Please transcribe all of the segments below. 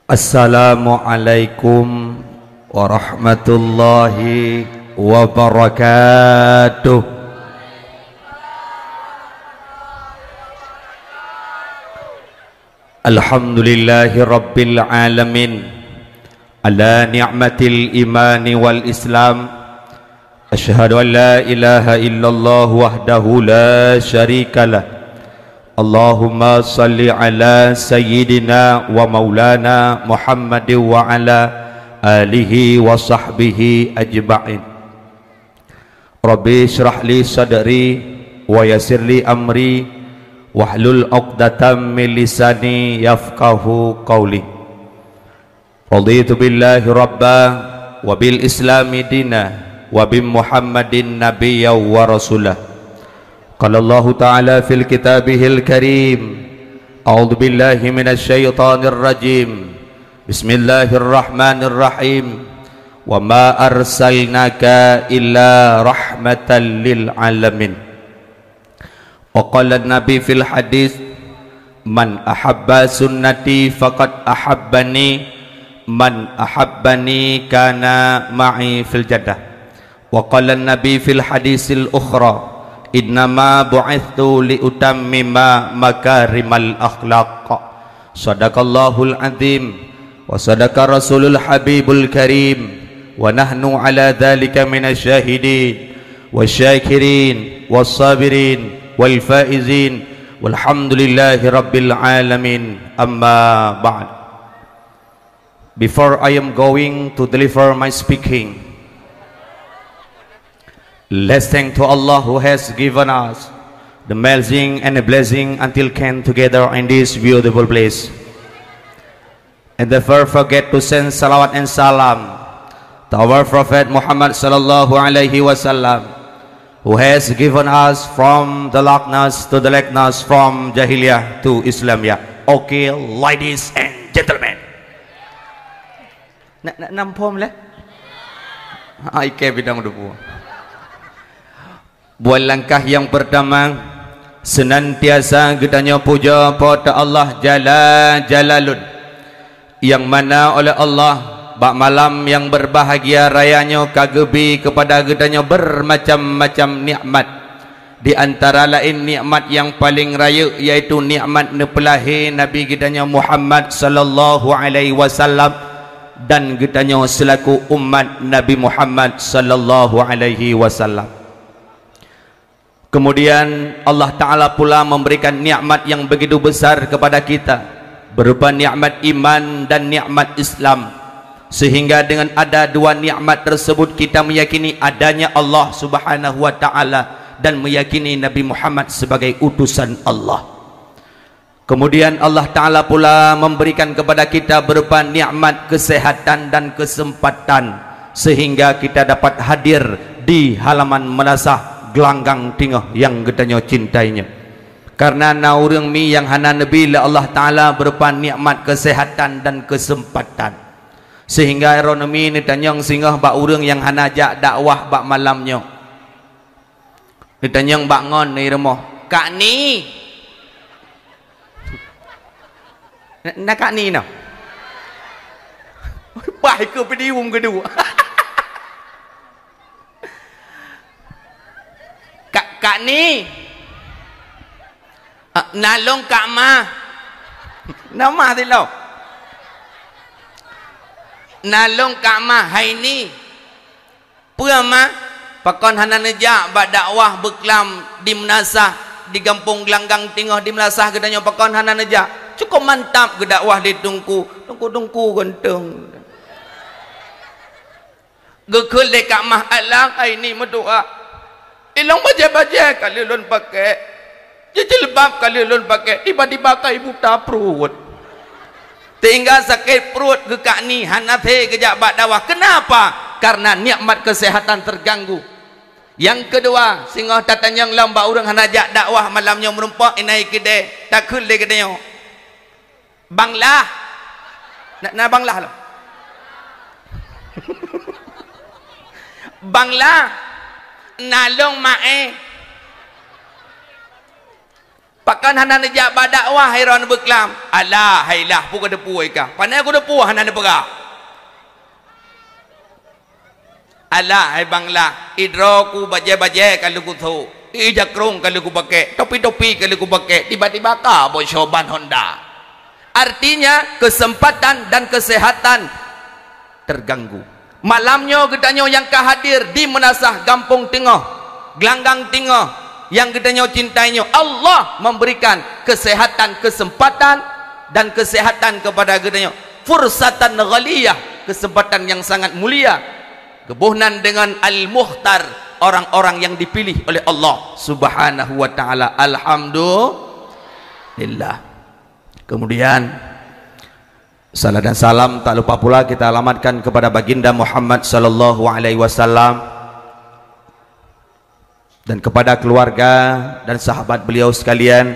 Assalamualaikum warahmatullahi wabarakatuh. Alhamdulillahi rabbil alamin ala ni'matil imani wal islam. Asyhadu an la ilaha illallah wahdahu la syarikalah. Allahumma salli ala sayyidina wa maulana Muhammad wa ala alihi wa sahbihi ajma'in. Rabbi syrah li sadri wa yassir li amri wahlul 'uqdatam min lisani yafqahu qawli. Raditu billahi rabba wa bil islami dina wa bi Muhammadin nabiyya wa rasulah. Qala Allah Ta'ala fil kitabihil karim. A'udzu billahi minasy syaithanir rajim. Bismillahirrahmanirrahim. Wa ma arsalnaka illa rahmatan lil alamin. Wa qala an-nabi fil hadis, man ahabba sunnati faqad ahabbani, man ahabbani kana ma'i fil jannah. Wa qala an-nabi fil hadisil ukhra, innama bu'ithtu liutammima makarimal akhlaq. Sadaqallahul azim wa sadaqa rasulul habibul karim wa nahnu ala dhalika minasyahidin wasyakirin wassabirin wal faizin walhamdulillahi rabbil alamin. Amma ba'd. Before I am going to deliver my speaking, let's thank to Allah who has given us the blessing and the blessing until came together in this beautiful place. And therefore forget to send salawat and salam to our Prophet Muhammad sallallahu alaihi wasallam, who has given us from the darkness to the likeness, from Jahiliyah to Islam. Ya, okay, ladies and gentlemen. Nampom le? Ai ke bidang dupu. Buat langkah yang pertama, senantiasa gedanya puja pada Allah Jalla Jalalun, yang mana oleh Allah bak malam yang berbahagia rayanya kagebi kepada gedanya bermacam-macam nikmat. Di antara lain nikmat yang paling raya yaitu nikmat nepelahi Nabi gedanya Muhammad sallallahu alaihi wasallam dan gedanya selaku umat Nabi Muhammad sallallahu alaihi wasallam. Kemudian Allah Ta'ala pula memberikan nikmat yang begitu besar kepada kita, berupa nikmat iman dan nikmat Islam, sehingga dengan ada dua nikmat tersebut kita meyakini adanya Allah Subhanahu wa Ta'ala dan meyakini Nabi Muhammad sebagai utusan Allah. Kemudian Allah Ta'ala pula memberikan kepada kita berupa nikmat kesehatan dan kesempatan, sehingga kita dapat hadir di halaman madrasah gelanggang tingah yang gedanya cintainya. Karena naurang mi yang hana nabi la Allah Ta'ala berupa nikmat kesehatan dan kesempatan, sehingga eronomi ni tanyang singgah bak urang yang hana jak dakwah bak malamnya ni tanyang bak ngon ni remoh kak ni nak kak ni no baik ke pediwung kedua. Kak ni nalong kak ma nama ti lo nalong kak ma hai ni pua ma pakon hana neja ba dakwah beklam di menasah di kampung gelanggang tingah di melasah gedanya pakon hana neja cukup mantap ke dakwah di tungku genteng gekul de kak ma alang hai ni medua ilang baja-baja kali lon pakai, jilbab kali lon pakai, tiba-tiba kai buta perut, tinggal sakit perut ke kak ni, hanate kejak bak dakwah. Kenapa? Karena nikmat kesehatan terganggu. Yang kedua, singgah tatan yang lamba orang hanajak dakwah malamnya merumpak inai kedai, tak kul de kedai. Banglah, nak banglah lo. Banglah. Nalong mae Pakan hana nejak badakwah hairan beklam. Alah hailah pu ke depu ika. Pandai aku depu hana ne pegah. Alah hai banglah idraku baje-baje kalau ku tu. Ijakrung kalau ku pakai, topi-topi kalau ku pakai, tiba-tiba ka boy Shoban Honda. Artinya kesempatan dan kesehatan terganggu. Malamnya getanya yang kehadir di menasah Gampung Tengah, Gelanggang Tengah, yang getanya cintainya Allah memberikan kesehatan, kesempatan dan kesehatan kepada getanya. Fursatan ghaliyah, kesempatan yang sangat mulia. Kebuhnan dengan al-mukhtar, orang-orang yang dipilih oleh Allah Subhanahu wa taala. Alhamdulillah. Kemudian salam dan salam tak lupa pula kita alamatkan kepada baginda Muhammad sallallahu alaihi wasallam dan kepada keluarga dan sahabat beliau sekalian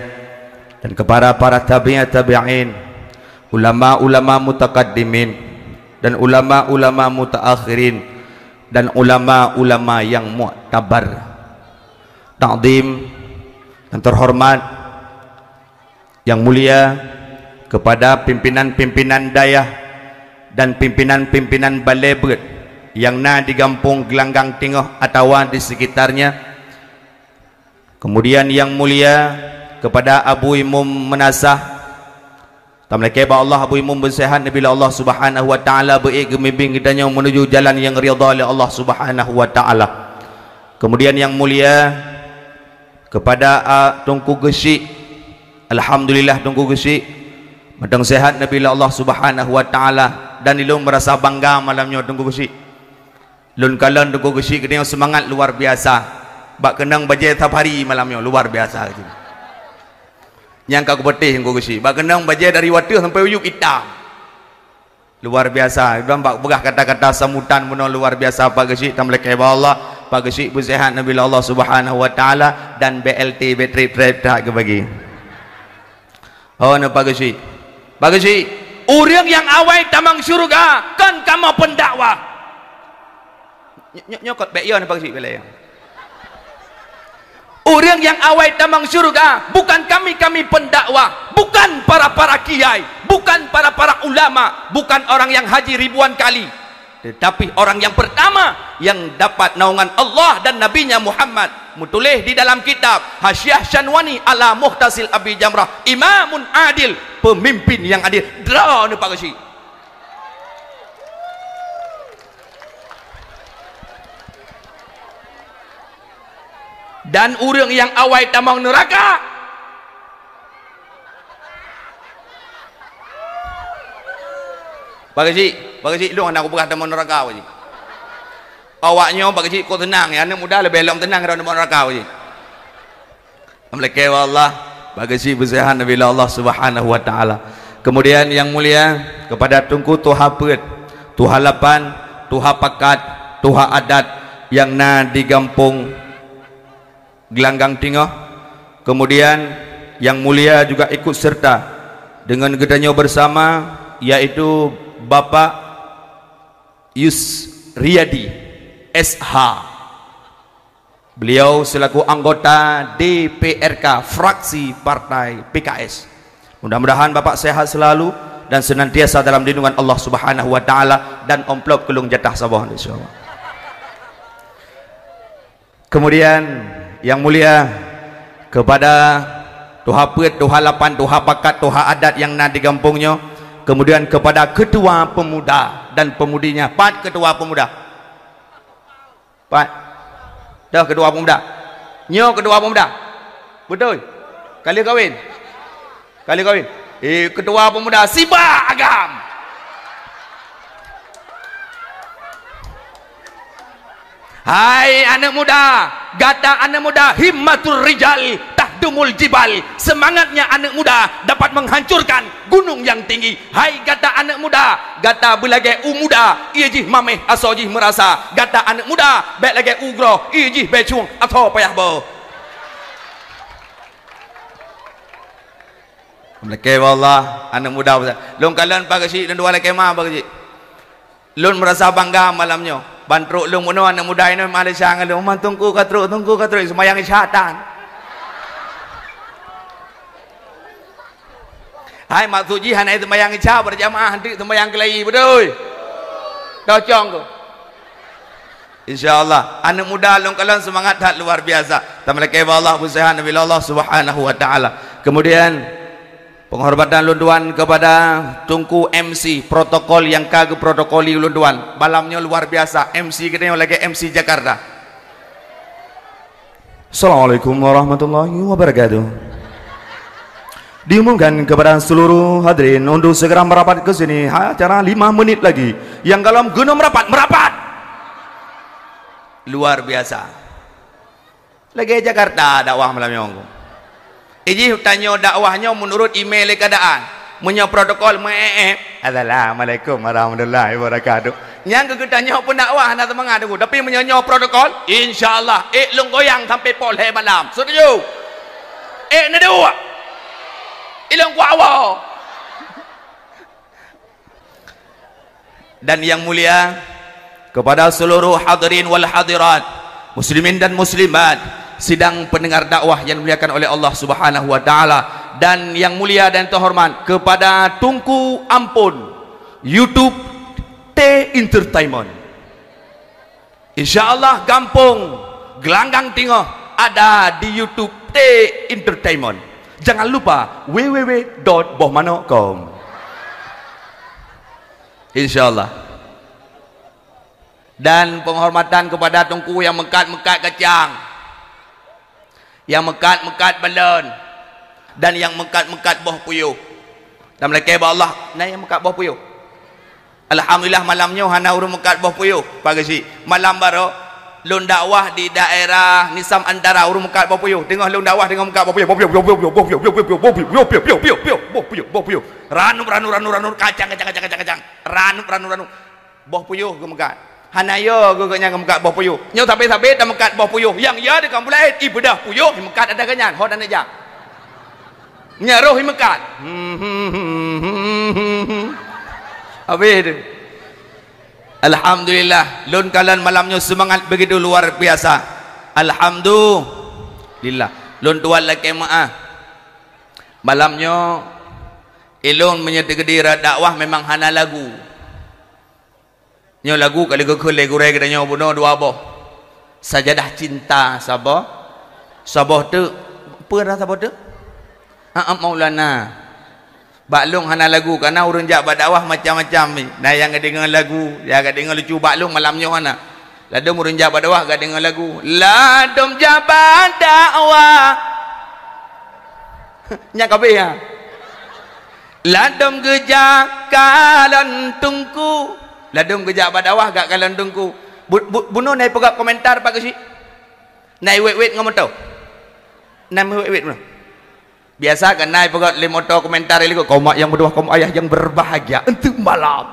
dan kepada para tabi'in, ulama-ulama mutaqaddimin dan ulama-ulama mutaakhirin dan ulama-ulama yang mu'tabar. Ta'zim yang terhormat, yang mulia kepada pimpinan-pimpinan dayah dan pimpinan-pimpinan balai berat yang di Gampung Gelanggang Tengah atau di sekitarnya. Kemudian yang mulia kepada Abu Imam Menasah, tamlaki ba Allah Abu Imam bersehat Nabi Allah Subhanahu wa taala baik gemimbing kitanya menuju jalan yang ridha oleh Allah Subhanahu wa taala. Kemudian yang mulia kepada Tunku Gesik, alhamdulillah Tunku Gesik madang sehat Nabi Allah Subhanahu wa taala dan ilung merasa bangga malamnya Tunku Gesik. Lun kalan Tunku Gesik kena semangat luar biasa. Bak kenang baje tiap hari malamnya luar biasa gitu. Yang kau betih Tunku Gesik. Bak kenang baje dari water sampai uyuk hitam. Luar biasa. Dan bak begah kata-kata sambutan benar luar biasa Pak Gesik. Tamlaki Allah Pak Gesik bersehat Nabi Allah Subhanahu wa taala dan BLT bateri trap ke bagi. Oh na Pak Gesik. Pak Gesik, orang yang awai tamang syurga kan kamu pendakwah. Nyokot beyo na Pak Gesik belai. Orang yang awai tamang syurga bukan kami pendakwah, bukan para kiai, bukan para ulama, bukan orang yang haji ribuan kali, tetapi orang yang pertama yang dapat naungan Allah dan Nabinya Muhammad. Mutulih di dalam kitab Hasyiah Syanwani ala Muhtasil Abi Jamrah, imamun adil, pemimpin yang adil. Draw ni Pak Gesik. Dan orang yang awai tamang neraka Pak Gesik lu anak aku berat tamang neraka Pak Gesik. Awaknya Pak Gesik kau tenang ya, anak muda lebih elok tenang kalau nak neraka Pak Gesik. Alhamdulillah Allah Pak Gesik bersehat Nabi Allah Subhanahu wa taala. Kemudian yang mulia kepada Tunku Tuha Pet, Tuha Lapan, Tuha Pakat, Tuha Adat yang di Gampung Gelanggang Tengah. Kemudian yang mulia juga ikut serta dengan gedanya bersama yaitu Bapak Yus Riyadi SH. Beliau selaku anggota DPRK fraksi partai PKS. Mudah-mudahan Bapak sehat selalu dan senantiasa dalam lindungan Allah Subhanahu wa taala dan amplop kelung jatah sabah insyaallah. Kemudian yang mulia kepada Tuha Pet, Tuha Lapan, Tuha Pakat, Tuha Adat yang di kampungnya. Kemudian kepada ketua pemuda dan pemudinya. Pat ketua pemuda. Pat. Dah ketua pemuda. Nyo ketua pemuda. Betul. Kali kahwin. Ketua pemuda Siba Agam. Hai anak muda, gata anak muda, himmatul rijal tahdumul jibal. Semangatnya anak muda dapat menghancurkan gunung yang tinggi. Hai gata anak muda, gata belagai muda, ia jih mameh aso jih merasa. Gata anak muda, baik lagi ugro, ia jih becung atau payah bo. Melekeh wallah anak muda. Lun kalian Pak Gesik dan dua laki mah Pak Gesik. Lun merasa bangga malamnya. Bantruk lung mono anak muda ini Malaysia ngalung tunggu katruk semayang isyatan. Hai maksud ji hanai sembahyang isya berjamaah nanti sembahyang kelahi betul. Docong tu. InsyaAllah anak muda long kalian semangat tak luar biasa. Tamalaki Allah busahan Nabi Allah Subhanahu wa taala. Kemudian penghormatan lunduan kepada Tunku MC protokol yang kagak protokoli lunduan. Malamnya luar biasa. MC kita yang lagi MC Jakarta. Assalamualaikum warahmatullahi wabarakatuh. Diumumkan kepada seluruh hadirin untuk segera merapat ke sini. Acara 5 menit lagi. Yang kalau guna merapat. Luar biasa. Lagi Jakarta dakwah malam yang Iji tanya dakwahnya menurut email keadaan. Punya protokol Assalamualaikum warahmatullahi wabarakatuh. Yang ketanya pun dakwah nak semangat aku. Tapi menyanyi protokol insya-Allah long goyang sampai poleh malam. Setuju? Nadu. Ilang kuawa. Dan yang mulia kepada seluruh hadirin wal hadirat, muslimin dan muslimat, sidang pendengar dakwah yang dimuliakan oleh Allah Subhanahu wa taala, dan yang mulia dan terhormat kepada Tunku Ampun YouTube T Entertainment. Insyaallah Gampung Gelanggang Tengah ada di YouTube T Entertainment. Jangan lupa www.bohmano.com. InsyaAllah. Dan penghormatan kepada Tunku yang mekat-mekat kacang, yang mekat-mekat balon, dan yang mekat-mekat boh puyuh. Dan mereka Allah, nah yang mekat boh puyuh. Alhamdulillah malamnya hana urung mekat boh puyuh. Pagi si malam baru lun dakwah di daerah Nisam Antara urung mekat boh puyuh. Tengah lun dakwah dengan mekat boh puyuh. Ranu kacang. Ranu boh puyuh ke mekat. Hanayo ke nya mekat boh puyuh. Nyo sampai dah mekat boh puyuh. Yang ya di kampung lain ibadah puyuh mekat ada kenyan. Hod dan aja. Nyaruh mekat. Habis tu. Alhamdulillah lun kalian malamnya semangat begitu luar biasa. Alhamdulillah lun tuan laki maaf malamnya ilun menyedekadira dakwah memang hana lagu nyo lagu kali ke lagu reg nyo buno dua boh sajadah cinta sabah tu apa sabah tu Maulana Baklung hana lagu karena urun jak dakwah macam-macam ni. Nah yang dengar lagu, ya gak dengar lucu baklung malamnya mana. Ladum urun jak dakwah gak dengar lagu. Ladum jabat dakwah. Nya kabe ya. Ladum gejak kalan tungku. Ladum gejak dakwah gak kalan tungku. Bunuh naik pegak komentar pak si. Naik wait ngomong tau. Naik wait mana? Biasa kan naik pegat limoto komentar itu kau yang berdua kaum ayah yang berbahagia untuk malam.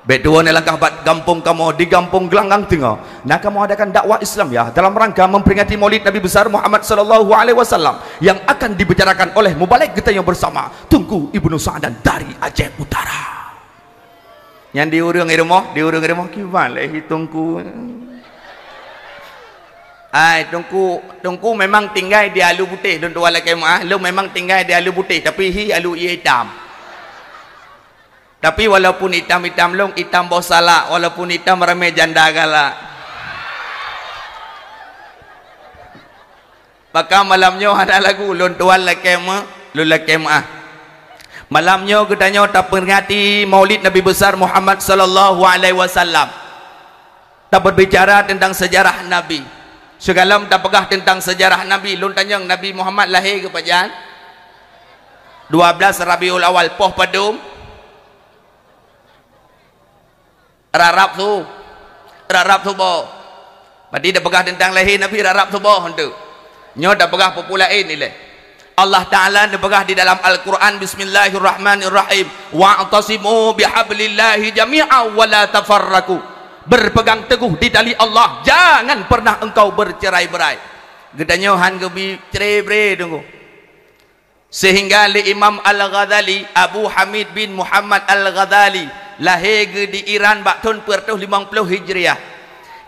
Bedua ni langkah bat kampung kamu di kampung Gelanggang Tengah. Nah kamu adakan dakwah Islam ya dalam rangka memperingati Maulid Nabi besar Muhammad sallallahu alaihi wasallam yang akan dibicarakan oleh mubaligh kita yang bersama Tunku Ibnu Sa'dan dari Aceh Utara. Yang diurung rumah gimana hitungku. Tungku memang tinggal di alu putih dan dua laki maah lu memang tinggal di alu putih tapi hi alu hitam. Tapi walaupun hitam long hitam bosala walaupun hitam ramai janda galak. Maka malamnya ada lagu lun tuan laki maah. Malamnya katanya tak peringati Maulid Nabi besar Muhammad sallallahu alaihi wasallam. Tak berbicara tentang sejarah Nabi. Segala tak pegah tentang sejarah Nabi. Lun tanyang Nabi Muhammad lahir ke Pajan 12 Rabiul Awal Poh Padum Rarab tu boh. Berarti dah pegah tentang lahir Nabi Rarab tu boh tu. Nyo dah pegah populain ni leh. Allah Ta'ala dah pegah di dalam Al-Quran Bismillahirrahmanirrahim wa'tasimu bihablillahi jami'a wa la tafarraku. Berpegang teguh di tali Allah, jangan pernah engkau bercerai-berai. Gedanya han gebi cerai-berai tunggu. Sehingga li Imam Al-Ghazali Abu Hamid bin Muhammad Al-Ghazali lahir di Iran tahun 50 Hijriah.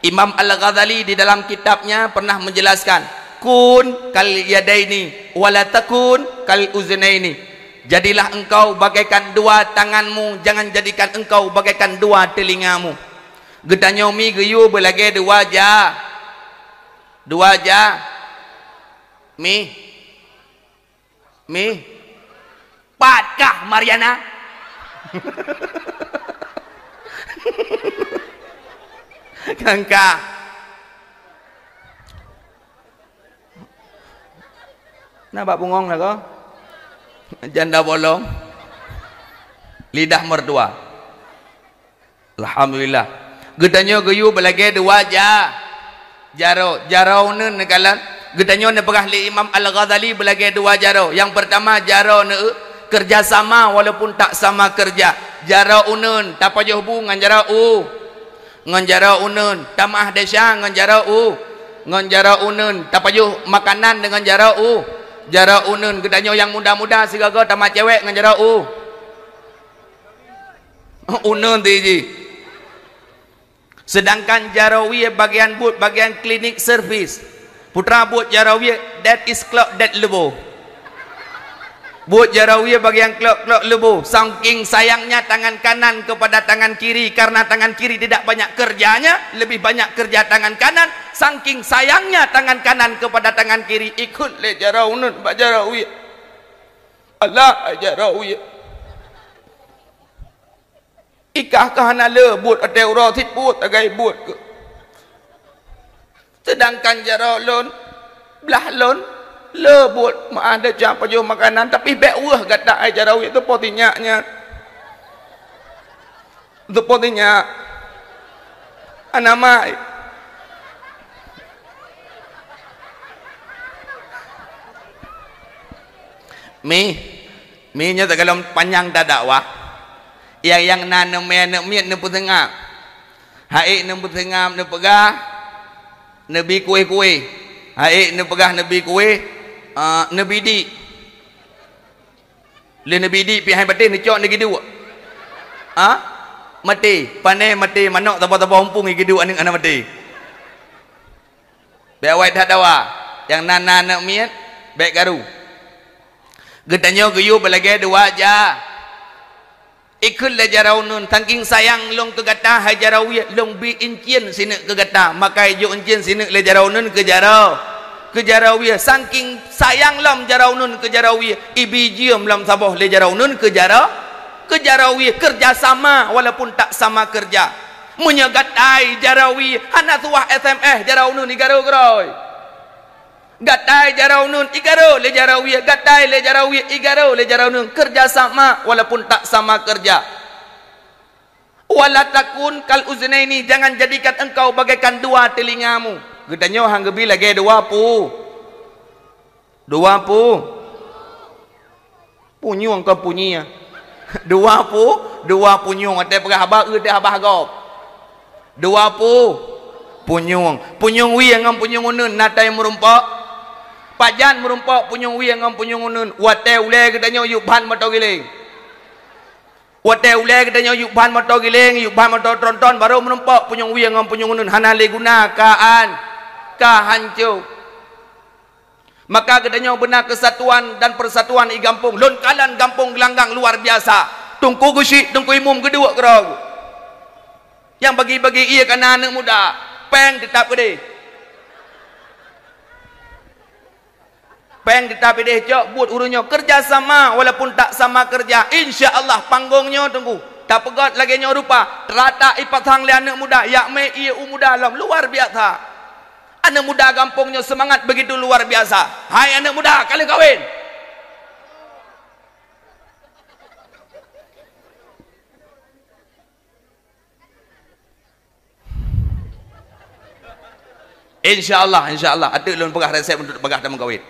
Imam Al-Ghazali di dalam kitabnya pernah menjelaskan kun kal yadaini wala takun kal uznaini. Jadilah engkau bagaikan dua tanganmu, jangan jadikan engkau bagaikan dua telingamu. Gedanyo mi geyu belage dua ja. Dua ja. Mi. Patkah Mariana? Kangka. Napa bungong lah kau? Janda bolong. Lidah mertua. Alhamdulillah. Gedanyo geyu belage dua ja. Jaro ne nekalan. Gedanyo ne pegah li Imam Al-Ghazali belage dua jaro. Yang pertama jaro ne kerjasama walaupun tak sama kerja. Jaro unun tak payah bu ngan jaro u. Ngan jaro unun tamah desa ngan jaro u. Ngan jaro unun tak payah makanan dengan jaro u. Jaro unun gedanyo yang muda-muda sigaga tamat cewek ngan jaro u. Unun tiji. Sedangkan jarawi bagian but bagian klinik servis. Putra but jarawi that is clock that lebo. But jarawi bagian clock lebo. Saking sayangnya tangan kanan kepada tangan kiri karena tangan kiri tidak banyak kerjanya, lebih banyak kerja tangan kanan. Saking sayangnya tangan kanan kepada tangan kiri ikut le jarawun ba jarawi. Allah jarawi. Ikah kahana le buat ada orang tit buat agai buat ke. Sedangkan jaro lon belah lon le buat ma ada jam pajo makanan tapi bek wah gata ai jaro itu potinyanya. Itu potinya anamai. Mi nya tak kalau panjang dadak wah. Yang nanam miat ne putengah. Haik ne putengah ne pegah nabi kuih-kuih. Haik ne pegah nabi kuih nabi di. Le nabi di pi hai batin ne cok ne gidu. Mati, pane mati manok tapa-tapa umpung gidu aning ana mati. Be awai dah dawa. Yang nana miat baik garu. Getanyo geyu belage dua aja. Ikut le jaraunun tangking sayang long ke gata hai jarawi long bi incien sinek ke gata makai jo incien sinek le jaraunun ke jarawi saking sayang lam jaraunun ke jarawi ibijium lam saboh le jaraunun ke jarawi kerjasama walaupun tak sama kerja menyegatai jarawi hana tuah SMS jaraunun igaro groi gatai jaraunun igaro le jarawi gatai le jarawi igaro le jaraunun kerjasama walaupun tak sama kerja. Wala takun kal uznaini, jangan jadikan engkau bagaikan dua telingamu. Gedanyo hang gebi lagi dua punyung ke punya dua punyung ate pegah abah ade abah gop dua punyung wi ngam punyung unun natai merumpak pajan merumpak punyung wi ngam punyung unun wate ule gedanyo yuk ban motor giling wate ule gedanyo yuk ban motor giling yuk ban motor tronton baru merumpak punyung wi ngam punyung unun hanale guna ka hancur. Maka gedanyo benar kesatuan dan persatuan i gampung lon kalan gampung gelanggang luar biasa tungku gusi tungku imum kedua kerau yang bagi-bagi ia kana anak muda peng tetap gede peng tetap gede cok buat urunyo kerjasama walaupun tak sama kerja insya-Allah panggungnya tunggu tak pegat lagi nyo rupa terata ipatang le anak muda yak me ia muda lam luar biasa. Anak muda kampungnya semangat begitu luar biasa. Hai anak muda, kalian kawin. Insya Allah. Ada ulun pegah resep untuk pegah dan kawin.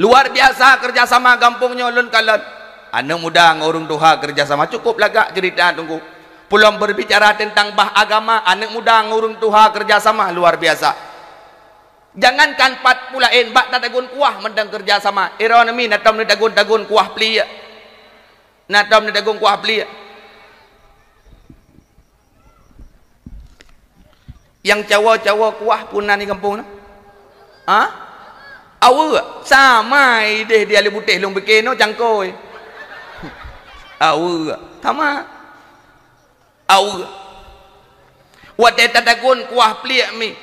Luar biasa kerjasama kampungnya ulun kalan. Anak muda ngurung tuha kerjasama cukup lagak cerita tunggu. Pulang berbicara tentang bah agama, anak muda ngurung tuha kerjasama luar biasa. Jangankan pat pulain bak nadagun kuah mendang kerjasama. Ironomi natam nadagun kuah pelia. Natam nadagun kuah pelia. Yang cawa-cawa kuah punan di kampung na? Awak sama ide dia le putih long bikin no cangkoi. Awak sama. Awak. Wate tadagun kuah pliak mi.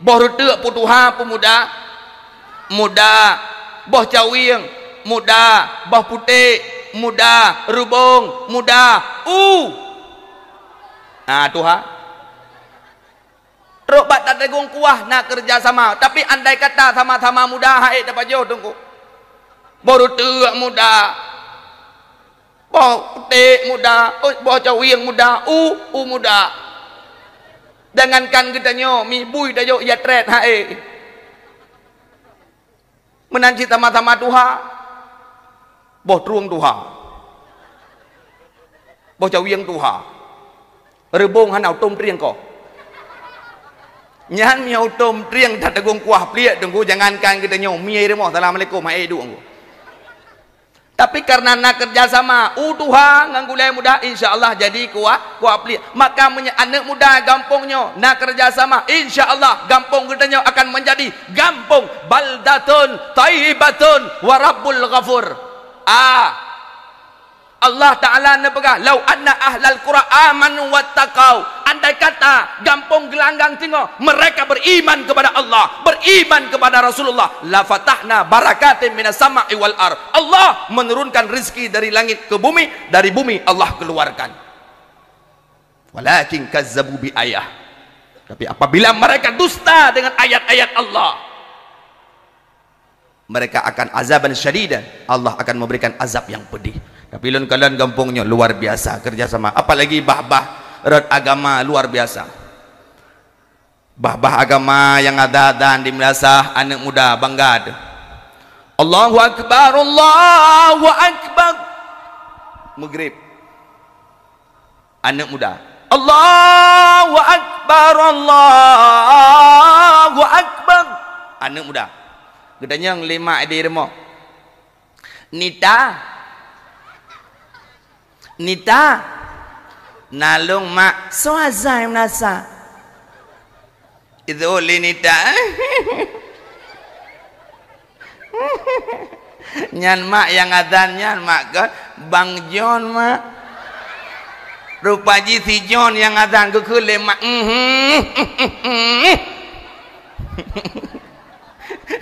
Boh rutek putuha pemuda. Muda. Boh cawiang. Muda. Boh putih. Muda. Rubung. Muda. Nah Tuhan. Robat tadagung kuah nak kerja sama. Tapi andai kata sama-sama muda haid dapat jauh tunggu. Boh rutek muda. Boh putih muda. Boh cawiang muda. Muda. Jangankan kita nyo mi bui dah yo ya tret hae. Menanci sama-sama Tuhan. Boh truang Tuhan. Boh cawiang Tuhan. Rebong han au tom triang ko. Nyan mi au tom triang tak dagung kuah pliak tunggu jangankan kita nyo mi ai mo assalamualaikum hae du anggo. Tapi karena nak kerjasama, Tuhan nganggulai muda, insyaAllah jadi kuah pelik. Maka anak muda gampungnya nak kerjasama, insyaAllah gampung kitanya akan menjadi gampung. Baldatun, taibatun, warabbul ghafur. Allah Ta'ala nepegah, lau anna ahlal qura amanu wattaqau. Andai kata gampung gelanggang tengok mereka beriman kepada Allah, beriman kepada Rasulullah, la fatahna barakatin minas sama'i wal ar. Allah menurunkan rizki dari langit ke bumi, dari bumi Allah keluarkan. Walakin kazzabu bi ayah. Tapi apabila mereka dusta dengan ayat-ayat Allah, mereka akan azaban syadidan. Allah akan memberikan azab yang pedih. Tapi kalian gampungnya luar biasa kerjasama. Apalagi bah-bah erat agama luar biasa. Bah-bah agama yang ada dan di Melasah anak muda bangga. Allahu Akbar, Allahu Akbar. Maghrib. Anak muda. Allahu Akbar, Allahu Akbar. Anak muda. Gedanya yang 5 ada remo. Nita nalung mak soazai menasa itu oleh Nita nyan mak yang adan nyan mak kan Bang John mak rupa si John yang adan ke kule mak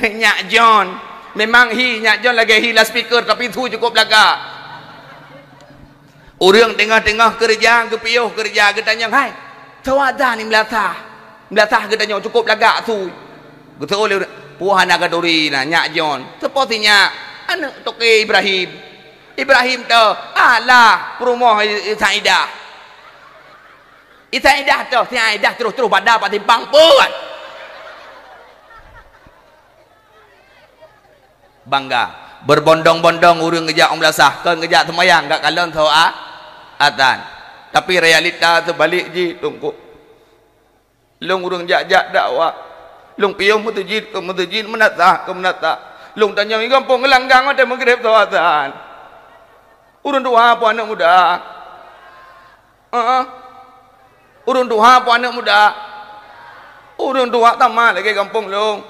Nyak John memang Nyak John lagi hilang speaker tapi itu cukup laga. Orang tengah-tengah kerja, kepiuh kerja, ketanya, hai, tahu ada ni melatah ketanya cukup lagak tu. Kata oleh puan agak duri na Nyak John. Sepertinya anak Toke Ibrahim tu, alah rumah Itaidah tu, Itaidah terus pada patimpang pun. Bangga, berbondong-bondong orang ngejak Melasah, kan ngejak semayang, gak kalian tahu atan. Tapi realita terbalik je tunggu. Long urang jak-jak dakwah. Long piung mutajid ke mutajid menatah ke menatah. Long tanya ni kampung gelanggang ada maghrib tau atan. Urang doa apa anak muda? Urang doa apa anak muda? Urang doa tamat lagi kampung long.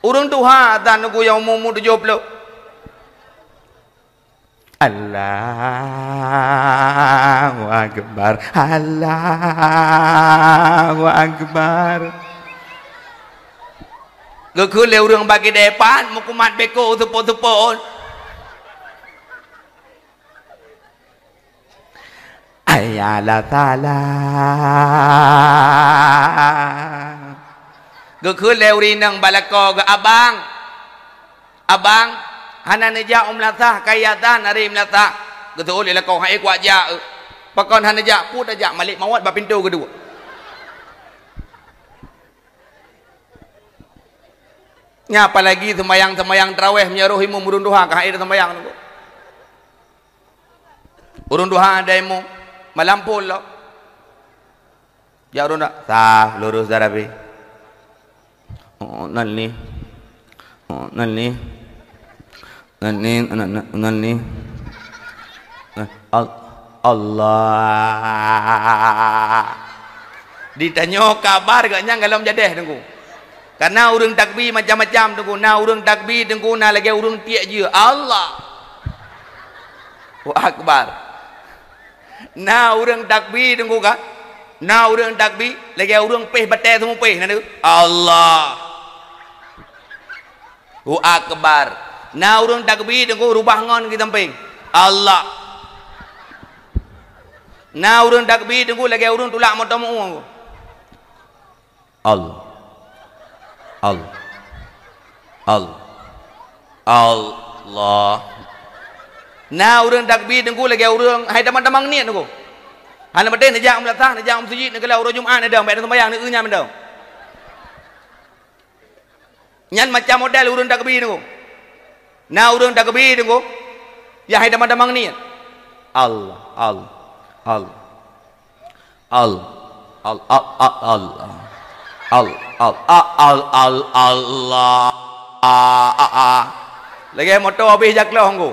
Urang doa atan aku yang umur 70. Allahu Akbar, Allahu Akbar. Gekule urang bagi depan mukumat beko tepon-tepon. Ayala tala. Gekule urinang balako ke abang. Hana neja umlatah kayatan hari umlatah betul lah kau hai kuat ja pakon hana ja put aja malik mawat ba pintu kedua nya apalagi sembayang tarawih menyaruh imam urun duha ka air sembayang tu urun duha ada imam malampul lo ya urun dak sah lurus darabi nal ni Allah ditanya kabar gaknya galam jadeh tunggu Karena urang takbir macam-macam tunggu. Nah urang takbir tunggu nah lagi urang tiak je. Allah. Akbar. Nah urang takbir tunggu ka. Nah urang takbir lagi urang peh batai semua peh nanti. Allah. Akbar. Nah urang takbir tunggu rubah ngon kita peng. Allah. Nah urang takbir tunggu lagi urang tulak motor mu. Allah. Allah. Allah. Nah urang takbir tunggu lagi urang hai damang-damang niat tunggu. Hana batin najak melatah najak masjid nak kalau urang Jumaat ada baik sembahyang ni nya mendau. Nyan macam model urang takbir tunggu. Nah urang takbir tunggu. Ya hai damang-damang niat. Allah. Allah. Lagi motor habis jak lah aku.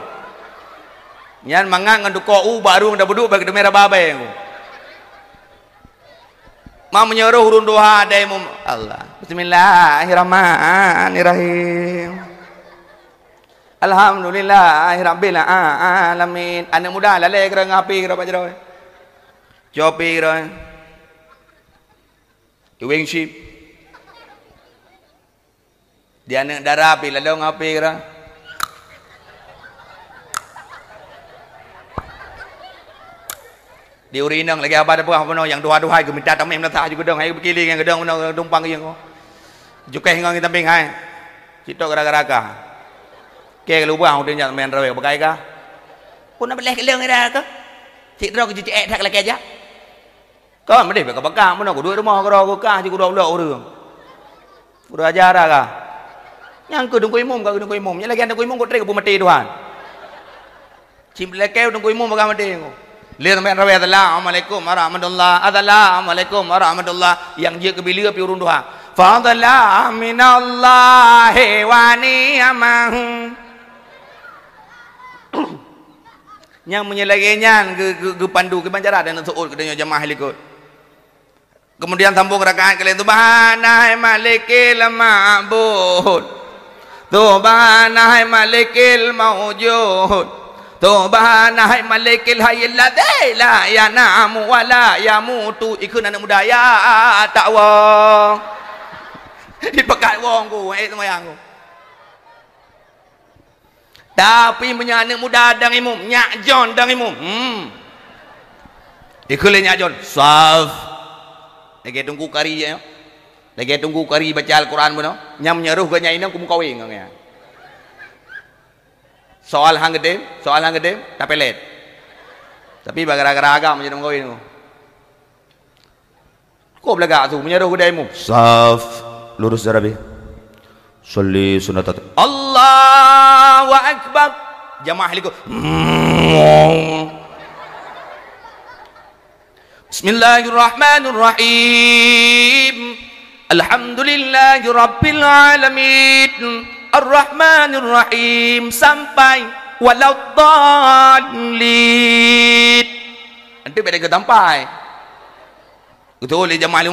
Nyan mangang ngan duko baru ndak beduk bagi merah babai aku. Mau menyuruh urun doa dai Allah. Bismillahirrahmanirrahim. Alhamdulillahirabbil alamin. Anak muda lalai kira ngapi kira pak jero. Jopi kira. Wing ship. Dia anak darah pi lalu ngapi kira. Di urinang lagi apa ada apa yang doa-doa ke minta tamu melatah juga dong, hai berkili yang gedong tumpang yang ko. Jukai ngong kita ping hai. Cito gara-gara ka. Ke lupa udah nyat main rawe bagai ka. Pun nak beleh keleng ira ka. Cik ro ke cik tak lagi aja. Kau mesti ke bakang mana ko duit rumah ko ro ko ka ji ko ro lo urang. Udah ajar ka. Yang ku dengku imum ka dengku imum. Nya lagi dengku imum ko tre ke mati Tuhan. Cim lekeu dengku imum bagai mati ko. Lihat main rawe assalamualaikum warahmatullah yang dia kebili api urun doa fadla minallahi wa ni'amahu yang menyelagenyan ke pandu ke banjara dan suul ke dunia jamaah likut. Kemudian sambung rakaat kalian subhanal malikil ma'bud subhanal malikil mawjud Subhanal malikil hayyil ladzi la yanamu wa la yamutu. Ikut anak muda ya takwa. Dipekat wong ku semayang ku. Tapi punya anak muda dang imum, nyak John dang imum. Ikut nyak John. Saf. Lagi tunggu kari ya. Lagi tunggu kari baca Al-Quran pun. Nyam nyeruh ke nyai nang kum kawin ngaya. Soal hang gede, tak pelet. Tapi bagara-gara agak menjadi mengkawin tu. Kau belagak tu menyeruh kudaimu. Saf, lurus darabi. Salli sunat. Allahu Akbar. Jamaah liku. Bismillahirrahmanirrahim. Alhamdulillahi rabbil alamin. Ar-Rahmanir Rahim sampai waladdallin. Nanti beda ke sampai. Betul jemaah.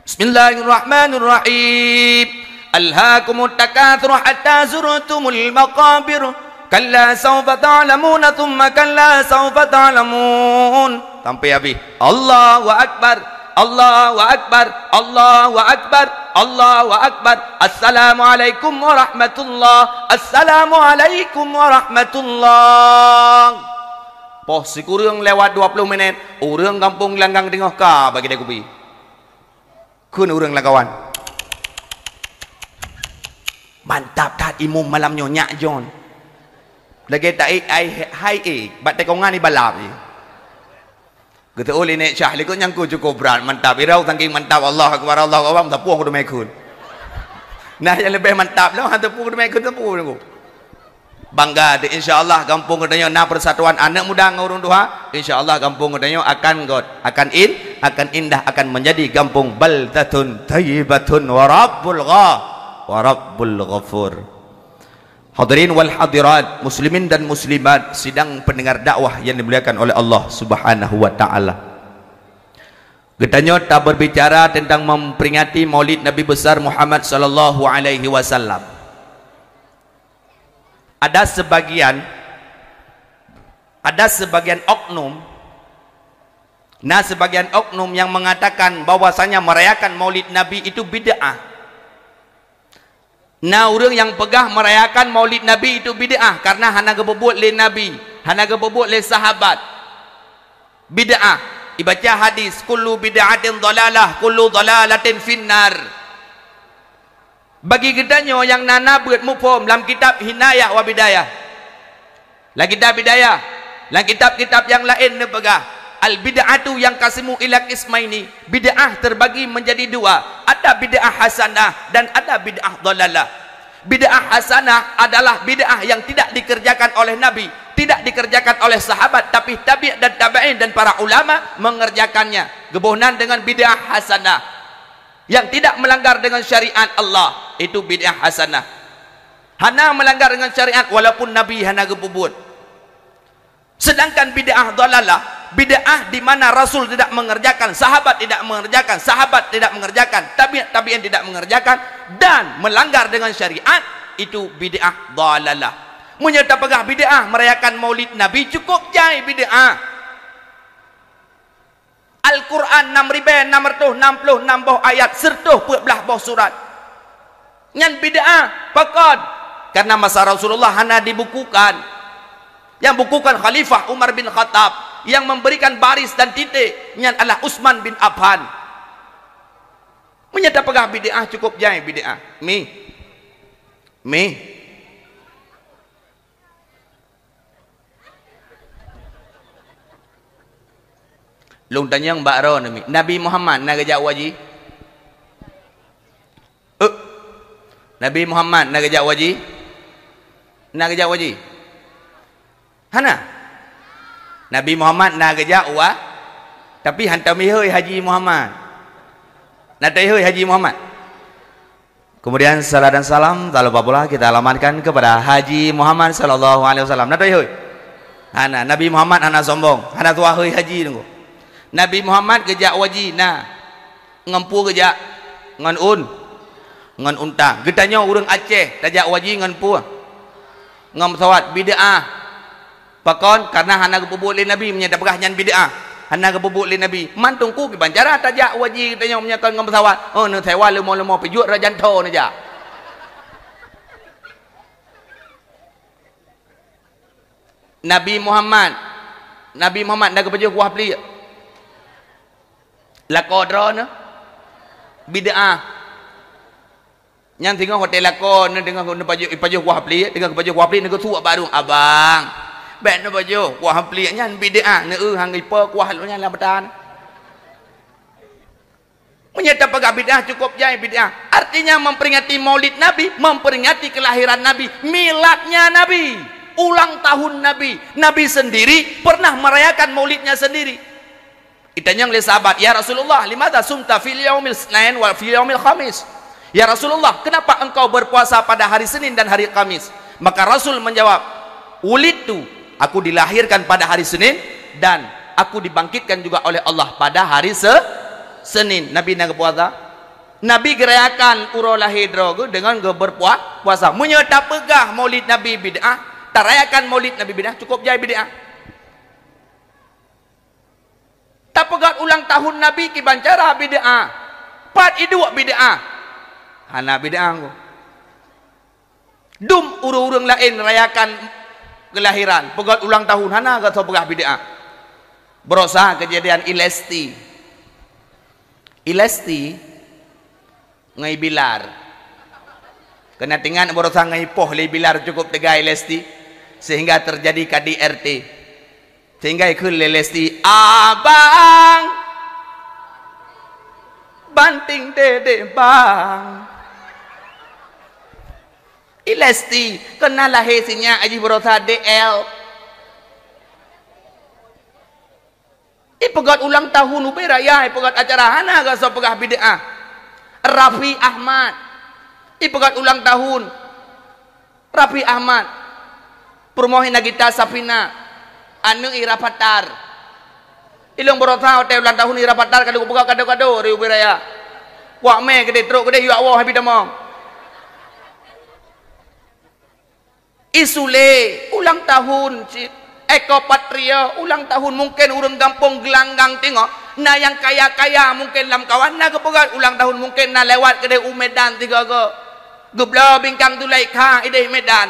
Bismillahirrahmanirrahim. Alhaakumut takatsur hatta zurtumul maqabir. Kalla sawfa ta'lamun thumma kalla sawfa ta'lamun. Sampai habis. Allahu Akbar. Allahu Akbar, Allahu Akbar, Allahu Akbar. Assalamualaikum warahmatullah. Assalamualaikum warahmatullah. Poh si kurang lewat 20 minit, urang kampung langgang tengah ka bagi dia kupi. Kun urang lagawan. Mantap tat imum malam nyonya John. Lagi tak hai bat tekongan ni balap ni. Kata oleh nek syah likut nyangku cukup berat mantap irau saking mantap Allah akbar tapuang kudu mekun. Nah yang lebih mantap lah tapuang kudu mekun tapuang aku. Bangga de insyaallah kampung katanya na persatuan anak muda ngurung doa insyaallah kampung katanya akan indah akan menjadi kampung baldatun thayyibatun wa rabbul ghafur. Hadirin wal hadirat, muslimin dan muslimat, sidang pendengar dakwah yang dimuliakan oleh Allah Subhanahu wa taala. Katanya tak berbicara tentang memperingati Maulid Nabi besar Muhammad sallallahu alaihi wasallam. Ada sebagian oknum, sebagian oknum yang mengatakan bahwasanya merayakan Maulid Nabi itu bid'ah. Orang yang pegah merayakan Maulid Nabi itu bid'ah karena hana gebebut le Nabi, hana gebebut le sahabat. Bid'ah. Dibaca hadis, kullu bid'atin dhalalah, kullu dhalalatin finnar. Bagi kitanya yang nana buat mufhum dalam kitab Hinayah wa Bidayah, dalam kitab Bidayah, dalam kitab-kitab yang lain dia pegah al bid'atu yang kasimu ila qismaini, bid'ah terbagi menjadi dua, ada bid'ah hasanah dan ada bid'ah dhalalah. Bid'ah hasanah adalah bid'ah yang tidak dikerjakan oleh Nabi, tidak dikerjakan oleh sahabat, tapi tabi' dan tabi'in dan para ulama mengerjakannya. Gebohnan dengan bid'ah hasanah yang tidak melanggar dengan syariat Allah, itu bid'ah hasanah. Hana melanggar dengan syariat walaupun Nabi hana gebubut. Sedangkan bid'ah dhalalah, bid'ah di mana Rasul tidak mengerjakan, sahabat tidak mengerjakan, tabi'in tidak mengerjakan dan melanggar dengan syariat, itu bid'ah dhalalah. Menyerta pegah bid'ah merayakan Maulid Nabi cukup jai bid'ah. Al-Quran 6,666 boh ayat sertuh 14 boh surat nyan bid'ah pakad karena masa Rasulullah hana dibukukan. Yang bukukan Khalifah Umar bin Khattab, yang memberikan baris dan titik nyan adalah Utsman bin Affan. Menyerta pegah bid'ah cukup jai bid'ah. Long tanya yang bakro Nabi Muhammad nak kerja wajib. Nabi Muhammad nak kerja wajib. Nak kerja wajib. Hana. Nabi Muhammad nak kerja wah. Tapi hantar mihoi Haji Muhammad. Nak tayhoi Haji Muhammad. Kemudian salam dan salam tak lupa pula kita alamatkan kepada Haji Muhammad sallallahu alaihi wasallam. Nak tayhoi. Hana Nabi Muhammad hana sombong. Hana tua hoi haji tunggu. Nabi Muhammad kerja wajib ngempu kerja ngan unta. Getanya orang Aceh kerja wajib ngempu ngam pesawat bid'ah. Pakon karena hana kebubuk le Nabi menyata pegah nyan bid'ah. Hana kebubuk le Nabi. Mantungku ki bancara tajak wajib getanya menyakon ngam pesawat. Oh ne Taiwan lemo-lemo pejut rajan tho ne ja. Nabi Muhammad nak kepejuh kuah peli. Lakodron bid'ah. Yang tengok hotel lakon dengan pajuh kuah peli, dengan pajuh kuah peli dengan suak baru abang. Baik nak pajuh kuah peli nyan bid'ah, ne hang ipa kuah lu nyan lamatan. Menyata pegah bid'ah cukup jai bid'ah. Artinya memperingati Maulid Nabi, memperingati kelahiran Nabi, miladnya Nabi, ulang tahun Nabi. Nabi sendiri pernah merayakan Maulidnya sendiri. Ditanya oleh sahabat, ya Rasulullah, limadha sumta fil yaumil Isnin wa fil yaumil Khamis? Ya Rasulullah, kenapa engkau berpuasa pada hari Senin dan hari Kamis? Maka Rasul menjawab, ulitu, aku dilahirkan pada hari Senin dan aku dibangkitkan juga oleh Allah pada hari Senin. Nabi nak puasa. Nabi gerayakan uro lahir drogo dengan berpuasa. Menyerta pegah Maulid Nabi bid'ah, tarayakan Maulid Nabi bid'ah cukup jai bid'ah. Tak pegat ulang tahun Nabi ki bancara bid'ah. Pat iduk bid'ah. Hana bid'ah ko. Dum urang-urang lain rayakan kelahiran, pegat ulang tahun hana kata pegah bid'ah. Berosa kejadian Ilesti ngai bilar. Kena tingan berosa ngai poh le bilar cukup tegai Ilesti sehingga terjadi KDRT. Sehingga ikut lelesti abang banting dede bang Ilesti kena lahir sinya aji berosa DL pegat ulang tahun ube raya pegat acara hana gak so pegah bid'ah. Raffi Ahmad pegat ulang tahun Raffi Ahmad Permohina kita Sapina anu irapatar Ilung berotha hotel ulang tahun ni rapat dar kadu buka kado-kado di ubi raya. Wak me gede truk gede yu Allah habi damam. Isule ulang tahun Eko Patria ulang tahun mungkin urang kampung gelanggang tengok. Nah yang kaya-kaya mungkin lam kawan na kepegat ulang tahun mungkin na lewat kedai Medan tiga ke. Gebla bingkang tu laika ide Medan.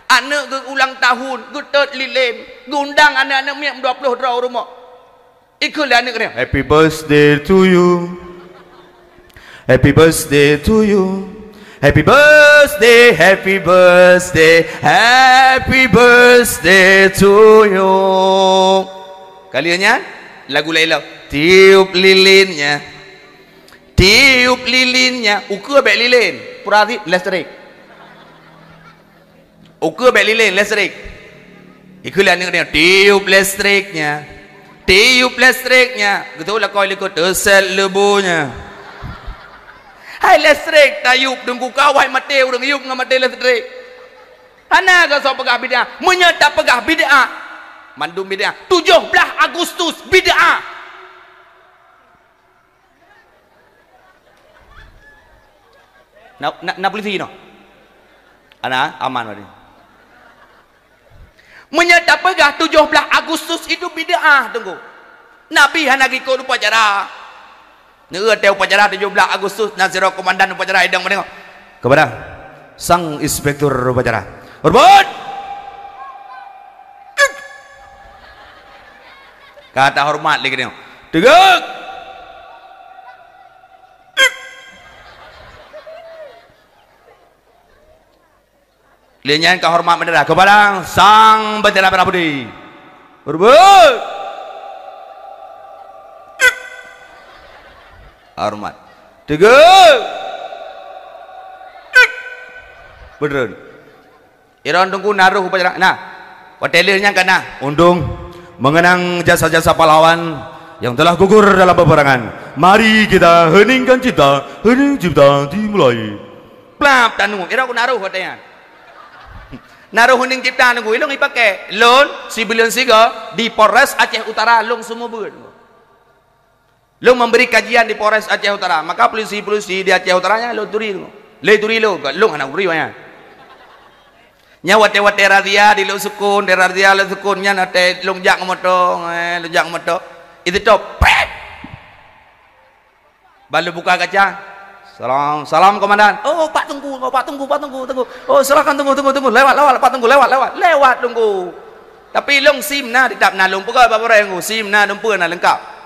Anak ke ulang tahun, gutet lilin, gundang anak-anak miak 20 draw rumah. Ikut anak kena. Happy birthday to you. Happy birthday to you. Happy birthday, happy birthday, happy birthday to you. Kaliannya lagu Laila. Tiup lilinnya, tiup lilinnya. Ukur bek lilin, purati listrik. Ukur bek lilin listrik. Ikulah ni kena tiup listriknya, tiup listriknya. Betul lah kau ikut tersel lebunya. Hai listrik tayup dengku kawai mati urang yuk ngam mati listrik. Hana ka so pegah bid'ah, menyetap pegah bid'ah. Mandum bid'ah. 17 Agustus bid'ah. Nak polisi no. Ana aman tadi. Menyetap pegah 17 Agustus itu bid'ah tunggu. Nabi hana ikut upacara. Ngeuteu upacara 17 Agustus Naziro komandan upacara hidang menengok kepada sang inspektur upacara. Hormat. Kata hormat lagi tengok. Tegak. Linyan kehormat mendadak kepada sang bendera merah putih. Hormat. Hormat. Tegak. Beneran. Iron tunggu naruh upacara. Nah, hotelnya kena undung mengenang jasa-jasa pahlawan yang telah gugur dalam peperangan. Mari kita heningkan cipta, hening cipta dimulai. Plap tanu. Iron aku naruh hotelnya. Naruh hening cipta nunggu. Ilung ipakai loan civilian siga di Polres Aceh Utara long semua ber. Lu memberi kajian di Polres Aceh Utara, maka polisi-polisi di Aceh Utaranya lu turi lu. Le turi lu, lu anak turi banyak. Nya wate-wate razia di lu sukun, di razia lu sukunnya nate lungjak moto, lungjak moto. Itu top. Baru buka kaca. Salam, salam komandan. Oh, Pak tunggu, oh, Pak tunggu, Pak tunggu, tunggu. Oh, silakan tunggu. Lewat, Pak tunggu, lewat tunggu. Tapi long SIM na ditap na long pegawai apa yang SIM na numpur na lengkap.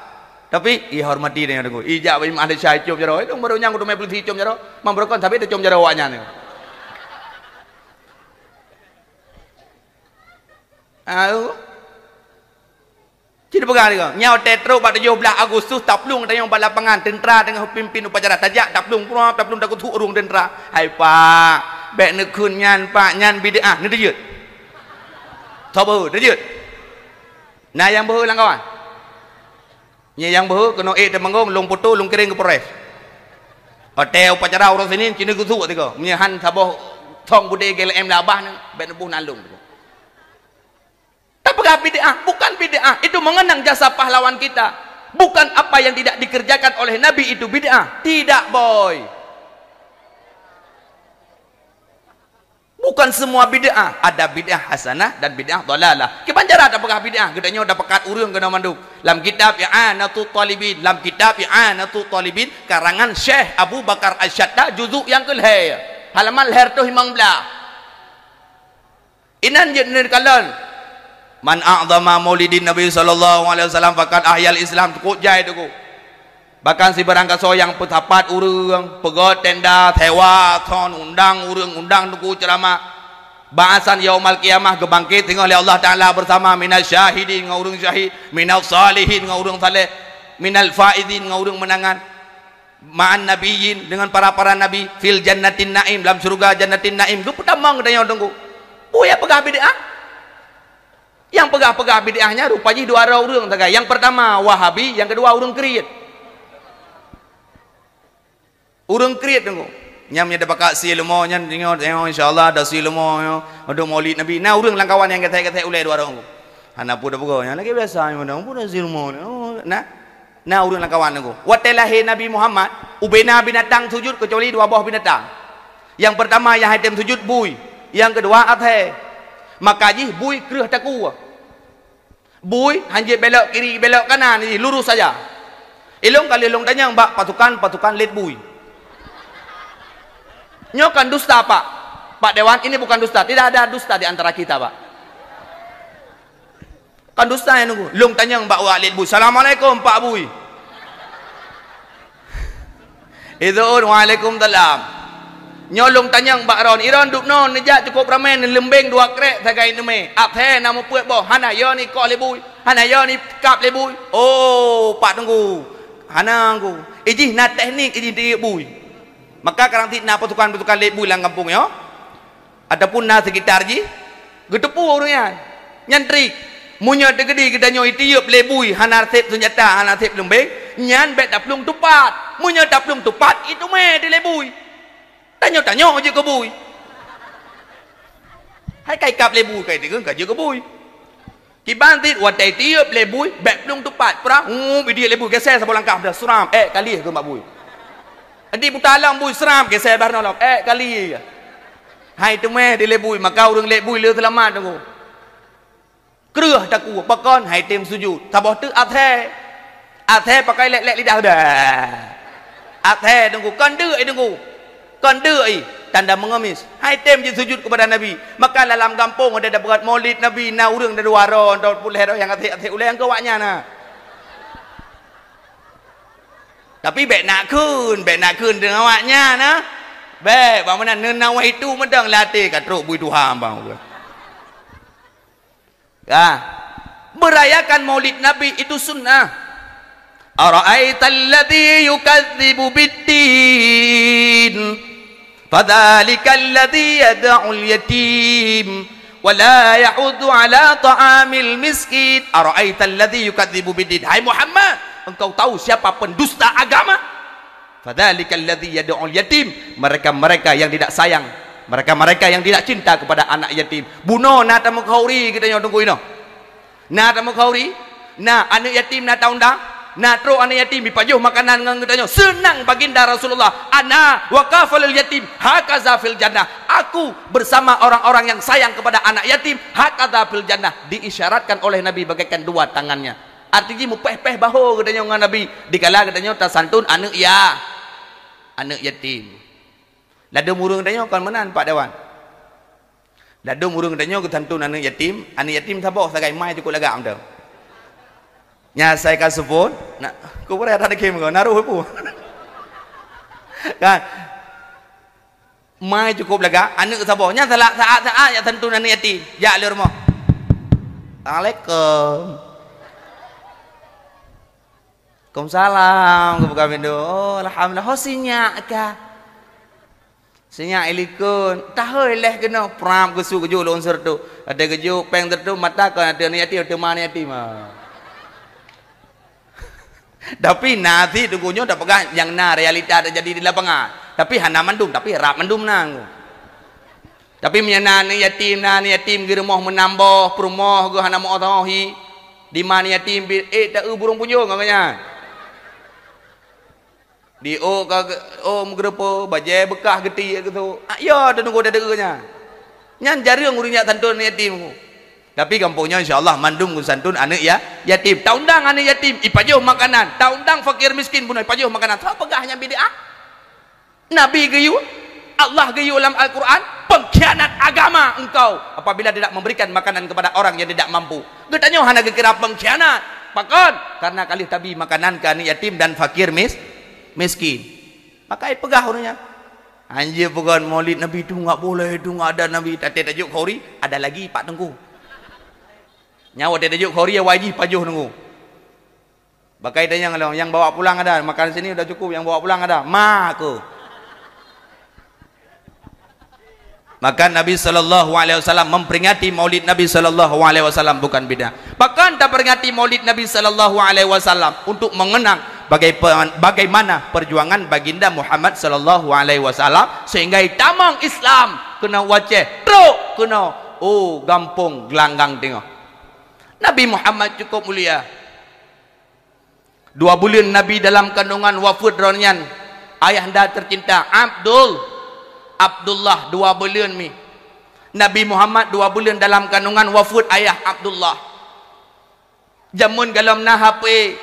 Tapi ia hormati dengan tunggu. Ijak bagi ada syai cium jaro. Itu baru nyang udah main polisi cium jaro. Memberokon tapi ada cium jaro awaknya ni. Jadi pegang ni kau. Nyau tetro pada 17 Agustus taplung dengan balapangan tentera dengan pimpin upacara tajak taplung takut urung tentera. Hai Pak, bek nekun nyan Pak nyan bid'ah ni dia. Tahu dia. Nah yang bahu lang kawan. Nya yang bahu kena temanggung long foto long kiring ke Polres. Hotel upacara orang sini cina kusuk tiga. Menyahan saboh thong bude GLM labah ni bet nebuh nalung. Apakah bid'ah? Bukan bid'ah. Itu mengenang jasa pahlawan kita. Bukan apa yang tidak dikerjakan oleh Nabi itu bid'ah. Tidak boy. Bukan semua bid'ah. Ada bid'ah hasanah dan bid'ah dhalalah. Kepanjara apakah bid'ah? Gedanya udah pekat urung kena manduk. Dalam kitab I'anatul Talibin, dalam kitab I'anatul Talibin karangan Syekh Abu Bakar Asyadda juzuk yang ke-2. Halaman leher tu himang belah. Inan jenir kalan. Man a'zama maulidin Nabi sallallahu alaihi wasallam faqad ahyal Islam cukup jai tu. Bahkan si barang kaso yang petapat urang pegot tenda tewa thon undang urang undang tuku ceramah bahasan yaumul kiamah gebangkit tengok oleh Allah Taala bersama minal syahidin ngau urang syahid minal salihin ngau urang saleh minal faizin ngau urang menangan ma'an nabiyyin dengan para nabi fil jannatin naim dalam surga jannatin naim tu pertama katanya tunggu oh ya pegah bid'ah yang pegah bid'ahnya rupanya dua orang tagai yang pertama Wahabi yang kedua urang kriit. Urang kriat tengok. Nyamnya ada pakat si lemo nyan tengok insyaallah ada si lemo ada Maulid Nabi. Nah urang langkawan yang kata-kata ulai dua orang. Hana pun dah berganya lagi biasa mana pun dah zilmo. Nah urang kawan aku. Waktu lahir Nabi Muhammad, ubena binatang sujud kecuali dua buah binatang. Yang pertama yang haitem sujud bui, yang kedua athe. Maka ji bui kerah taku. Bui hanya belok kiri belok kanan ni lurus saja. Ilong kali ilong tanya mbak pasukan let bui. Nyokan dusta Pak. Pak Dewan ini bukan dusta, tidak ada dusta di antara kita Pak. Kan dusta yang nunggu. Long tanya mbak Walid bui. Assalamualaikum Pak bui. Itu waalaikumsalam. Nyolong tanya mbak Ron. Iron duk non nejak cukup ramai lembeng dua krek sagai neme. Aphe nama puet boh. Hana yo ni kok le bui. Hana yo ni kap le bui. Oh Pak tunggu. Hana aku. Iji na teknik iji dia bui. Maka karang na pasukan le bui lang kampung yo. Ataupun na sekitar ji. Getepu orangnya. Nyantrik. Munya tegedi kita nyoi tiup lebui hanar sep senjata hanar sep lembeng nyan bet daplung tupat munya daplung tupat itu me di lebui tanyo je ke bui hai kai kap lebui kai tigeung ka je ke bui ki bantit watai tiup lebui bet plung tupat pra bidi lebui geser sa langkah dah seram kali ke mak bui andi butalang bui seram geser bar nolok kali hai tu me di lebui maka urang lebui le selamat tunggu kerah taku pakon hai tim sujud taboh tu athe pakai lek lidah dah athe tunggu kon deuk tanda mengemis hai tim je sujud kepada Nabi maka dalam kampung ada berat maulid Nabi na urang da duaron dot puleh yang athe uleh yang kewaknya na tapi bek nak kun dengan awaknya na bek bang mana nenawah itu medang latih katruk bui Tuhan bang merayakan maulid Nabi itu sunnah. Ara'aital ladzi yukadzibu biddin fadzalikal ladzi yad'ul yatim wa la ya'uddu 'ala ta'amil miskin. Ara'aital ladzi yukadzibu biddin. Hai Muhammad, engkau tahu siapa pendusta agama? Fadzalikal ladzi yad'ul yatim. Mereka-mereka yang tidak sayang, mereka-mereka yang tidak cinta kepada anak yatim. Buno na tamu khauri kita nyo tunggu ino. Na tamu khauri, na anak yatim na taundang, na tro anak yatim dipajuh makanan ngang kita nyo. Senang baginda Rasulullah. Ana wa kafalul yatim hakaza fil jannah. Aku bersama orang-orang yang sayang kepada anak yatim hakaza fil jannah. Diisyaratkan oleh Nabi bagaikan dua tangannya. Artinya mupeh-peh bahu kita nyo ngan Nabi. Dikala kita nyo tasantun anak yatim. Lada murung tanya kan menan Pak Dewan. Lada murung tanya ke tantun anak yatim tabok sagai mai cukup lagam dah. Nya saya ka sebut, nak ku boleh ada kem ko naruh pu. Kan mai cukup laga anak tabok nya saat ya tantun anak yatim. Ya le rumah. Assalamualaikum. Waalaikumsalam ke buka pintu. Oh alhamdulillah hosinya ka. Senya ilikun tahu leh kena pram kesu keju lonsor tu ada keju peng tertu mata kan ada ni yatim ada mana yatim tapi nanti tunggunya dah pegang yang na realita ada jadi di lapangan tapi hana mandum tapi rap mandum nang tapi menyana ni yatim di rumah menambah perumah ke hana mau tahu di mana yatim tak burung punjung katanya di menggerepo bajai bekah geti gitu. Ya dah nunggu dah deganya. Nyan jarang urangnya santun yatim. Tapi kampungnya insyaallah mandum ku santun anak yatim. Taundang anak yatim ipajuh makanan. Taundang fakir miskin pun ipajuh makanan. Apa pegahnya bid'ah? Nabi gayu, Allah gayu dalam Al-Qur'an, pengkhianat agama engkau apabila tidak memberikan makanan kepada orang yang tidak mampu. Getanya hana kira pengkhianat. Pakon karena kali tabi makanan ke anak yatim dan fakir miskin. Maka pegah orangnya. Anjir bukan maulid Nabi itu enggak boleh, itu enggak ada Nabi. Tadi tajuk khauri, ada lagi Pak Tengku. Nyawa tajuk khauri wajib pajuh nunggu. Bakai tanya kalau yang bawa pulang ada, makan sini udah cukup, yang bawa pulang ada. Aku. Maka Nabi SAW memperingati maulid Nabi SAW bukan bid'ah. Bahkan tak peringati maulid Nabi SAW untuk mengenang bagaimana perjuangan baginda Muhammad SAW sehingga tamang Islam kena waceh, truk kena gampung gelanggang tengok. Nabi Muhammad cukup mulia. 2 bulan Nabi dalam kandungan wafud ronyan ayahanda tercinta Abdullah 2 bulan mi. Nabi Muhammad 2 bulan dalam kandungan wafud ayah Abdullah. Jamun galam na HP,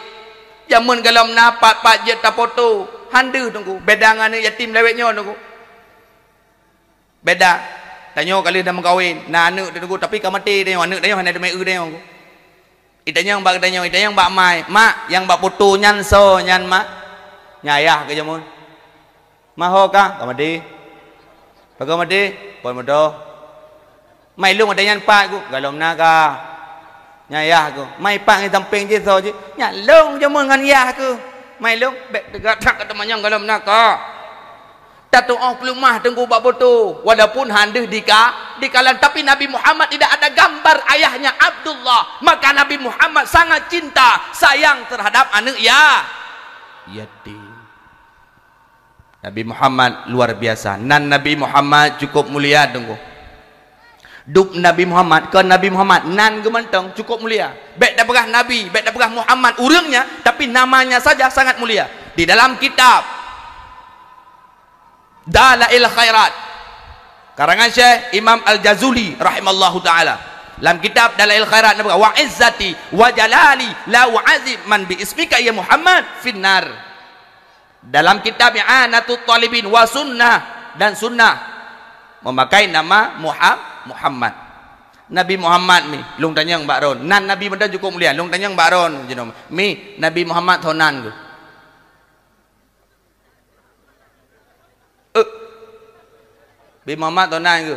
jamun galam na pat je ta foto, handa tunggu. Beda dengan yatim lewetnya tunggu. Beda. Tanya kali dah mengkawin, na anak tunggu tapi ka mati dia anak dia hanya ada mai dia tunggu. Itanya yang bak mai, mak yang bak foto nyan so nyan mak. Nyayah ke jamun. Maho ka mati. Pakai mati, pon modo. Mai lu ada nyan pak ku, galom na ka. Nyayah ku. Mai pak ngi tamping je so je. Nya long jamun ngan yah ku. Mai long bek dekat tak kata manyang galom na ka. Tatu pelumah tunggu bak foto. Walaupun handeh di kalan tapi Nabi Muhammad tidak ada gambar ayahnya Abdullah. Maka Nabi Muhammad sangat cinta, sayang terhadap anak yatim. Nabi Muhammad luar biasa. Nan Nabi Muhammad cukup mulia tunggu. Duk Nabi Muhammad ke Nabi Muhammad nan gementeng cukup mulia. Baik dah pegah Nabi, baik dah pegah Muhammad urangnya, tapi namanya saja sangat mulia. Di dalam kitab Dalail Khairat karangan Syekh Imam Al-Jazuli rahimallahu taala, dalam kitab Dalail Khairat wa izzati wa jalali la wa'azim man bi ismika ya Muhammad finnar. Dalam kitab I'anatut Talibin wa sunnah, dan sunnah memakai nama Muhammad. Nabi Muhammad mi lung tanyang Mbak Ron nan Nabi benda cukup mulia lung tanyang Mbak Ron jenom mi Nabi Muhammad thonan ku Nabi Muhammad thonan ku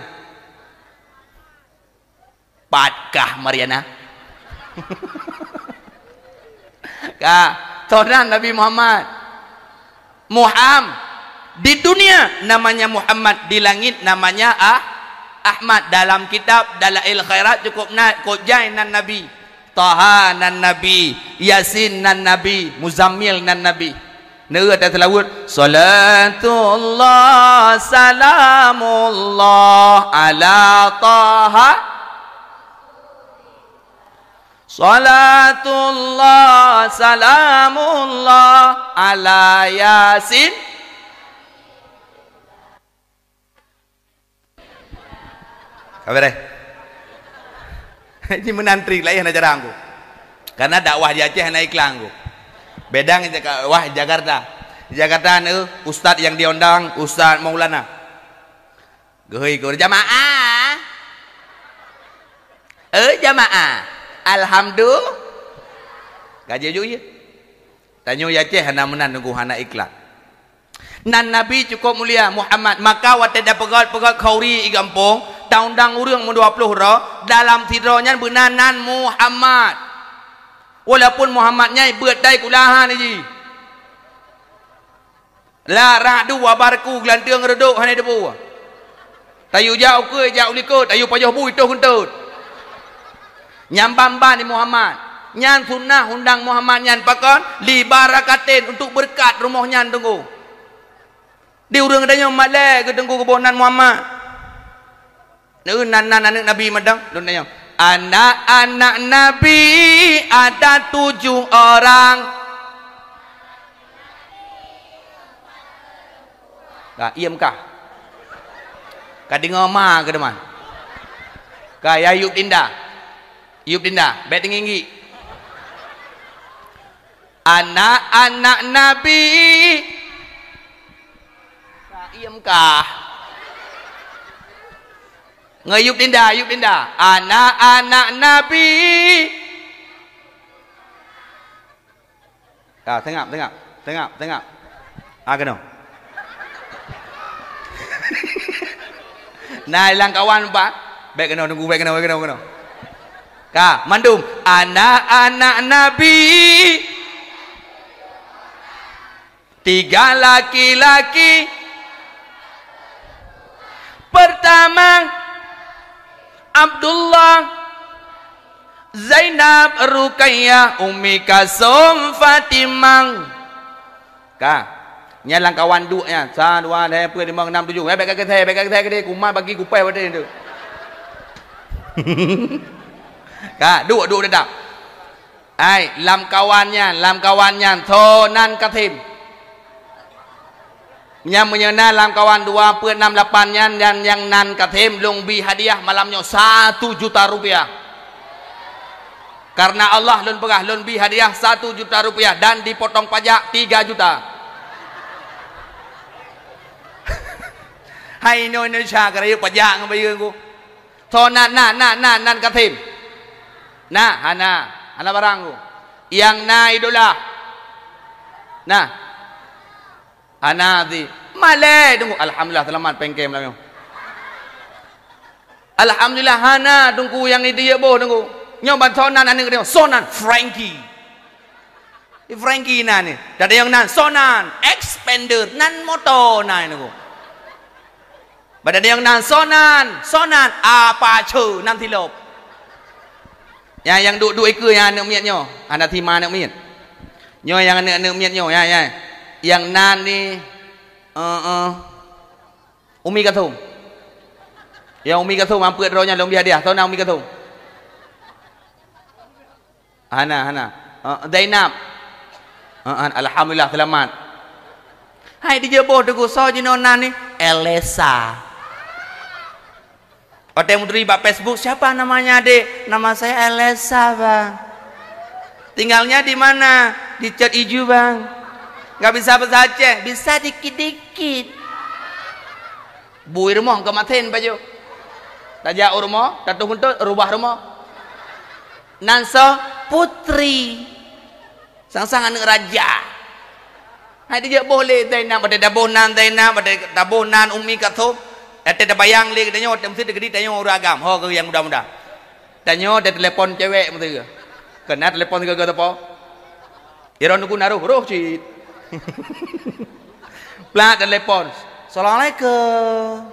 patkah Mariana ka thonan Nabi Muhammad di dunia namanya Muhammad, di langit namanya Ahmad. Dalam kitab Dalail Khairat cukup kojai nan Nabi, Taha nan Nabi, Yasin nan Nabi, Muzammil nan Nabi. Nera tak selawat salatullah salamullah ala Taha, salatullah salamullah ala Yasin. Kabar ini menantri lah yang ajar aku. Karena dakwah di Aceh naik langgu. Bedang dakwah Jakarta. Di Jakarta ustaz yang diundang Ustaz Maulana. Geuy jamaah. Jamaah. Alhamdulillah. Gaji juga. Tanya ya Aceh hana menan nunggu hana iklan. Nan Nabi cukup mulia Muhammad, maka watada pegat khauri igampung taundang urang 20 roh dalam tidronya benanan Muhammad. Walaupun Muhammadnya beudai kulahan ni. La ra'du wa barku gelanteung reduk hana debu. Tayu jauh ke jauh likut, tayu payah bu itu huntut. Nyambamba ni Muhammad. Nyan sunnah undang Muhammad nyan pakon li barakatin untuk berkat rumah nyan tunggu. Di urang adanya malai ke tengku kebonan Muhammad. Nan anak Nabi madang lun tanya. Anak-anak Nabi ada 7 orang. Ka iem kah? Ka dengar ma ke deman. Ka ya Ayub Dinda. Ayub Dinda, bet tinggi. Anak-anak Nabi kah? Ngayub Dinda, Ayub Dinda. Anak-anak Nabi. Tengok. Kena. Nah, ilang kawan pak. Baik kena tunggu, baik kena. Ka, mandum. Anak-anak Nabi. 3 laki-laki. Pertama Abdullah, Zainab, Ruqayyah, Ummi Kasum, Fatimah. Ka, nyalang kawan duknya. 1 2 3 4 5 6 7. Baik kata saya ke dia kumah bagi kupai pada itu. Kak, duk dah. Ai, làm kawannya, tho nan kathim. Yang menyena làm kawan 2.68 dan yang nan kathim lungbi hadiah malamnya 1 juta rupiah. Karena Allah lun pegah lun bi hadiah 1 juta rupiah dan dipotong pajak 3 juta. Hai Indonesia kerana pajak dengan bayi aku. So nan kathim. Nah, ana barang aku. Yang idola. Nah. Ana di malai tunggu. Alhamdulillah selamat pengkem lah. Alhamdulillah hana tunggu yang dia boh tunggu. Nyoban sonan ane kedua. Sonan Frankie. Frankie na ni. Ada yang nan sonan expander nan motor na tunggu. Ada yang nan sonan apa cu nan tilop. Yang duk ekor yang anak miat nyo. Anak timah anak miat. Nyo yang anak miat nyo ya. Yang nan ni Umi Kathum. Yang Umi Kathum mampu dronya long hadiah. Tahu nak Umi Kathum? Hana. Zainab. Alhamdulillah selamat. Hai dia boh tu so jino nan ni Elesa. Orang menteri bak Facebook, siapa namanya Dek? Nama saya Elesa, Bang. Tinggalnya di mana? Di Cat Iju, Bang. Gak bisa bahasa Aceh, bisa dikit-dikit. Bui rumah ke maten baju. Tajak rumah, tatu untuk rubah rumah. Nanso putri. Sang-sang anak raja. Hai dia boleh Zainab, ada dabonan Zainab, ada dabonan Umi Kathum. Ada bayang le katanya mesti degedi tanya orang agam. Ho ke yang muda-muda. Tanya ada telepon cewek mesti ke. Kena telepon ke apa? Iron ku naruh roh cit. Plat telepon. Assalamualaikum.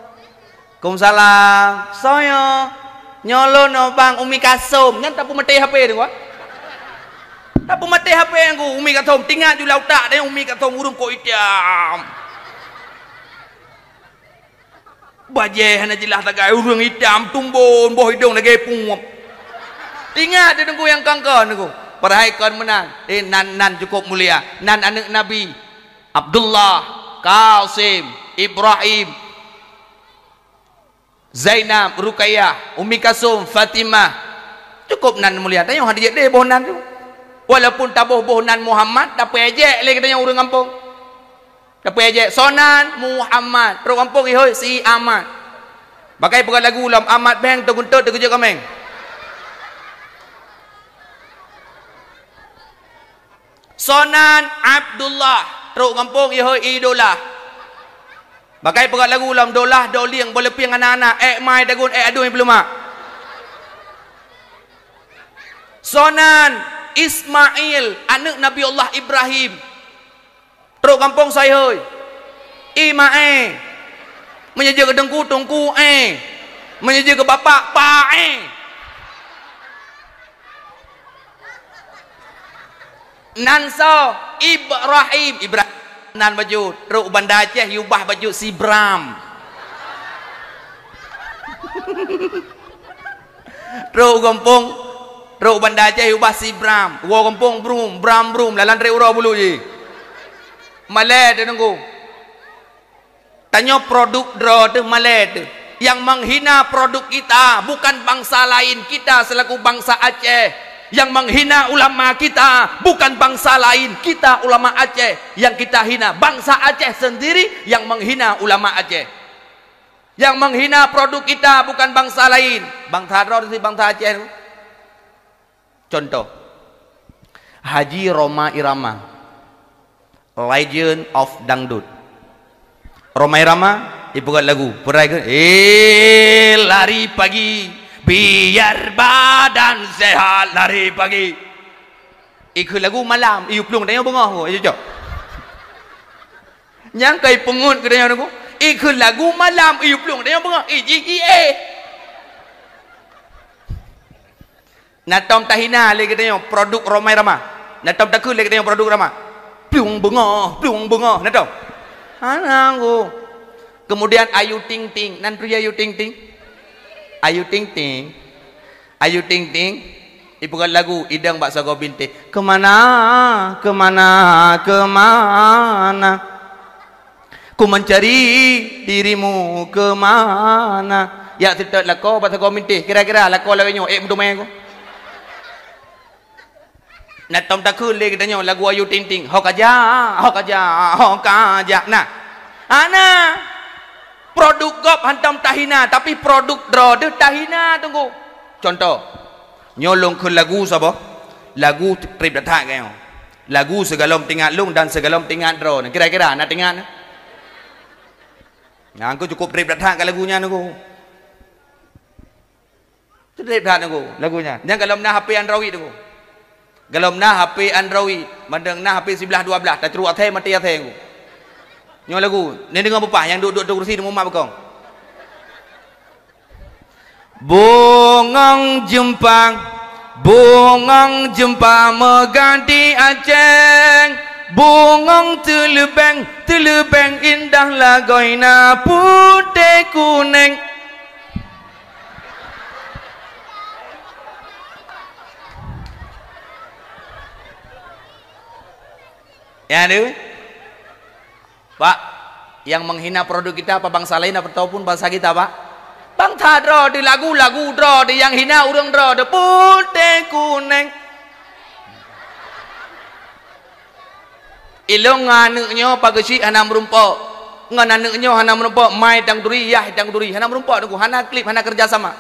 Waalaikumsalam. Saya nyolong no bang Umi Kasum. Nyan tak pu mati HP tu gua. Tak pu mati HP aku Umi Kasum tinggal di laut tak dia Umi Kasum urung ko hitam. Bajeh hana jelas tagai urung hitam tumbun boh hidung lagi pungup. Ingat dia tunggu yang kangkon aku. Perhaikan menang. Nan cukup mulia. Nan anak Nabi Abdullah, Qasim, Ibrahim, Zainab, Ruqayyah, Umi Kasum, Fatimah. Cukup nan mulia. Tanya hadiah dia boh nan tu. Walaupun tabuh boh nan Muhammad, dapat ejek lagi tanya orang kampung. Dapat ejek sonan Muhammad. Orang kampung ihoi si Ahmad. Bagai pegang lagu ulam Ahmad bang tu guntut tu kerja kameng. Sonan Abdullah teruk kampung ihoi idola. Bagai pegat lagu ulam dolah doliang boleh piang anak-anak mai dagun aduh yang belum mak. Sonan Ismail anak Nabi Allah Ibrahim. Teruk kampung saya hoi. Imae. Menjaga ke dengku tungku menjaga ke bapak pa Nanso Ibrahim nan baju teruk Banda Aceh yubah baju si Bram. Teruk kampung teruk Banda Aceh yubah si Bram. Gua kampung Bram lalan re ura bulu je. Malay dia nunggu. Tanya produk draw tu Malay tu. Yang menghina produk kita bukan bangsa lain, kita selaku bangsa Aceh. Yang menghina ulama kita bukan bangsa lain, kita ulama Aceh. Yang kita hina bangsa Aceh sendiri yang menghina ulama Aceh. Yang menghina produk kita bukan bangsa lain, bangsa Draw si bangsa Aceh. Contoh Haji Roma Irama, Legend of Dangdut. Roma Irama dibuat lagu perai ke lari pagi biar badan sehat, lari pagi. Ikut lagu malam iu plung tanya bengah ko jok. Nyang kai pengut ke tanya aku. Ikut lagu malam iu plung tanya bengah. Natom tahina le tanya produk Romai Rama. Natom takul le tanya produk Rama. Plung bengah natom. Anangku. Kemudian Ayu Ting Ting, nan pria Ayu Ting Ting. Ayu Ting Ting Ipukan lagu idang bak sago binti. Kemana, kemana, kemana? Ku mencari dirimu kemana? Ya tidak lako bak sago binti. Kira-kira lako lawanyo mudumeng ko. Nak tom tak kun le kita nyo lagu Ayu Ting Ting. Hok aja, hok aja, hok aja. Nah, ana produk gop hantam tahina tapi produk draw de tahina tunggu. Contoh. Nyolong ke lagu siapa? Lagu trip datang kau. Lagu segalom tingkat lung dan segalom tingkat draw. Kira-kira nak tingkat? Nah, aku cukup trip datang ke lagunya nunggu. Trip datang nunggu lagunya. Jangan galom na HP Android nunggu. Galom na HP Android, mandang na HP 11 12. Tak ceruk athe mati athe nunggu. Nyo lagu. Ni dengar bapa yang duduk kursi di rumah bekong. Bungong jempang mengganti aceng. Bungong telebeng indah lagoina putih kuning. Ya aduh. Pak, yang menghina produk kita apa bangsa lain ataupun bangsa kita, Pak? Bangsa draw di lagu-lagu draw di yang hina urang draw de putih kuning. Ilong nganuknyo pagesi hana merumpok. Nganuknyo hana merumpok mai dang duri yah dang duri hana merumpok tunggu hana klip hana kerja sama.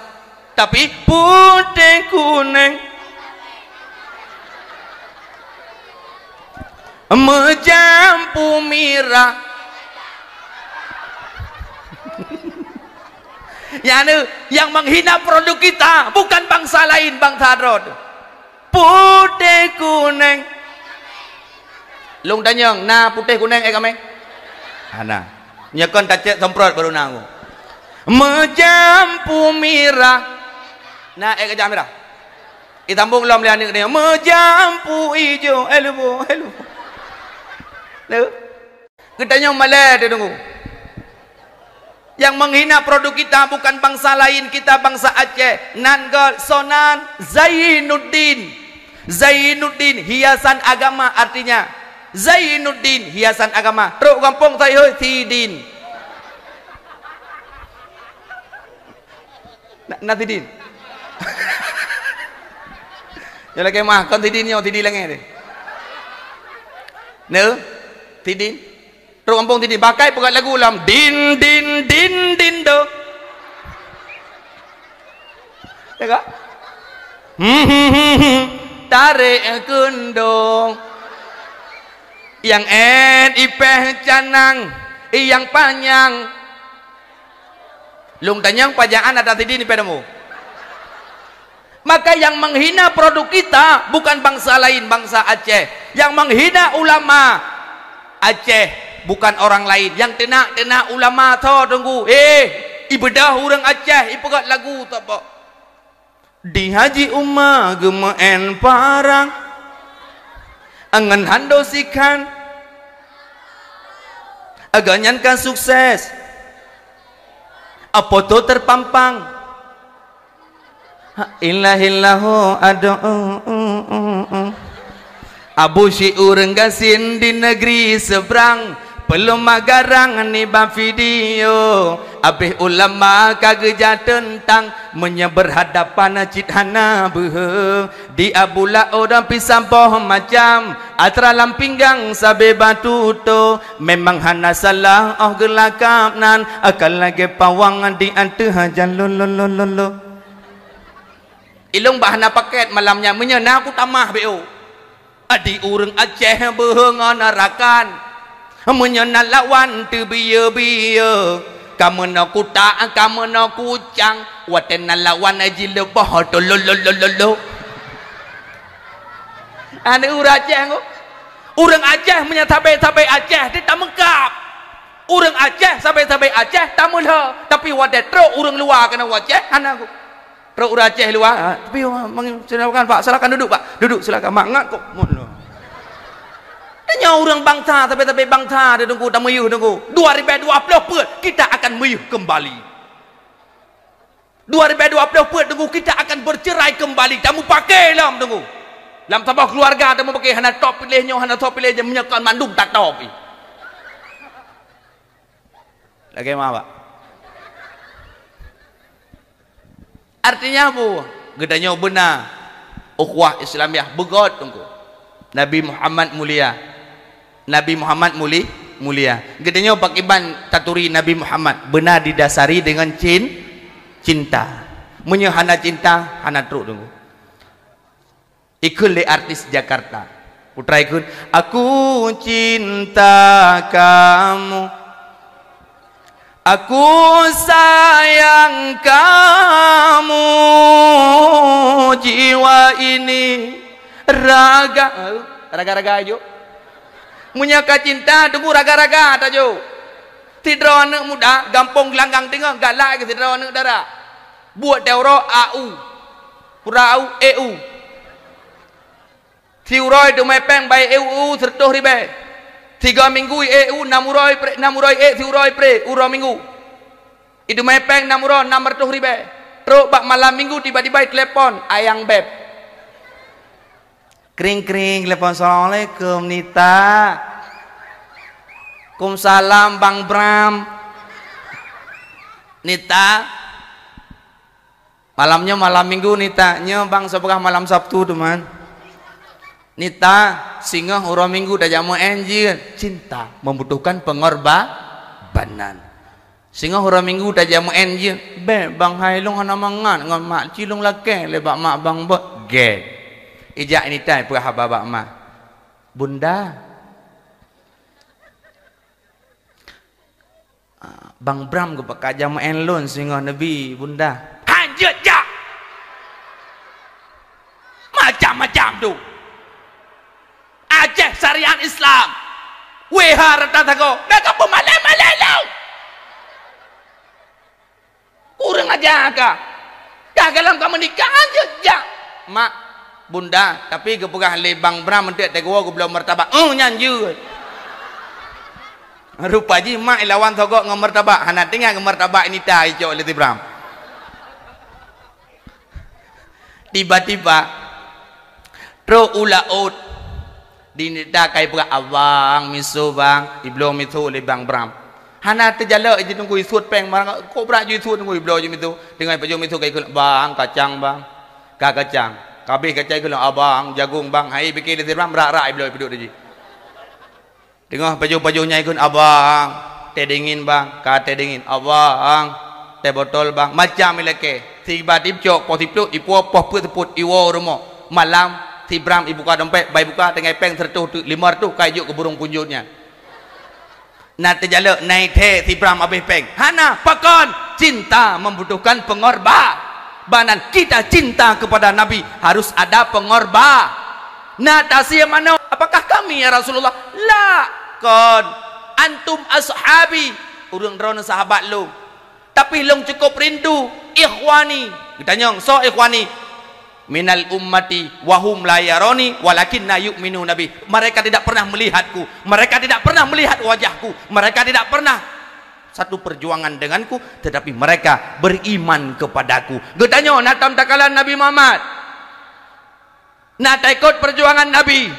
Tapi putih kuning. Mejampu mirah. Yang menghina produk kita bukan bangsa lain, bangsa Rod. Putih kuning. Lung tanyang, na putih kuning kami? Ana. Nyekon tacek semprot baru nangu. Mejampu mirah. Na kejam mirah. Itambung lam lian ni. Mejampu hijau. Hello. Kita nyong malai dia tunggu. Yang menghina produk kita bukan bangsa lain, kita bangsa Aceh. Nanggal Sonan Zainuddin. Zainuddin hiasan agama artinya. Zainuddin hiasan agama. Teruk kampung saya Tidin. Tidin. Ya lagi mah kon Tidin yo Tidin lagi deh. Ne? Tidin. Terus kampung Tidin pakai pegat lagu ulam din do. Tengok. Tarik kendong. Yang ipeh canang, yang panjang. Lung tanyang pajaan ada Tidin ipeh demu. Maka yang menghina produk kita bukan bangsa lain, bangsa Aceh. Yang menghina ulama Aceh bukan orang lain. Yang tenak ulama tho tunggu. Ibadah orang Aceh ipegat lagu tak apa. Di Haji Umma gemen parang. Angan handosikan. Aganyankan sukses. Apa tu terpampang. Ilahillahu Abu Syiur gasin di negeri seberang. Belum magarang ni bang video. Abih ulama kageja tentang menyeberhadapan cithana beuh. Di abula orang pisampoh macam atra lampinggang sabe batu to. Memang hana salah gelakap nan akal lagi pawangan di anteh jalololololo. Ilung bahana paket malamnya menyena aku tamah beo. Adi urang Aceh behengan narakan. Menyena lawan tu biya-biya. Kamu nak kutak, kamu nak kucang. Watena lawan aji lebah to lololololo. Ane urang Aceh ko. Urang Aceh menyatabai-tabai Aceh dia tak mengkap. Urang Aceh sampai-sampai Aceh tak mula. Tapi wadah teruk urang luar kena Aceh anak aku. Teruk urang Aceh luar. Tapi silakan Pak, silakan duduk Pak. Duduk silakan. Mangat kok. Tanya orang bangsa tapi bangsa dia tunggu tak meyuh tunggu 2020 pun kita akan meyuh kembali 2020 pun tunggu kita akan bercerai kembali. Kamu pakai lah tunggu. Dalam tabah keluarga kamu pakai hana top pilihnya, hana top pilihnya menyekan mandum tak top. Lagi apa, Pak? Artinya apa? Gedanya benar. Ukhuwah Islamiyah begot tunggu. Nabi Muhammad mulia. Nabi Muhammad mulia. Gedanya pakiban taturi Nabi Muhammad benar didasari dengan cinta. Menyehana cinta hana truk tunggu. Ikut le artis Jakarta. Putra ikut. Aku cinta kamu. Aku sayang kamu. Jiwa ini raga aja. Menyaka cinta tunggu raga tajo. Tidra anak muda gampang gelanggang tengah galak ke tidra anak dara. Buat teoro AU. Pura AU EU. Tiuroi tu mepeng baik EU sertuh ribe. 3 minggu EU 600 tiuroi pre uro minggu. Itu mepeng 600 ribe. Terus bak malam minggu tiba-tiba telepon ayang beb. Kring telepon assalamualaikum Nita. Kumsalam Bang Bram. Nita. Malamnya malam minggu Nitanya Bang sebelah malam Sabtu teman. Nita singa uro minggu dah jamu enjin. Cinta membutuhkan pengorbanan. Singa uro minggu dah jamu enjin. Be Bang Hailung hana mangan ngan mak cilung lake lebak mak bang bot ge. Ijak Nita perah babak mak. Bunda. Bang Bram ke pakai jamu enlon singa Nabi bunda. Hanjut jak. Macam-macam tu. Aceh syariat Islam. Weha rata tako. Mereka pemalai-malai lau. Kurang aja kah? Kagalam kamu nikah aja jak. Mak, bunda, tapi kepegah le Bang Bram mentek tegowo ku belum martabak. Nyanju. Rupa ji mak lawan togok ngom martabak. Hana tengah ngom martabak ini dah ijo le Bram. Tiba-tiba tro ulaut dinida kai pura abang miso bang iblo miso le Bang Bram. Hana terjala je tunggu isut peng marang ko bra ju isut tunggu iblo je miso dengan pajo miso kai bang kacang bang kacang kabeh kacang ke abang jagung bang hai bikin le Bram rak iblo duduk je dengan pajo nyai kun abang teh dingin bang ka teh dingin abang teh botol bang macam ileke tiba-tiba cok potiplu ipo poh put iwo rumo malam si Bram ibu buka dompet, bayi buka tengah peng sertuh tu 500 kayu ke burung punjutnya. Nak terjalak naik teh si Bram habis peng. Hana pakon cinta membutuhkan pengorbanan. Kita cinta kepada Nabi harus ada pengorbanan. Nak tasih mana? Apakah kami ya Rasulullah? La kon antum ashabi. Urang drone sahabat lu. Tapi long cukup rindu ikhwani. Kita nyong so ikhwani. Minal ummati wahum la yaroni walakinna yu'minu nabi. Mereka tidak pernah melihatku, mereka tidak pernah melihat wajahku, mereka tidak pernah satu perjuangan denganku, tetapi mereka beriman kepadaku. Getanyo natam takalan Nabi Muhammad. Nak ikut perjuangan Nabi.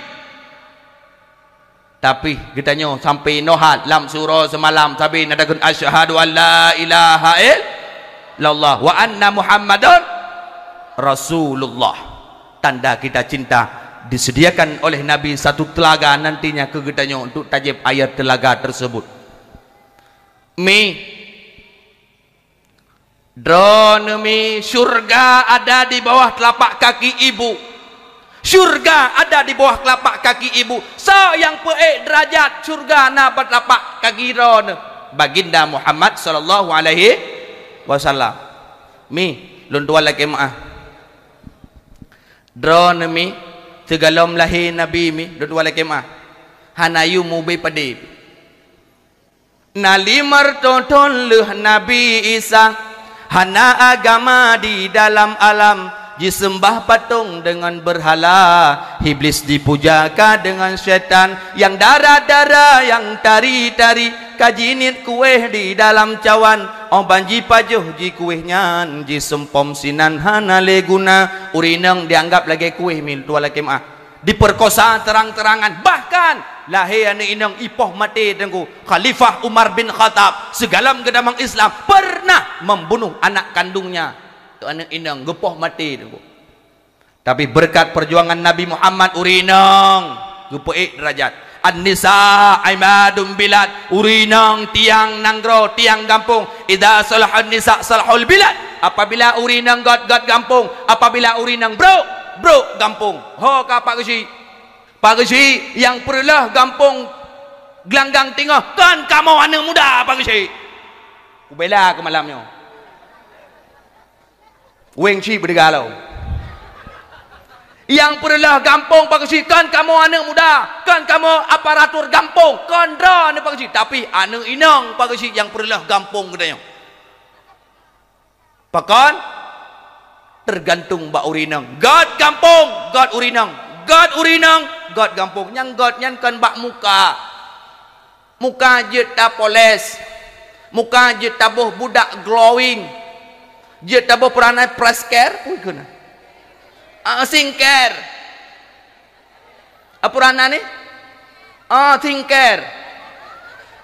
Tapi getanyo sampai nohat lam surah semalam tapi nadakun asyhadu an la ilaha illallah wa anna Muhammadun Rasulullah. Tanda kita cinta. Disediakan oleh Nabi satu telaga nantinya kegetanya untuk tajib ayat telaga tersebut. Surga ada di bawah telapak kaki ibu. Surga ada di bawah telapak kaki ibu. So yang peek derajat surga na telapak kaki ron baginda Muhammad sallallahu alaihi wasallam. Luntuan lagi maah. Drone segalom lahir Nabi duduk wala kemah hanayu mubi padi nalimar tonton leh Nabi Isa hana agama di dalam alam disembah patung dengan berhala iblis dipujakan dengan syaitan yang darah-darah yang tari-tari kajinit kueh di dalam cawan oh banji pajuh ji kuihnya ji sempom sinan hana leguna urinang dianggap lagi kuih mil tua lagi mah diperkosa terang-terangan, bahkan lahir anak inang ipoh mati tengku Khalifah Umar bin Khattab segalam gedamang Islam pernah membunuh anak kandungnya tu anak inang gepoh mati tengku. Tapi berkat perjuangan Nabi Muhammad urinang gepoik derajat. An-nisa imadun bilad, urinang tiang nanggro tiang kampung. Idza salahun nisa salahul bilad, apabila urinang god kampung, apabila urinang bro gampung. Ho ka Pak Gesi yang perlah gampung gelanggang tengah kan kamu anak muda Pak Gesi. Ubela ke malamnya. Weng Chi bergalau. Yang perlah gampung Pak Gesi kan kamu anak muda, kan kamu aparatur gampung, kondra ni Pak Gesi. Tapi anak inang Pak Gesi yang perlah gampung katanya. Pakan tergantung bak urinang. God gampung, God urinang. God urinang, God gampung. Yang God nyan kan bak muka. Muka je tak poles. Muka je tabuh budak glowing. Je tabuh peranai press care. Ui kena. Singcare. Apa peranai ni? Thinkcare.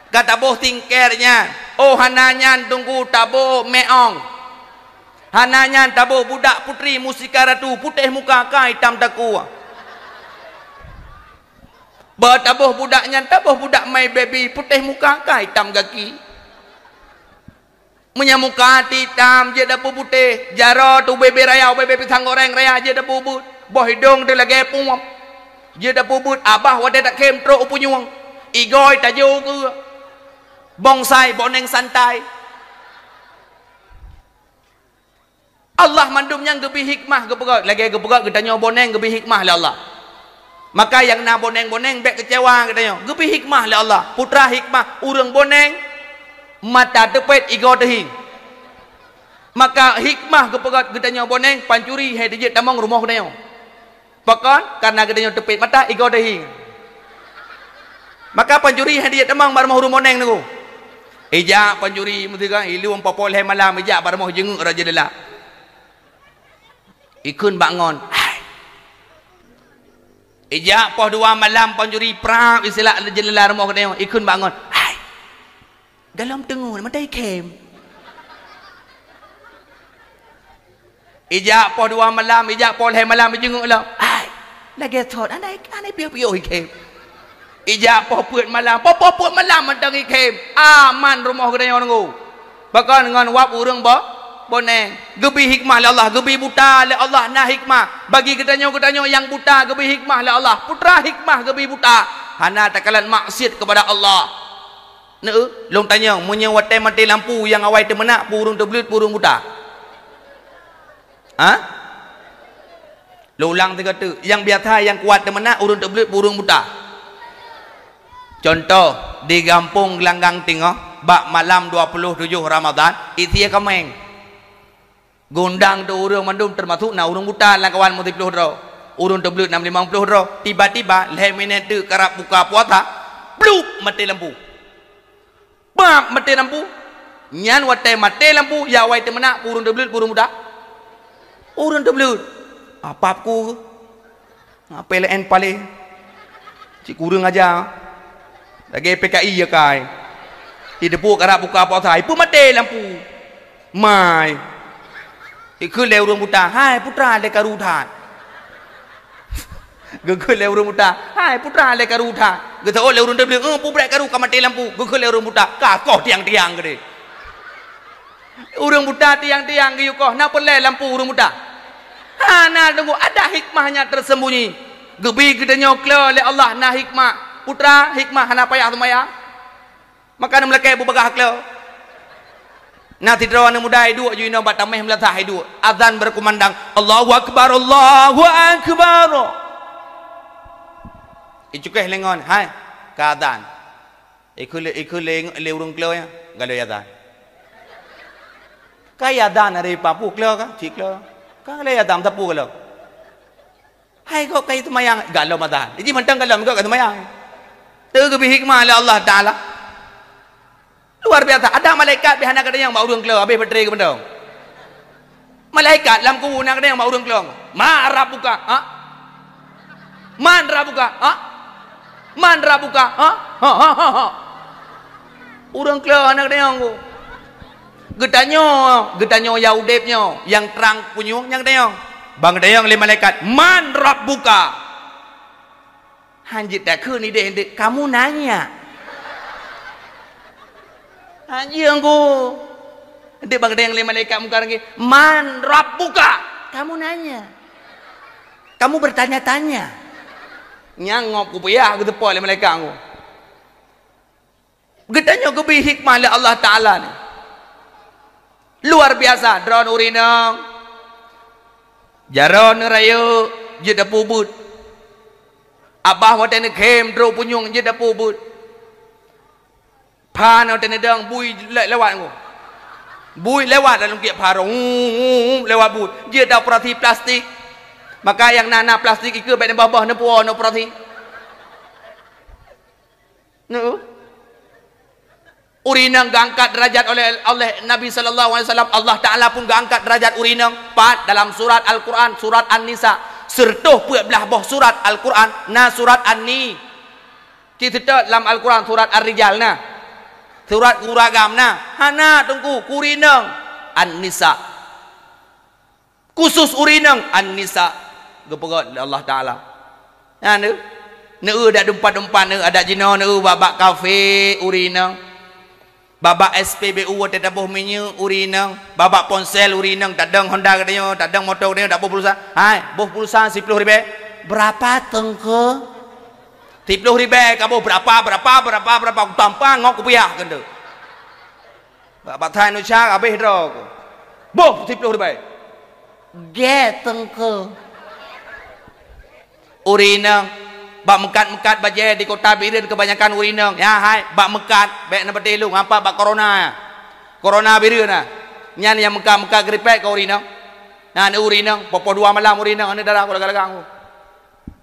Kata tabuh thinkcare-nya. Oh hananya tunggu tabuh meong. Hananya tabuh budak putri musika ratu putih muka ka hitam daku. Tabuh budaknya tabuh budak my baby putih muka ka hitam kaki. Menyamuka hitam je dapu putih. Jaro tu bebe raya bebe pisang goreng raya je dapu but. Boh hidung dia lagi puam. Je dapu but abah wade tak kem tro upunyuang. Igoi tajo ke. Bongsai boneng santai. Allah mandumnya gebi hikmah gepegat lagi gepegat katanya boneng gebi hikmah oleh Allah. Maka yang nak boneng-boneng bek kecewa katanya gebi hikmah oleh Allah. Putra hikmah urang boneng mata tepet igo tehing. Maka hikmah gepegat katanya boneng pancuri hai dijit tamang rumah katanya. Pakon karena katanya tepet mata igo tehing. Maka pancuri hai dijit tamang bar rumah boneng tu. Ija pancuri mutiga ilu popol hai malam ija bar rumah jenguk raja dela. Ikun bangun. Ijak poh dua malam panjuri prap istilah jendela rumah kena ikun bangun. Hai. Dalam tengah mata ikem. Ijak poh dua malam, ijak poh hai malam jenguk lah. Hai. Lagi thot anai piu-piu ikem. Ijak poh puat malam, poh puat malam mentang ikem. Aman rumah kena nunggu. Bahkan dengan wap urang boneng gebi hikmah le Allah gebi buta le Allah nah hikmah bagi kedanyo yang buta gebi hikmah le Allah putra hikmah gebi buta hana takalan maksiat kepada Allah ne long tanya munye watai mati lampu yang awai temenak burung terbelut burung buta lo ulang tiga tu yang biasa yang kuat temenak urung terbelut burung buta contoh di kampung Gelanggang Tengah bak malam 27 Ramadan itia kameng gondang tu urang mandum termasuk na urang buta lah kawan multi puluh ro urang terbelut 650 ro tiba-tiba leh minit tu kerap buka puasa bluk mati lampu bab mati lampu nyan watai mati lampu ya wai temena urang terbelut burung buta urang terbelut apa aku PLN paling cik kurang aja lagi PKI ya kai tidak pu kerap buka puasa ipu mati lampu mai ikut le urang buta hai putra le karutan gekut le urang buta hai putra le karutan geto le urang terbelut pu brek karu ka mati lampu gekut le urang buta ka koh tiang-tiang gede urang buta tiang-tiang ge koh na le lampu urang buta hana tunggu ada hikmahnya tersembunyi gebi gedenya kle le Allah na hikmah putra hikmah hana payah semaya maka na melekai bubagah kle nah tidra wana mudai dua juino batameh melatah dua azan berkumandang Allahu akbar Allahu akbar icukeh lengon hai ka azan ikule le urung klo ya galo azan kaya azan ari papu klo ka cik klo ka le azan tapu klo hai kok kai tumayang galo madan jadi mentang galo kok tumayang tu ke hikmah Allah Taala Luar biasa. Ada malaikat bihana kada yang mau urang keluar habis berteri ke benda. Malaikat dalam kubur nak kada yang mau urang keluar. Ma rabbuka? Ha? Man rabbuka? Ha? Man rabbuka? Ha? Ha. Urang keluar nak kada yang ku. Getanyo yaudepnya yang terang punyo yang kada yang. Bang kada yang le malaikat. Man rabbuka? Hanjit tak ke ni dek kamu nanya. Anjir aku. Nanti bang ada yang lima malaikat muka lagi. Man rabbuka? Kamu nanya. Kamu bertanya-tanya. Nyangop ku payah aku tepuk oleh malaikat aku. Getanya aku beri hikmah oleh Allah Ta'ala ni. Luar biasa. Drone urinang. Jaron raya. Dia dah pubut. Abah watan kem dro punyung dia dah pubut. Pan au tenedang bui lewat aku. Bui lewat dalam kiat parong lewat bui. Dia dah perhati plastik. Maka yang nana plastik itu baik bawah ne puan no perhati. No. Urinang gangkat derajat oleh Nabi sallallahu alaihi wasallam. Allah Taala pun gangkat derajat urinang pat dalam surat Al-Quran surat An-Nisa. Sertuh puak belah boh surat Al-Quran na surat An-Ni. Kita dalam Al-Quran surat Ar-Rijal na. Surat uragam na hana tunggu kurinang An-Nisa khusus urinang An-Nisa gepegot Allah Taala ya ne dak dumpat-dumpat ne ada jina ne babak kafe urinang babak SPBU ada boh minyak urinang babak ponsel urinang tadang Honda katanya tadang motor katanya dak boh pulsa hai boh pulsa 10 ribu berapa tengke 10 ribu kamu berapa tampang ngok kupiah kende Pak Thai Indonesia habis dah boh 10 ribu ge tengke urinang bak mekat baje di kota birin kebanyakan urinang ya hai bak mekat baik na betelung apa bak corona birin na nyan yang mekat gripek ke urinang nah urinang popo 2 malam urinang ane darah aku lagang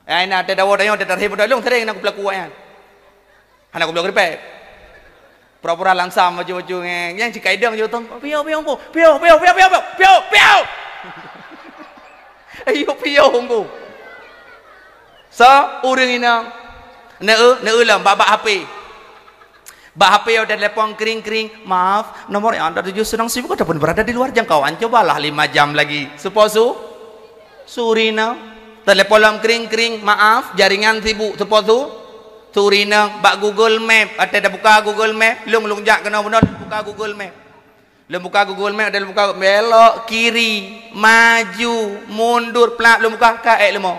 ai na te dawo dayo te tarhib dalung sering nak pelaku yan anak aku bilang repet pura-pura langsam maju-maju yang cikai dang jo tong piau ayo piau ngku so uring ina neu lam babak HP ada telepon kering maaf nomor yang Anda tuju sedang sibuk ataupun berada di luar jangkauan cobalah 5 jam lagi suposu surina telepon kering maaf jaringan sibuk sepotu surina bak Google Map ada buka Google Map lung jak kena benar buka Google Map ada buka belok kiri maju mundur pelak lung buka kaek lemo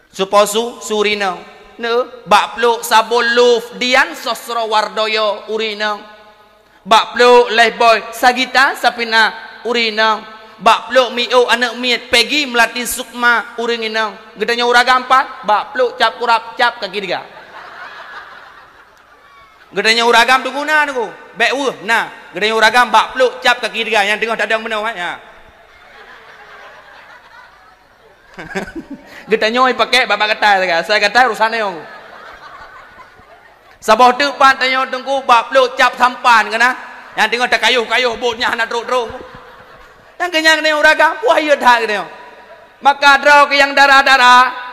suposu surina ne bak peluk sabun luf dian sosro wardoyo urina bak peluk lehboy sagita sapina urina bak peluk mio anak miet pergi melatih sukma uring inang gedanya uragam 4 bak peluk cap kurap cap kaki 3 gedanya uragam tu guna tu bek nah gedanya uragam bak peluk cap kaki 3 yang tengah tak ada benar ya gedanya oi pakai babak kata saya kata urusan yang sabah tu pan tanya tunggu bak peluk cap sampan kana yang tengah tak kayuh botnya nak teruk yang kenyang ni uragam puah ia dah kena maka draw ke yang darah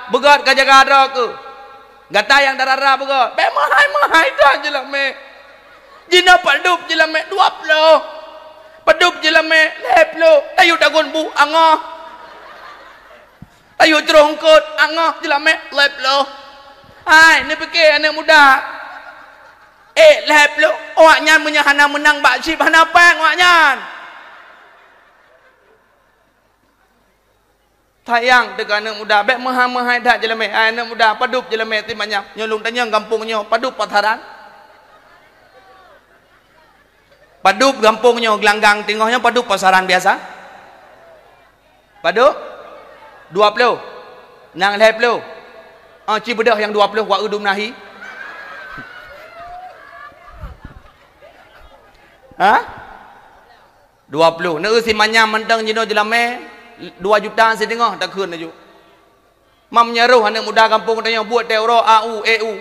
begot ke jaga draw ke gata yang darah begot be mahai dah je lah me jina padup je lah me 20 padup je lah me 10 ayu dagun bu angah ayu jerongkot angah je lah me 10 hai ni fikir anak muda 10 awak nyan menyahana menang bakcip hana pang awak nyan tayang dekat anak muda bek mahai dak jeleme anak muda padup jeleme timanya nyolong tanya kampungnya padup pataran padup kampungnya gelanggang tengahnya padup pasaran biasa padup 20 nang 10 ci bedah yang 20 wa udum nahi ha 20 neu si manyam mentang jino jelame 2 juta setengah tak keun aju. Mam nyaruh anak muda kampung tanya buat teuro AU EU.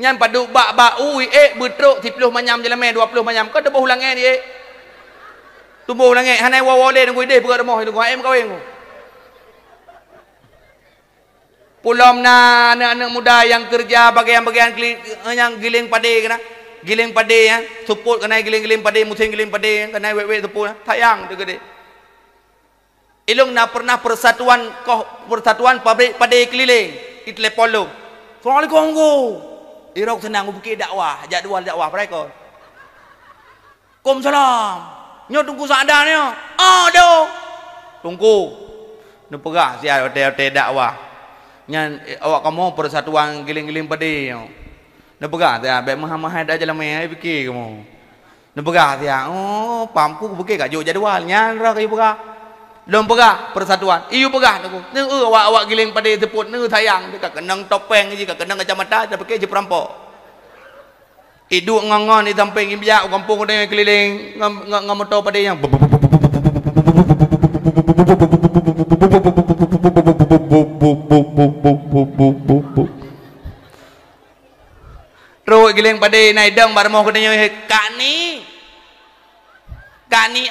Nyan padu bak bau betruk 10 manyam jelame 20 manyam kau tebuh ulang ni tumbuh ulang hanai wawale nunggu ide buka rumah itu em kawin ku pulam na anak-anak muda yang kerja bagian-bagian yang giling pade kena giling pade ya support kena giling-giling pade musim giling pade kena wek-wek support tayang tu gede ilung na pernah persatuan pabrik pade keliling itle polo Assalamualaikum ku irok senang bukit dakwah jadual mereka Waalaikumsalam nyo tunggu seadanya aduh tunggu nu pegah sia hotel dakwah nyan awak kamu persatuan giling-giling padi nu pegah dia baik mahal-mahal dah jalan mai fikir kamu nu pegah dia oh pamku bukit gak jo jadual nyan ra kai pegah belum pegah persatuan iu pegah tu nu awak giling padi teput nu sayang dekat kenang topeng je kat kenang kacamata dah pakai je perampok Iduk ngongon di samping imbiak kampung dengan keliling ngam motor pada yang terus giling pada naik dang barmo katanya kani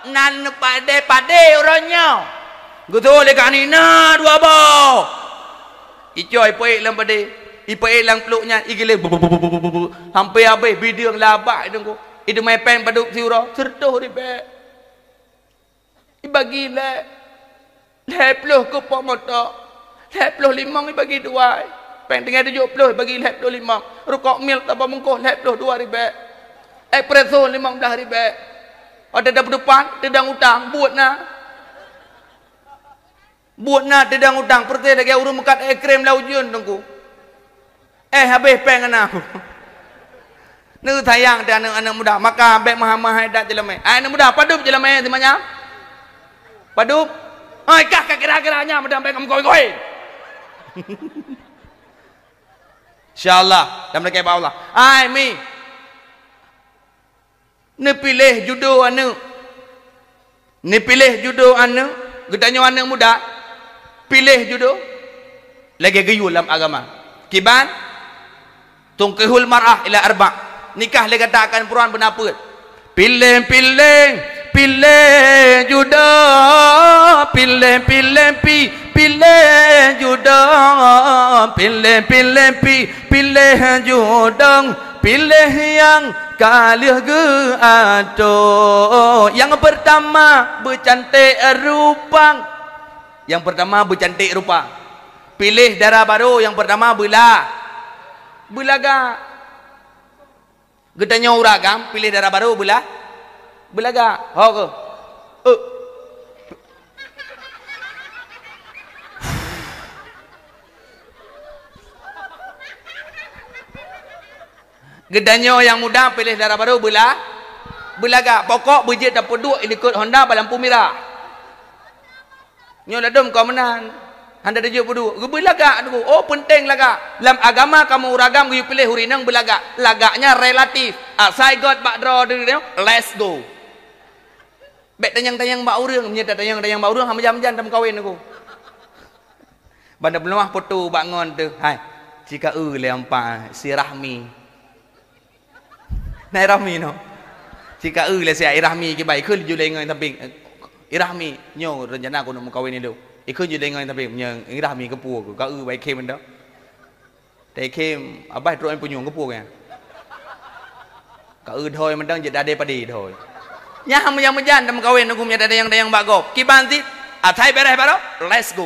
nan pade orangnya gutul le kani na dua bo icoy poek lam pade ipai lang peluknya igile sampai habis bidang labak itu itu mai pen paduk siura sertuh ribe ibagi le puluh ke pok motor le puluh limang ibagi dua pen dengan 70 bagi le puluh limang rokok mil tak bangko le puluh dua ribe espresso 15 ribe ada depan dedang utang buat na dedang utang perti lagi urus mekat krem laujun tunggu habis pengen aku nu sayang dan anak muda maka baik mahal-mahal dak jelame anak muda padup jelame semuanya padup oi kah kira-kiranya mudah baik kamu koi insyaallah dan mereka Allah ai mi ni pilih judo anu gedanya anak muda pilih judo lagi gayul dalam agama kiban tungkihul mar'ah ila arba' nikah le katakan peruan benapa pilih juda pilih juda pilih judang pilih yang kalih ge ato yang pertama bercantik rupa pilih darah baru yang pertama belaga gedanya uragam pilih darah baru belaga ke gedanya yang muda pilih darah baru belaga pokok bejit tak peduk ikut Honda lampu merah nyo ladum kau menang Anda 72 belaga oh penting laga dalam agama kamu uragam you pilih hurinang belaga lagaknya relatif saya got bak draw let's go bet tanyang-tanyang bak urang menyata tanyang-tanyang bak urang jam-jam dalam kawin aku banda belum foto bak ngon tu hai jika le ampa si Rahmi nai Rahmi no jika le si Rahmi ke baik khul ju lengan samping Rahmi nyo rencana aku nak kawin ni tu ikut je dengan tapi punya Rahmi kepu aku kau baik kem dah tai kem abah terus punyung kepu kan kau thôi mendang je dade padi thôi nyah yang menjan dalam kawin aku punya dade yang bago kibanti atai beres baru let's go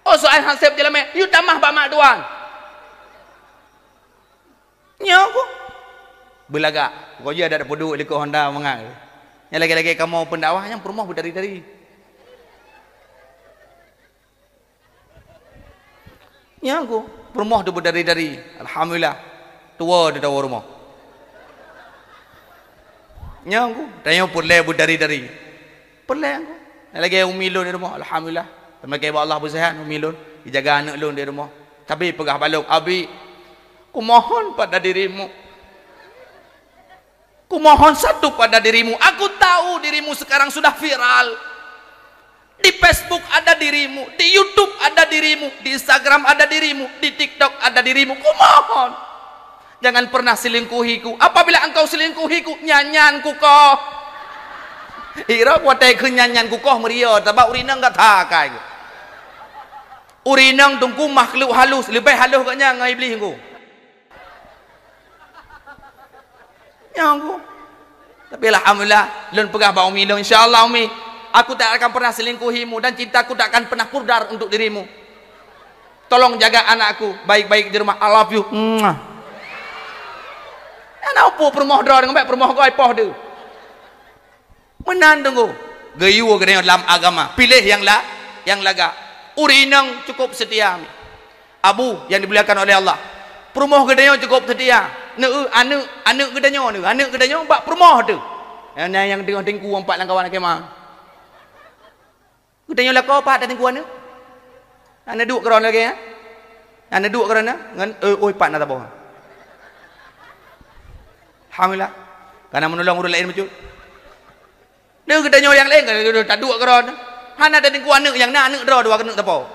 oh soal hasib je lame you tamah pak mak tuan nyaku belaga kau je ada peduk di Honda mengang yang lagi-lagi kamu pendakwah yang permoh berdari-dari ya aku rumah tu berdari-dari alhamdulillah tua di dalam rumah ya aku tanya pulai berdari-dari pulai aku lagi umilun di rumah alhamdulillah terima Allah bersihat umilun dijaga anak lun di rumah tapi pegah balok abi ku mohon pada dirimu ku mohon satu pada dirimu aku tahu dirimu sekarang sudah viral Di Facebook ada dirimu, di YouTube ada dirimu, di Instagram ada dirimu, di TikTok ada dirimu. Kumohon, jangan pernah selingkuhiku. Apabila engkau selingkuhiku, nyanyanku kau. Ira kuatai ke nyanyanku kau meriah, tapi urinang enggak takai. Urinang tungku makhluk halus, lebih halus katnya ngai iblis ku. Nyangku. Tapi alhamdulillah, lun pegah ba umi lun, insyaallah umi, aku tak akan pernah selingkuhimu dan cintaku tak akan pernah pudar untuk dirimu. Tolong jaga anakku baik-baik di rumah. I love you. Anak apa permoh dra dengan baik permoh kau ipoh tu. Menan tunggu. Gayu ke dalam agama. Pilih yang laga. Urinang cukup setia. Abu yang dimuliakan oleh Allah. Permoh gedanya cukup setia. Anak gedanya ni. Anak gedanya bak permoh tu. Yang tengku empat lang kawan kemah. Gedanya lah kau pak dah tengku anak. Anak duk keron lagi ya. Anak duk keron ngan oi pak nak tapo. Alhamdulillah. Karena menolong orang lain macam. Dia gedanya yang lain kan tak duk keron. Hana dah tengku anak yang nak anak draw dua kena tapo.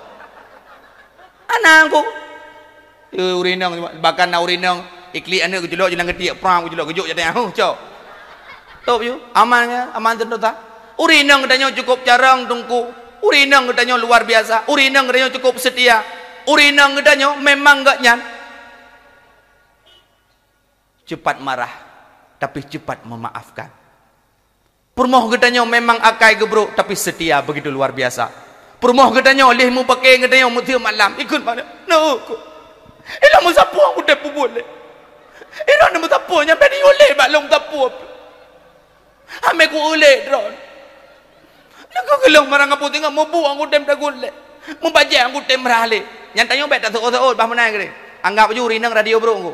Anakku. Urinang bahkan urinang ikli anak kejelok jalan ketiak perang kejelok kejuk jadi cok. Top you amannya aman tentu tak. Urinang katanya cukup jarang tungku. Urinang katanya luar biasa. Urinang katanya cukup setia. Urinang katanya memang enggak nyan. Cepat marah tapi cepat memaafkan. Permoh katanya memang akai gebruk tapi setia begitu luar biasa. Permoh katanya olehmu pakai katanya mutia malam ikut mana. No. Ila musapu aku dah boleh. Ila nama tapu nyampe ni oleh baklong tapu. Ame ku oleh dron. Nak kelong marang aku tengok mau buang aku dem dah golek. Mau baca aku dem rahale. Nyantanya bet tak tahu bah menai ke. Anggap ju rinang radio bro aku.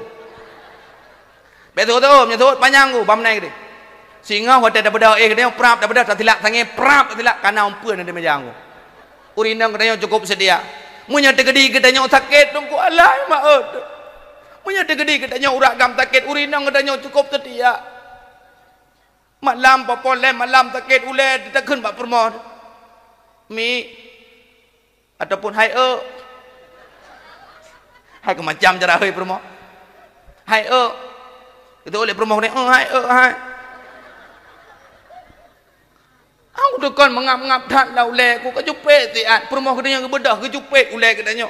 Bet tahu nyatut panjang aku bah menai ke. Singa hotel dah beda dia prap dah beda tak tilak sange prap tak tilak kana umpeun ada meja aku. Urinang katanya cukup sedia. Munya tegedi katanya sakit tungku alai maut. Munya tegedi katanya uragam sakit urinang katanya cukup sedia. Malam popoleh malam sakit ule ditekan bak permoh. Mi ataupun hai hai ke macam cara hai permoh. Hai itu oleh permoh ni hai. Aku dekan mengap-ngap dah lah ulek aku kejupet tiat permoh katanya ke bedah kejupet ulek katanya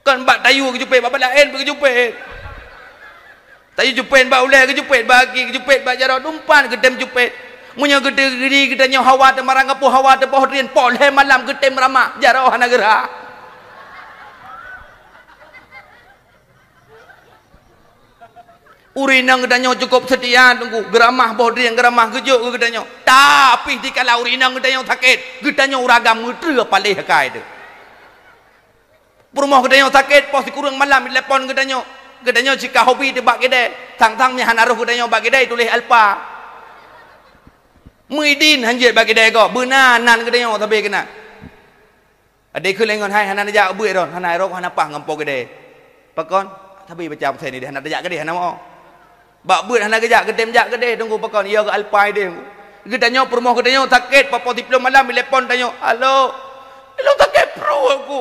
kan bak tayu kejupet bak lain kejupet tayu jupet bak ulek kejupet bagi kejupet bak jarah dumpan gedem jupet munya gede-gede katanya hawa te marang apu hawa te poh rien poleh malam gedem ramah jarah negara. Urinang gedanya cukup setia tunggu geramah bodriang geramah gejuk gedanya tapi dikala urinang gedanya sakit gedanya uragam ngedre palih kai tu permoh gedanya sakit pos kurang malam telepon gedanya jika hobi debak gede tang-tang nya hanaruh gedanya bak gede tulis alpa muidin hanjit bak gede ko benanan gedanya tabe kena ade kelengon hai hanan jak buik don hanai rok hanapah ngampo gede pakon tabe baca pasal ni hanan jak gede hanamo bak buat hana kejak gedem jak gede tunggu pakon ia ke alpai dia gedanya permoh gedanya sakit papa diplom malam telepon tanya halo hello sakit pro aku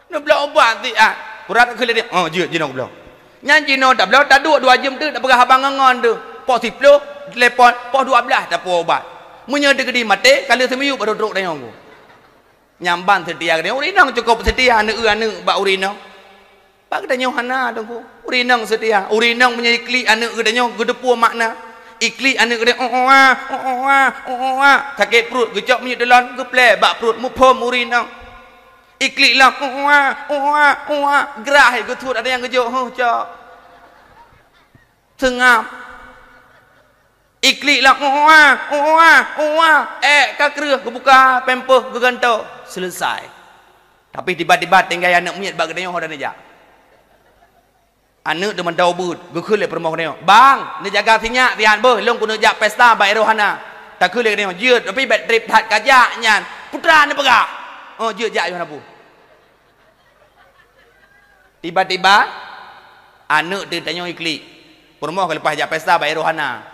nak bela obat ti berat ke dia je nak bela nyan jino dak bela tak 2 jam tu dak perah abang ngon tu pos diplom telepon pos 12 dak pu obat munya de gede mate kalau semiyu baru duduk tanya aku nyamban setia dia urinang cukup setia anak bak urinang bak gedanya hana tunggu urinang setia urinang punya ikli anak gedanya gedepu makna ikli anak gedanya sakit perut gejak punya dalam geple bak perut mupom urinang ikli lah gerah getut ada yang gejak cak tengap ikli lah kakreh kebuka pempeh geganto selesai tapi tiba-tiba tinggal anak monyet bak gedanya hodan aja anak demen dau but gekul le permoh dia bang ni jaga sinyak tian beuh long ku nak jak pesta bai rohana tak kul le dia jeut tapi bet trip hat kajak nyan putra ni pegah jeut jak yo napu tiba-tiba anak dia tanya ikli permoh ke lepas jak pesta bai rohana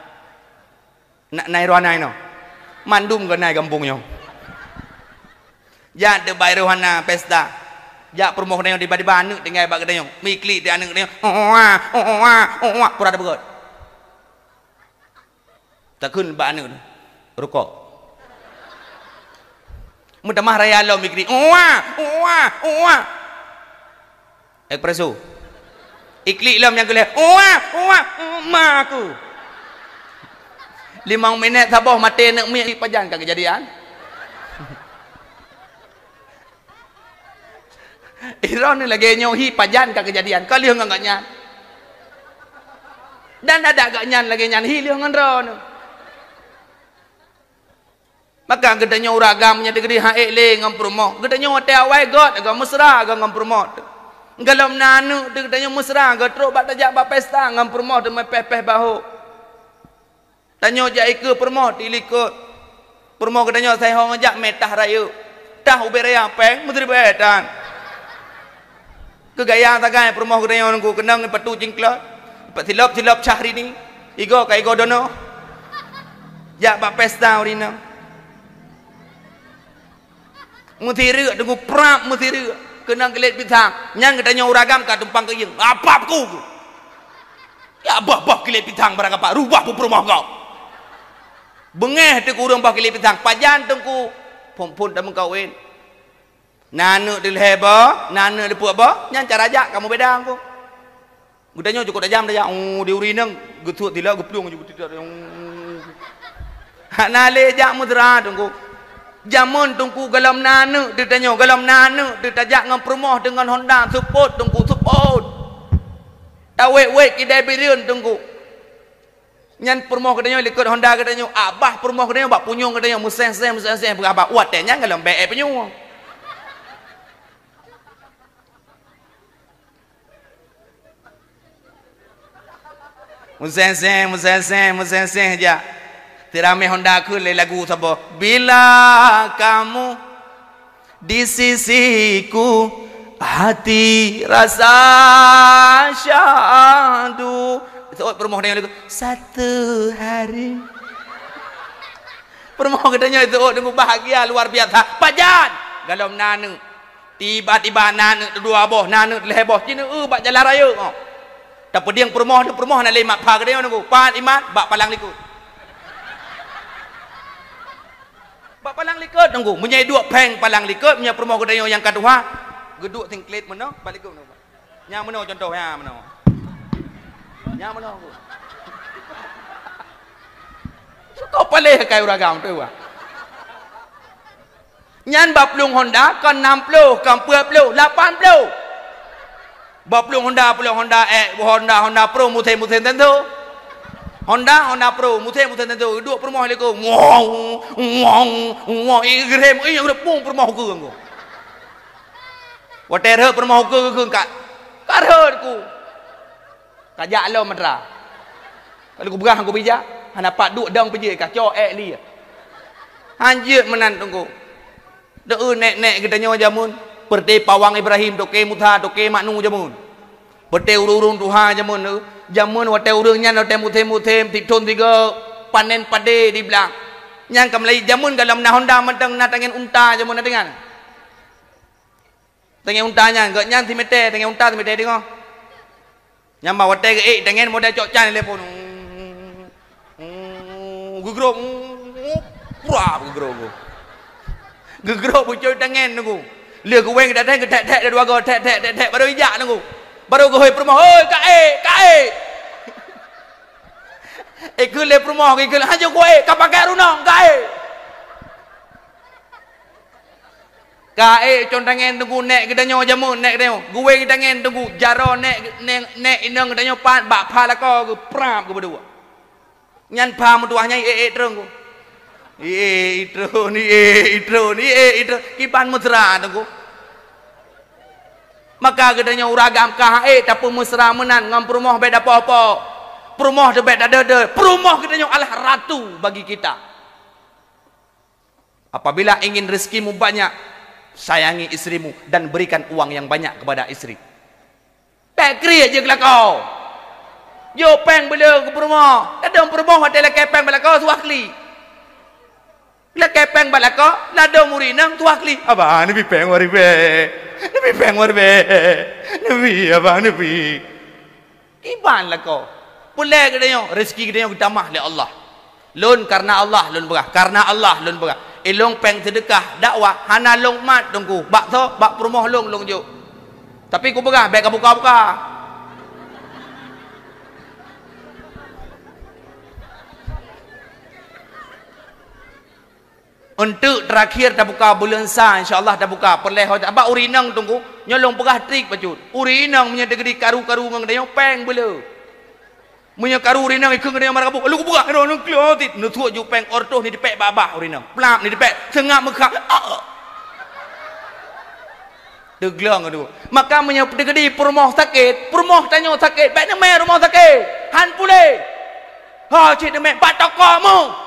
nak nai rohana no mandum ke nai kampungnya Ya de bai rohana pesta. Ya permoh kena di badi banu dengan bak kena mi klik di anu kena. Pura ada begot. Takun bak anu rukuk. Mudah mah raya lo mi klik. Espresso. Iklik lam yang geleh. Maku. 5 minit sabar mati nak mi pajan kan kejadian. Iron ni lagi nyohi pajan kan kejadian. Kau lihat enggak nyan. Dan ada agak nyan lagi nyan hi lihat ngan maka gedanya uragamnya digede haek le ngam promo. Gedanya hotel awai god agak mesra agak ngam promo. Galam nanu gedanya mesra agak trok bak tajak bak pesta ngam promo de peh-peh bahu. Tanya jak ke promo dilikut. Promo gedanya saya hong ajak metah raya. Dah uber raya peng menteri bedan. Kegaya tagai promo gedanya nunggu kenang patu jingklot. Pak silap cahri ni. Igo kai go dono. Jak bak pesta urina. Mutiri tunggu prap mutiri kenang kelet pitang. Nyang gedanya uragam ka tumpang ke yeng. Apa aku? Ya bah kelet pitang barang apa? Rubah pu promo kau. Bengeh tu kurang bah kelet pitang. Pajan tungku pun dah mengkawin. Nanu di leba, nanu di puak ba, nyan cara ajak kamu beda aku. Gudanya cukup tajam dah. Di urinang getut tila geplung juga tidak. Nale jak mudra tunggu. Jamun tungku galam nanu ditanya galam nanu ditajak dengan permoh dengan Honda support tungku support. Tawek kidai biriun tungku. Nyan permoh katanya likut Honda katanya abah permoh katanya bak punyung katanya museng berabak wat tanya galam BE punyung. Museng aja. Tirame Honda aku le lagu sabo. Bila kamu di sisiku hati rasa syahdu. Itu permoh dengan lagu satu hari. Permoh katanya itu tunggu bahagia luar biasa. Pajan galam nanu. Tiba-tiba nanu dua boh nanu leboh cina bak jalan raya. Tapi dia permoh nak lemak pha katanya nunggu. Pan iman bak palang liku. Bak palang likut tunggu. Punya dua peng palang likut. Punya permoh kedaya yang kedua. Geduk tingklet mana? Balik likut. Yang mana contoh? Yang mana? Yang mana? Kau palih kai uragam tu. Nyan bap pelung Honda kan 60, kan 40, 80. Bap pelung Honda Honda Pro muthen tentu. Honda Pro muthen tentu. Duk permoh le ko. Igrem yang pung permoh ku ngko. Water permoh ku kat. Karhut ku. Kajak lo matra. Kalau ku berah ku bijak, han dapat duk dang peje kacau li. Hanjut menan tunggu. Deu nek gedanya jamun. Perte pawang Ibrahim toke mutha toke maknu jamun. Perte urung tuha jamun. Jamun wate urung nyan wate muthem tikton tiga panen pade di belang. Nyang kamlai jamun dalam na Honda mentang na tangen unta jamun na dengan. Tangen untanya gak nyan timete tangen unta timete dengo. Nyam ba wate ke tangen model cok chan telepon. Gugrok pura gugrok. Gugrok bucoy tangen nunggu. Lia ku weng dak ke tek dua go tek baru ijak nunggu. Baru go hoi permoh oi kae. Ke le permoh ke hajo ko ka pakai runong kae contangen tunggu nek gedanyo jamun nek deo. Gue gedangen tunggu jaro nek inang gedanyo pan bak pha la ko ku prap ku berdua. Nyan pha mutuahnya terung ku. Itro kipan mesra tunggu. Maka gedanya uragam KHE tapi mesra menan ngam perumoh beda apa-apa. Perumoh de beda dede. Perumoh gedanya Allah ratu bagi kita. Apabila ingin rezekimu banyak, sayangi istrimu dan berikan uang yang banyak kepada istri. Pekri aja kelakau. Yo peng bela ke perumoh. Kadang perumoh ada lagi peng bela kau suakli. la kepeng balako la do murinang tuakli abang nabi peng wari be nabi peng wari be nabi abang nabi iban lako boleh kedayo rezeki kedayo ditamah oleh Allah lun karena Allah lun berah karena Allah lun berah ilong peng sedekah dakwah hana long mat dongku bak tho bak perumoh long juk tapi ku berah baik buka-buka untuk terakhir dah buka bulan sa insyaallah dah buka perleh abak urinang tunggu nyolong perah trik pacut urinang punya degeri karu-karu ngang dia peng bela punya karu urinang ikeng dia marah kabuk lu buka no klotit no tuak ju peng ortoh ni dipek babah urinang plap ni dipek tengah mekak deglong tu maka punya degeri permoh sakit permoh tanyo sakit baik nama rumah sakit han pule ha cik demek pak tokomu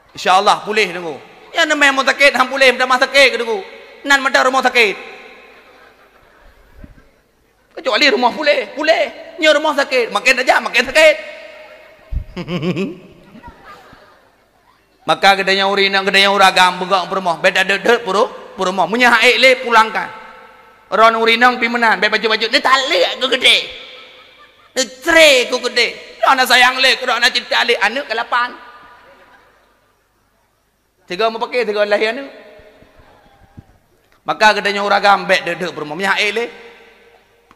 InsyaAllah pulih tunggu. Ya namanya rumah sakit, hang pulih dah rumah sakit tunggu. Nan ada rumah sakit. Kecuali rumah pulih, pulih. Nya rumah sakit, makin aja makin sakit. Maka gedanya urinang, gedanya uragam begak permoh. Beda dedet permoh. Munya haik le pulangkan. Ron urinang pimenan, baik baju-baju ni tali aku gede. Ni tre aku gede. Ana sayang le, ana cinta le anak ke-8. Tiga mau pakai tiga lahir ni. Maka kedanya uragam bek dedek permoh. Minyak air le.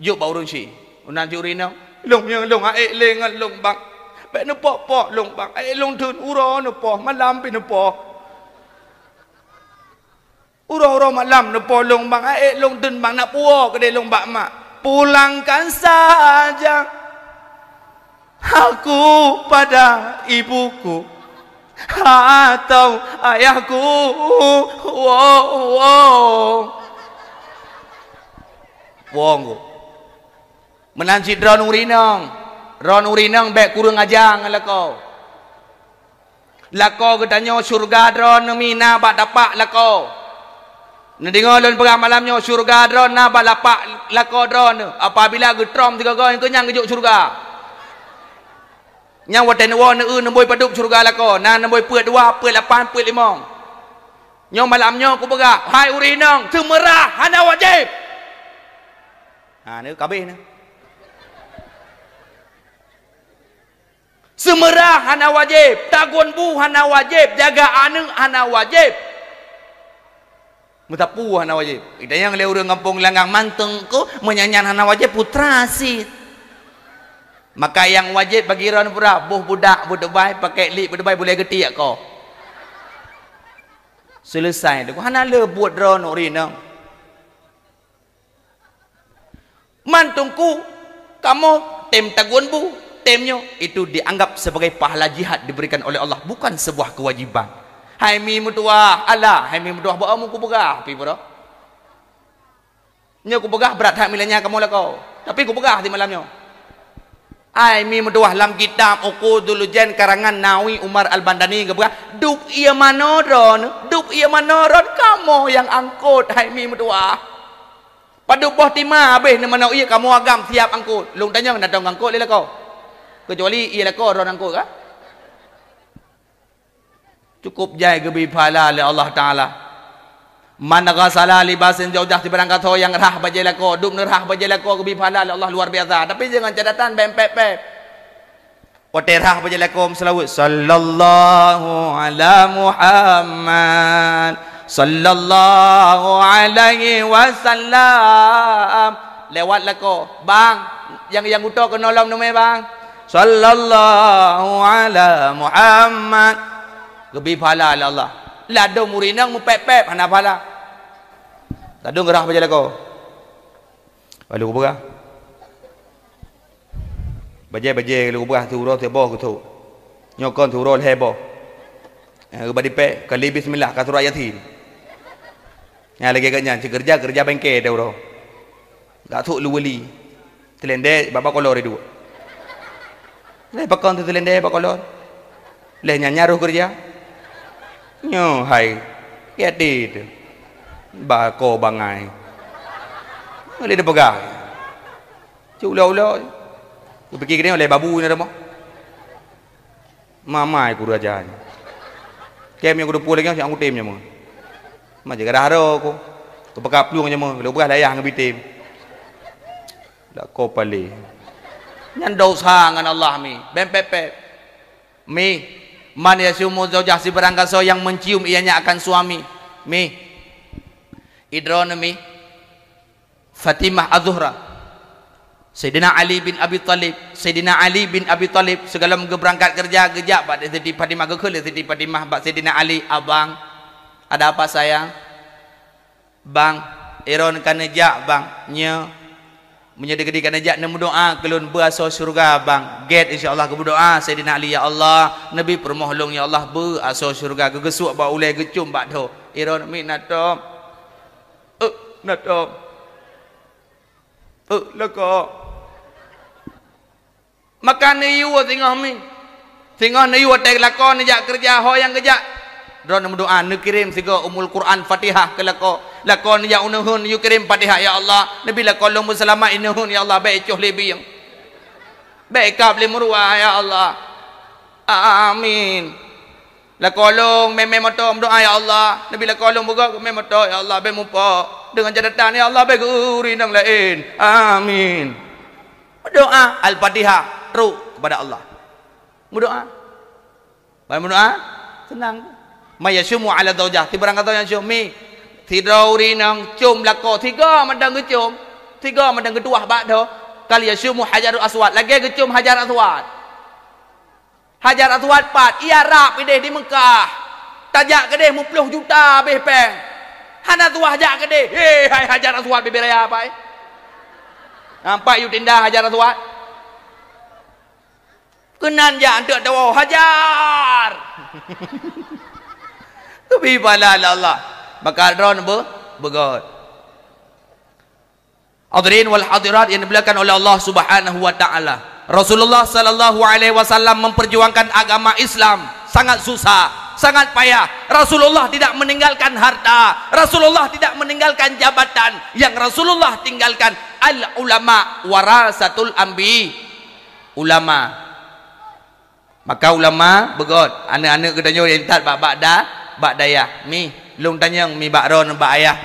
Juk bau urun si. Unan si urina. Long air le ngan long bang. Bek ne pok long bang. Air long tun uro ne poh malam pi ne poh. Uro malam ne poh long bang. Air long tun bang nak puo kedai long bak mak. Pulangkan saja aku pada ibuku. Atau ayahku wong menanci drone urinang bek kurang ajang lako ketanyo surga drone mina bak dapak lako ndengar lon perang malamnya surga drone na bak lapak lako drone apabila getrom 3 kali kenyang kejuk surga yang waten wan nemboi paduk surga lako nan nemboi puat 2 puat 8 puat 5 nyong malamnya aku berah hai urinang semerah hana wajib ha ni kabeh ni semerah hana wajib tagun bu hana wajib jaga anu hana wajib mutapu hana wajib ida yang le urang kampung langgang manteng ko menyanyian hana wajib putra sit. Maka yang wajib bagi ron pura buh budak budebai pakai lip budebai boleh getik kau. Selesai tu. Hana le buat ron urinang. Mantungku kamu tem tagun bu temnya itu dianggap sebagai pahala jihad diberikan oleh Allah bukan sebuah kewajiban. Hai mi mutuah Allah, hai mi mutuah bawa mu ku begah pi bro. Nya ku begah berat hak milanya kamu lah kau. Tapi ku begah di malamnya. Ai mi meduah lam kitab Uqudul Jan karangan Nawawi Umar Al-Bandani gebah dup ia manoron kamu yang angkut hai mi meduah padu boh tima habis ne mana ia kamu agam siap angkut lung tanya nak dong angkut le kau kecuali ia kau ron angkut ka cukup jai gebi pahala oleh Allah taala man ghasala libasin jaudah di berangkat ho yang rah bajela ko duk nerah bajela ko gebi pahala Allah luar biasa tapi jangan catatan bempep oterah bajela ko selawat sallallahu ala Muhammad sallallahu alaihi wasallam lewat lako bang yang utok ke nolong nama bang sallallahu ala Muhammad gebi pahala Allah lado murinang mu pep hana pahala tadung gerah baca kau lalu ku berah baca lalu ku berah tu roh tebo ku tu nyokon tu roh hebo ke badi pe kali bismillah ka surah yasin nya lagi ganyan kerja bengke dah roh gak tu lu wali telende baba kolor itu le pakon tu telende baba kolor le nyanya roh kerja nyo hai ya tu bako bangai boleh dia pegang culo pergi ke dia oleh babu ni dah mamai ku raja kem yang kudu pulang yang aku timnya mah macam kada ada aku kepekap luangnya mah lu belah layah ngebitim dak ko pale nyan dosa ngan Allah mi bempepe mi man yasumu zaujah si barangkaso yang mencium ianya akan suami mi idron mi Fatimah Az-Zuhra Sayyidina Ali bin Abi Talib Sayyidina Ali bin Abi Talib segala berangkat kerja gejak pada Siti Fatimah gekul Siti Fatimah bak Sayyidina Ali abang ada apa sayang bang iron kanejak bang nya menyedekati kanejak nemu doa kelun berasa syurga bang get insyaallah ke berdoa Sayyidina Ali ya Allah Nabi permohon ya Allah berasa syurga gegesuk ba ulai gecum bak do iron mi natom natom leko makan ni you tengah mi tengah ni you tek lakon ni jak kerja ho yang kejak drone berdoa nu kirim sigo umul Quran Fatihah ke lakon ni jak unuhun you kirim Fatihah ya Allah nabi lakon long selamat inuhun ya Allah baik cuh lebi yang baik kap le murwa ya Allah amin lakolong meme moto doa ya Allah nabi lakolong buka meme moto ya Allah be mupo dengan catatan ya Allah be guri nang lain amin berdoa al-Fatihah ru kepada Allah berdoa senang mayasumu ala zaujah ti barang kata yang syumi tidauri nang cum lako tiga madang gecum tiga madang kedua bak do kali yasumu hajarul aswad lagi gecum hajar aswad pat ia rap ide di Mekah tajak gede 50 juta beh peng hana tuah jak gede hai hajar aswad beberaya apa nampak you tindah hajar aswad kenan ja antuk dawa hajar tapi bala Allah maka ron begot hadirin wal hadirat yang dimuliakan oleh Allah Subhanahu wa taala Rasulullah sallallahu alaihi wasallam memperjuangkan agama Islam sangat susah sangat payah Rasulullah tidak meninggalkan harta Rasulullah tidak meninggalkan jabatan yang Rasulullah tinggalkan al ulama warasatul anbi ulama maka ulama begot anak-anak kedanyo yang tat bak dayah mi lung tanyang mi bak ron bak ayah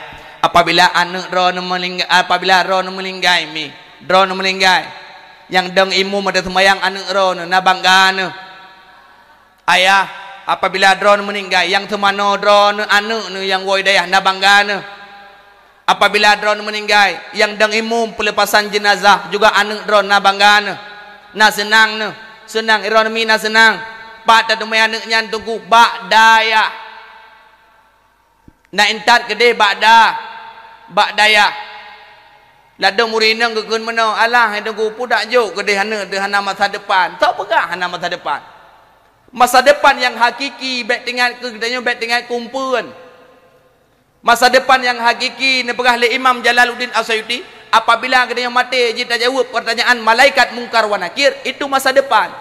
apabila anak ron meninggal apabila ron meninggal mi ron meninggal yang deng imu mata sembayang anak ron na banggan ayah apabila ron meninggal yang temano ron anak nu yang woi dayah na banggan apabila ron meninggal yang deng imu pelepasan jenazah juga anak ron na banggan na senang nu senang iron mina senang pak tadumai anak nyan tunggu bak daya na intat gede bak daya lada murinang gekun meno alah tunggu pudak juk gede hana masa depan tak pegah hana masa depan yang hakiki bet tinggal kegedanyo bet tinggal kumpulan masa depan yang hakiki ne pegah le Imam Jalaluddin As-Suyuti apabila kedanyo mati jita jawab pertanyaan malaikat mungkar wa nakir itu masa depan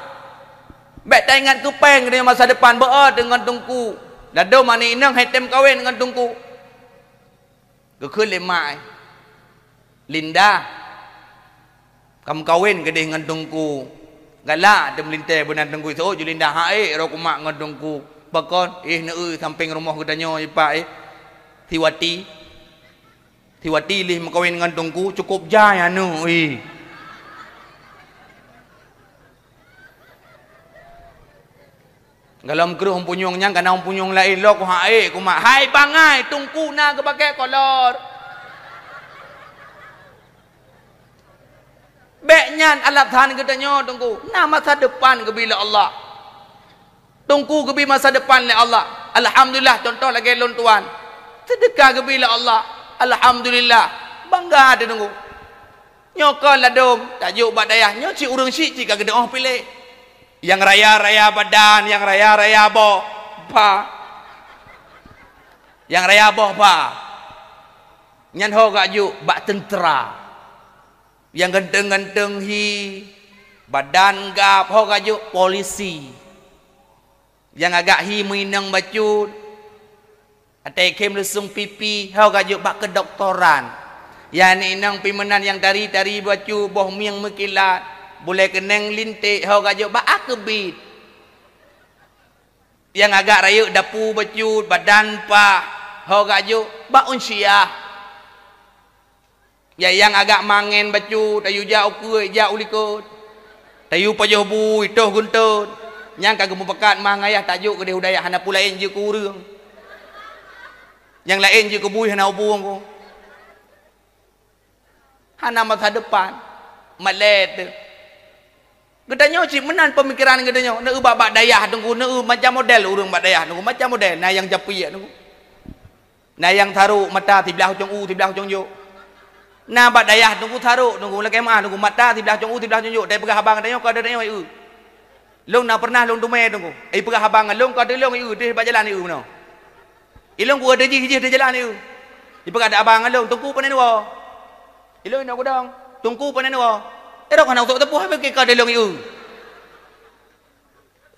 bet ingat kupeng kedanyo masa depan bea dengan tungku lado mani inang haitem kawin dengan tungku gekun le mai Linda kamu kawin gede dengan tungku galak dem linte benan tungku so Julinda hae ro kumak dengan tungku bakon ne samping rumah kedanyo ipak Tiwati lih makawin dengan tungku cukup jaya nu galam keruh punyongnya kana punyong lain lo ku hae ku mak hai bangai tungku na ke pakai kolor beknyan alat tahan kedanyo tungku na masa depan ke bila Allah tungku ke masa depan le Allah alhamdulillah contoh lagi lon tuan sedekah ke bila Allah alhamdulillah bangga ada tunggu nyokol ladom tajuk bak dayah nyo si urang si jika gede oh pilih yang raya-raya badan yang raya-raya boh pa yang raya boh pa nyan ho gak juk bak tentera yang genteng-genteng hi badan gap ho gak juk polisi yang agak hi minang bacut atai kem lesung pipi hau gajuk bak kedoktoran yang inang pimenan yang tari-tari bacu boh miang mekilat boleh keneng lintik hau gajuk bak akebit yang agak raya dapu bacut badan pa ho gaju ba unsia ya yang agak mangen bacut ayu ja ukui ja ulikut tayu pajoh bui toh guntut yang kagak pekat mangayah tajuk ke hudayah hana pulain je kurang yang lain je ke bui hana ubuang ko hana masa depan malet gedanya cik menan pemikiran gedanya neu babak dayah tunggu neu macam model urang bak dayah tunggu macam model nah yang japi tunggu nah yang taruh mata tibelah hujung tibelah hujung jo nah bak dayah tunggu taruh tunggu la kemah tunggu mata tibelah hujung tibelah hujung jo dai pegah abang gedanya ko ada danya long na pernah long tume tunggu pegah abang long ko ada long di bak jalan no ilong ku ada ji di jalan pegah ada abang long tunggu panen wo ilong nak godang tunggu panen wo erok kana untuk tepuh habis ke delong iu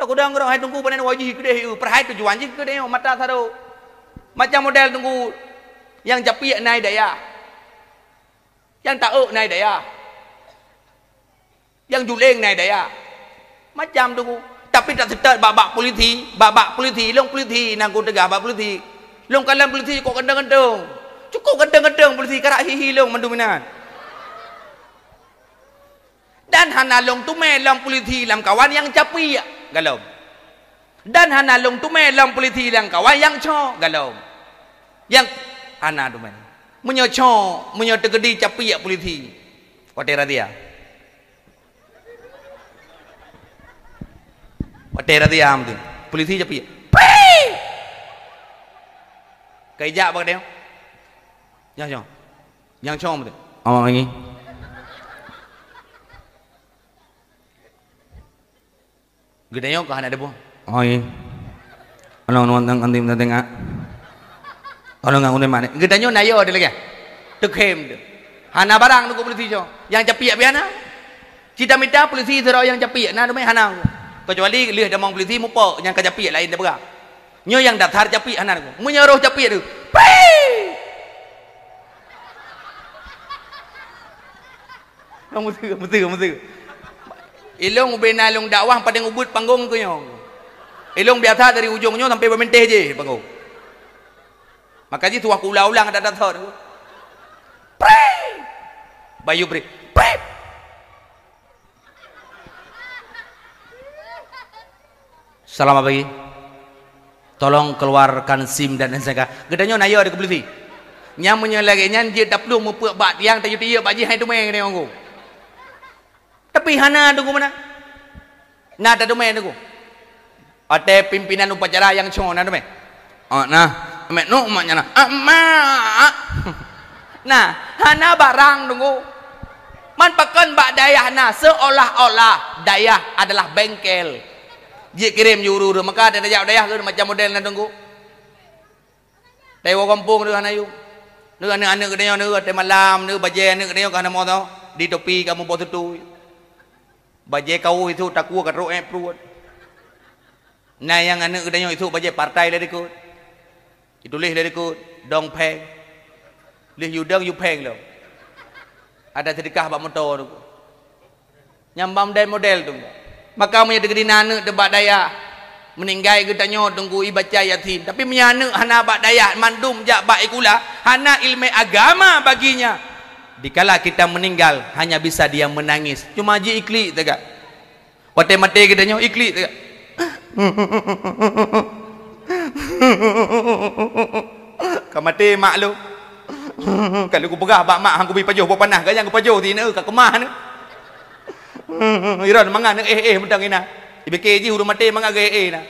aku dang orang hai tunggu panen wajih gede iu perhai tujuan je gede mata taruh macam model tunggu yang japi naik daya yang tauk naik daya yang juling naik daya macam tunggu tapi tak setat babak politi long politi nang ku tegah babak politi long kalam politi kok kendang-kendang cukup kendang-kendang politi karak hihi long mendominan dan hana long tume long politi lam kawan yang capi galau dan hana long tume long politi lam kawan yang cho galau yang hana tume menyo cho menyo tegedi capi politi watera dia am tu politi capi kai ja bak deo yang cho tu ini gedenya kau ada bu, oh iya, orang nonton antim tengah, orang nggak udah mana, gedenya nayo ada lagi, terkem tu, hana barang tu kau polisi jo, yang capi biana, cita mita polisi terau yang capi, nah domai hana, kecuali lihat demang polisi mupo, yang kecapi lain dah berang, nyo yang daftar capi hana tu, menyeruh capi tu, mesti. Ilong benalong dakwah pada ngubut panggung tu nyo. Ilong biasa dari ujungnya sampai bermenteh je panggung. Maka je tu aku ulang-ulang ada datar. Pray. Bayu pray. Pray. Selamat pagi. Tolong keluarkan SIM dan SNK. Gedanya nayo ada kebeluti. Nyam menyelagi nyan je tak perlu mempuak bat yang tayu-tayu baji hai tu main ni orang. Tapi hana tunggu mana? Nah, ada domain tunggu. Ada pimpinan upacara yang cong na domain. Nah, mek no maknya nah. Nah, hana barang tunggu. Man pakan bak dayah na seolah-olah dayah adalah bengkel. Dia kirim juru maka ada dayah ke macam model na tunggu. Dewa kampung tu hana yu. Nu anak-anak kedenya nu ada malam nu baje anak kedenya kana mo tau di topi kamu bot tu. Baje kau itu tak kuat roh perut. Nah yang anak kedenya itu baje partai dari ikut. Itu leh dari ikut dong peng. Leh yudang yu peng lo. Ada sedekah bak motor tu. Nyambam dan model tu. Maka punya degedi anak debat daya meninggai gedanya tunggu ibaca yatim. Tapi punya anak hana bak daya mandum jak bak ikula hana ilmu agama baginya. Dikala kita meninggal hanya bisa dia menangis. Cuma je iklik tegak. Mati-mati gedanya iklik tegak. Kau mati mak lu. Kalau aku pegah bak mak aku pergi pajuh buat panah gayang aku pajuh tina kat kemah ni. Iran mangan mentang ina. Ibeke ji huru mati mangan na.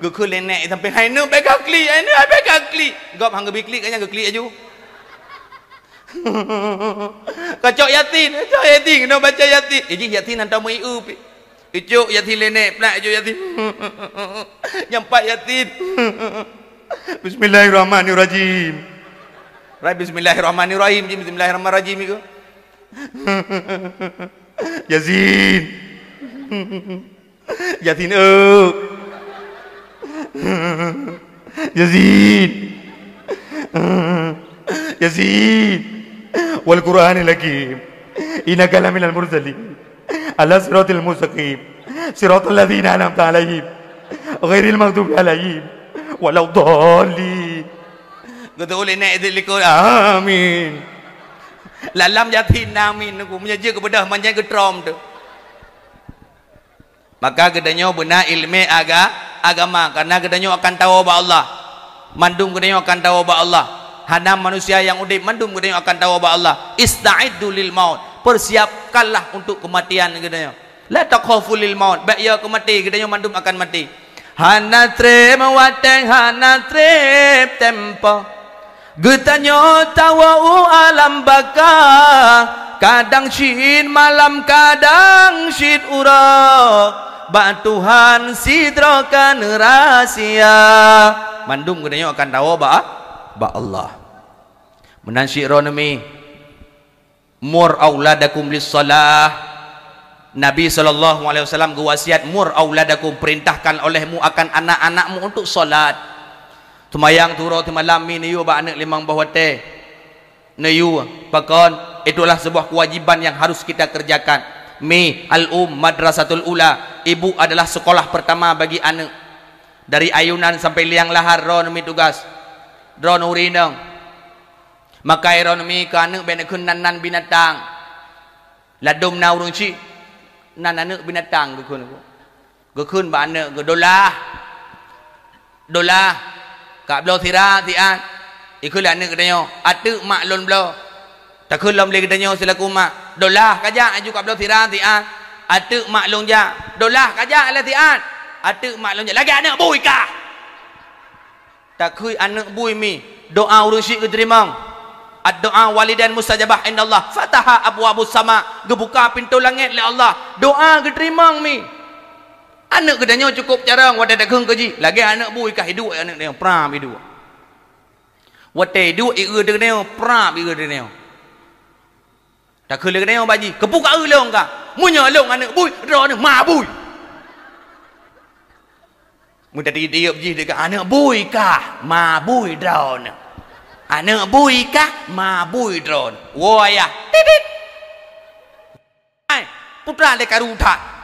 Gua lenek sampai hai nu beka klik, hai nu beka klik. Gop hang gebi klik gayang klik aju. Kacok yatin kena baca yatin. Ji yatin antau mai up. Icuk yatin lenek pula icuk yatin. Nyampak yatin. Bismillahirrahmanirrahim. Bismillahirrahmanirrahim. Bismillahirrahmanirrahim itu. Yazin. Yatin Yazin. Yazin. Wal Qur'anil Hakim. Innaka laminal mursalin. Ala siratil mustaqim. siratal ladzina an'amta 'alaihim ghairil maghdubi 'alaihim waladdallin. Kata oleh naik itu amin. Lalam yatin amin aku menyaja kepada manjang ketrom tu. Maka kedanyo benar ilmu agama karena kedanyo akan tahu bahwa Allah. Mandum kedanyo akan tahu bahwa Allah. Hanam manusia yang udip mandum kedanyo akan tahu bahwa Allah. Ista'iddu lil maut. Persiapkanlah untuk kematian kedanyo. La taqafu lil maut. Baik ya kemati kedanyo mandum akan mati. Hana trem wateng hana trem tempo. Getanyo tawa alam baka. Kadang syid malam kadang syid ura. Ba Tuhan sidrokan rahasia. Mandum kedanyo akan tahu ba Allah. Menan syi'ronami mur auladakum lis-salah. Nabi SAW gewasiat mur auladakum, perintahkan olehmu akan anak-anakmu untuk solat. Tumayang turo timalam mi niyu ba anak limang bahwate. Niyu pakon itulah sebuah kewajiban yang harus kita kerjakan. Mi madrasatul ula. Ibu adalah sekolah pertama bagi anak. Dari ayunan sampai liang lahar ron mi tugas. Ron urinang. Maka ron mi ke anak bena nan binatang. Ladum na urung ci. Nan anak binatang gekun. Gekun ba anak ge dolah. Dolah. Ka blo tira tian. Ikul anak kedanyo. Atu mak lon blo. Takun lom le kedanyo selaku mak. Dolah kajak aju ka blo tira tian. Atu mak long ja. Dolah kajak le tian. Atu mak long ja. Lagi anak bui ka. Tak kui anak bui mi. Doa urung syik keterimang. Ad-doa walidan mustajabah indallah. Fataha abwabus sama. Gebuka pintu langit oleh Allah. Doa keterimang mi. Anak kedanyo cukup jarang wadah dak keung keji. Lagi anak bui ka hidup anak dia pram hidup. Wadah hidup ieu deuneo pram ieu deuneo. Tak keung deuneo baji. Kepuka eulong ka. Munya long anak bui ro ne ma bui. Mudah tiup ji dekat anak bui kah ma bui drone. Anak bui kah ma bui drone. Wo ayah. Titit. Ai, putra le karu tha.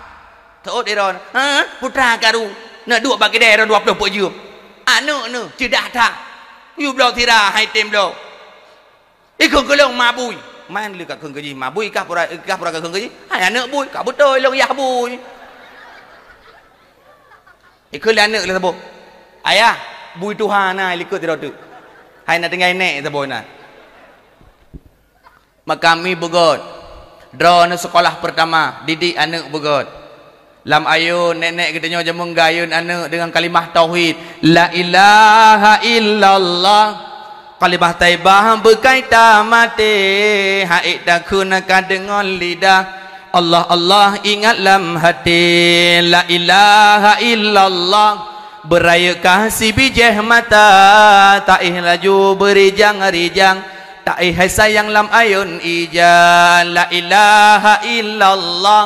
Thot drone. Ha, putra karu. Nak duk bagi dia 20 pok je. Anak ne cedah tha. You blo tira hai tem blo. Ikung kelong ma bui. Man le kat keung keji ma bui kah pura ka keung keji. Hai anak bui ka betul long yah bui. Ikut anak lah sabo. Ayah, bui Tuhan na ikut tidak tu. Hai nak tinggal nek sabo na. Maka kami begot. Draw na sekolah pertama, didik anak begot. Lam ayun nenek kita nyoja menggayun anak dengan kalimah tauhid. La ilaha illallah. Kalimah taibah berkaitan mati. Haid dah gunakan dengan lidah. Allah Allah ingat lam hati. La ilaha illallah. Beraya kasih bijih mata. Ta'ih laju berijang-rijang. Ta'ih sayang lam ayun ijan. La ilaha illallah.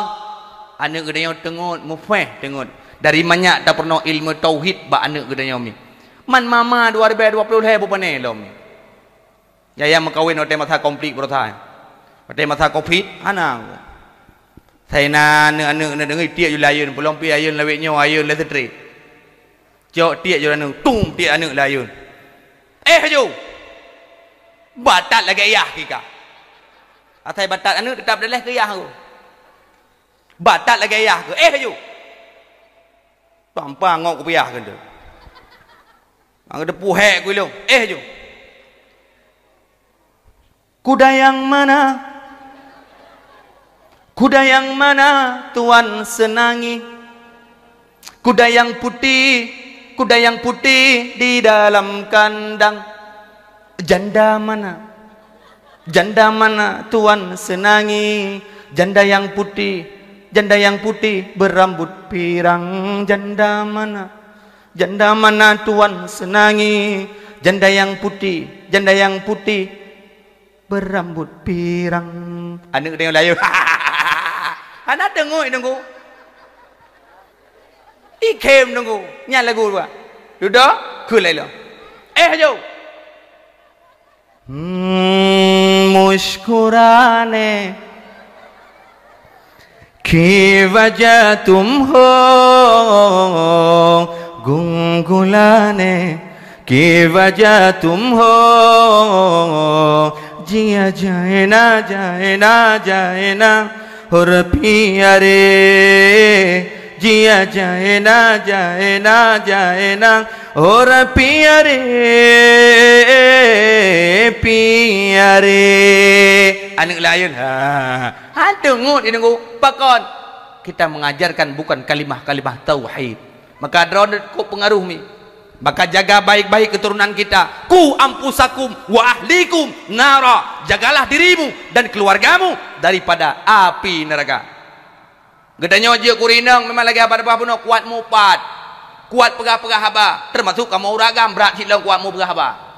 Anak gedanya tengut mufeh tengut. Dari banyak tak pernah ilmu tauhid ba anak gedanya mi. Man mama 2020 he bupane lom. Ya yang mengkawin hotel masa komplit berotah. Hotel masa komplit anang. Saya anak dengar tiak je layun, pelong pi ayun lawetnya ayun le setri. Jok tiak je anak, tung tiak anak layun. Haju. Batat lagi ayah kita. Atai batat anak tetap dah ke ayah tu. Batat lagi ayah ke. Haju. Pampa ngok ku ayah ke tu. Ang depu hek ku long. Haju. Kuda yang mana? Kuda yang mana Tuan senangi? Kuda yang putih di dalam kandang. Janda mana? Janda mana Tuan senangi? Janda yang putih berambut pirang. Janda mana? Janda mana Tuan senangi? Janda yang putih berambut pirang. Anak dia layu. Anak dengar nunggu. Ikem nunggu. Nyala lagu apa? Duduk, kulai lo. Haju. मुस्कुराने कि वजह तुम हो गुनगुलाने की वजह तुम हो जिया जाए ना जाए ना जाए ना और पिया रे जिया जाए ना जाए ना जाए ना और पिया रे पिया रे anak lain tunggu pakon kita mengajarkan bukan kalimah-kalimah tauhid maka drone ku pengaruh mi maka jaga baik-baik keturunan kita ku ampusakum wa ahlikum nara jagalah dirimu dan keluargamu daripada api neraka gedanya je kurinang memang lagi apa-apa pun kuat mupat kuat pegah-pegah haba termasuk kamu uragam berat silang kuat mu pegah haba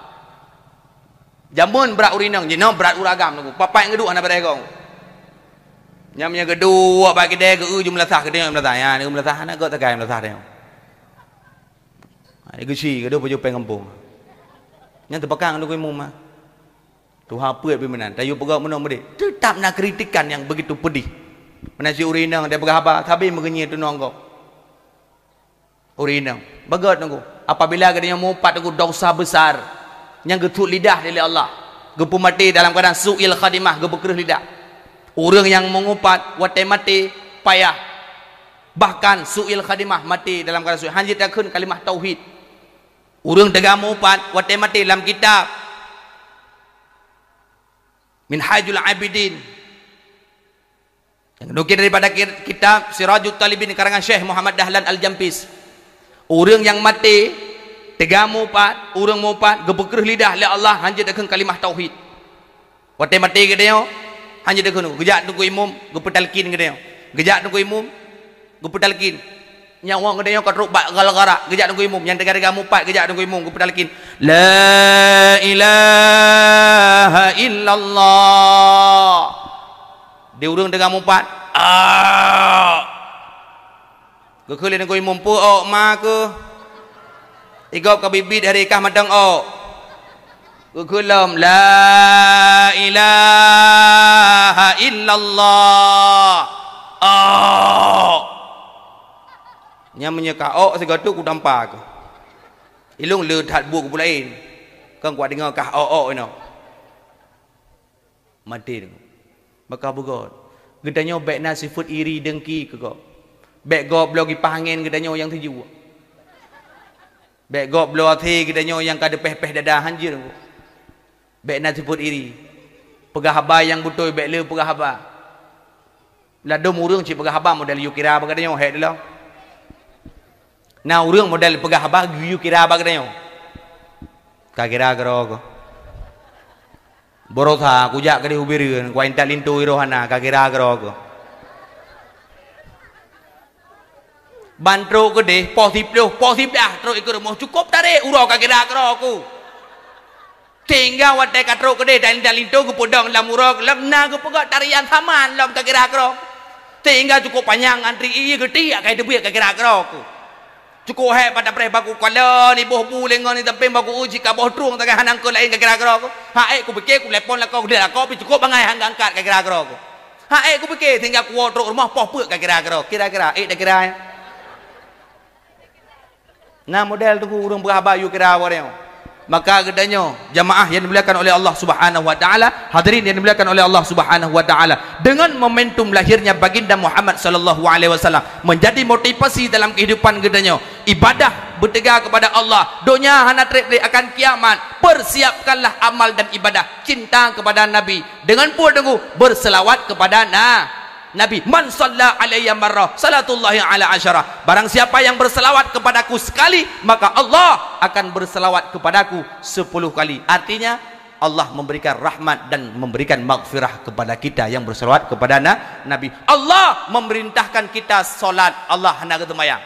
jamun berat urinang jino berat uragam tu papai ngeduk ana badai kong nyamnya geduk bagi dia ke jumlah sah ke dia melasah ya ni melasah ana go takai melasah dia ai gusi ke dia puju pengampung nya terpekang tu imum mah tu haput pimpinan tayu pegak menong bedi tetap nak kritikan yang begitu pedih menasi urinang dia pegah haba sabi mengenyi tu nongko urinang bagat nunggu apabila dia mumpat tu dosa besar yang getut lidah dari Allah gepu mati dalam keadaan su'il khadimah gepu kerih lidah orang yang mengumpat watai mati payah bahkan su'il khadimah mati dalam keadaan su'il hanjit akun kalimah tauhid orang tegak mengumpat watai mati dalam kitab Minhajul Abidin yang nukil daripada kitab Sirajul Talibin karangan Syekh Muhammad Dahlan Al-Jampis orang yang mati tiga mupat, orang mupat, gebekerh lidah oleh Allah, hanya dengan kalimah tauhid. Waktu mati ke dia, hanya dengan gejak tunggu imum, gepetalkin ke dia, gejak tunggu imum, gepetalkin. Yang orang ke dia katruk bak gal-gara, gejak tunggu imum, yang tiga mupat, gejak tunggu imum, gepetalkin. La ilaha illallah. Dia orang tiga mupat, gekelin tunggu imum pu, oh mak igop ka bibit hari kah madang o kukulam la ilaha illallah nya menyeka o segatu ku dampak ilung le that buku pulain kan kuat dengar kah o ino mati maka bugot gedanya baik nasifut iri dengki ke kok baik gob blogi pangin gedanya yang tuju baik gop blow hati kita nyo yang kada peh-peh dadah hanjir baik nak sebut iri pegah haba yang betul baik le pegah haba ladom urang cik pegah haba model you kira bagada nyo het lo na urang model pegah haba you kira bagada nyo ka kira garo ko borotha kujak kadi ubireun ku inta lintu irohana ka kira garo ko bantro gede positif dah terus ikut rumah cukup tarik urau kira kira aku tinggal watai katro gede dan lintu ku podong lam urau lemna ku pegak tarian saman lam kira kira tinggal cukup panjang antri iya gede kai debi kira kira aku cukup hai pada pre baku kala ni boh bu lengon ni tapi baku uji ka boh trung tengah hanang ku lain kira kira aku hae ku pikir ku lepon la kau dia kau pi cukup bangai hang angkat kira kira aku hae ku pikir tinggal ku wotro rumah poh pe kira kira dah kira nah model tu urang berhaba you kira wareo maka gedanya jamaah yang dimuliakan oleh Allah Subhanahu wa taala hadirin yang dimuliakan oleh Allah Subhanahu wa taala dengan momentum lahirnya baginda Muhammad sallallahu alaihi wasallam menjadi motivasi dalam kehidupan gedanya ibadah bertegak kepada Allah donya hana trek akan kiamat persiapkanlah amal dan ibadah cinta kepada Nabi dengan pun berselawat kepada Nabi man shalla alayya marrah salatullahi ala asyarah barang siapa yang berselawat kepadaku sekali maka Allah akan berselawat kepadaku 10 kali artinya Allah memberikan rahmat dan memberikan maghfirah kepada kita yang berselawat kepada Nabi Allah memerintahkan kita solat Allah hendak sembahyang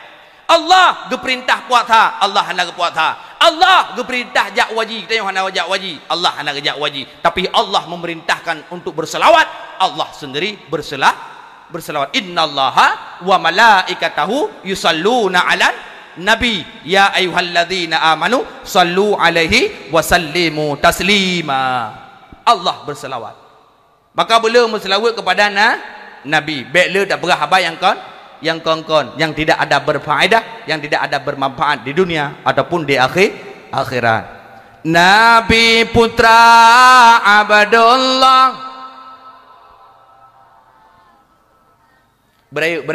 Allah geperintah puasa Allah hendak puasa Allah geperintah jak waji kita yang hendak jak waji Allah hendak jak waji tapi Allah memerintahkan untuk berselawat Allah sendiri berselawat innallaha wa malaikatahu yusalluna 'alan nabi ya ayyuhalladzina amanu sallu alaihi wa sallimu taslima Allah berselawat maka bila berselawat kepada Nabi bela tak berah apa yang kon yang tidak ada berfaedah, yang tidak ada bermanfaat di dunia ataupun di akhirat. Nabi putra Abdullah. Berayuk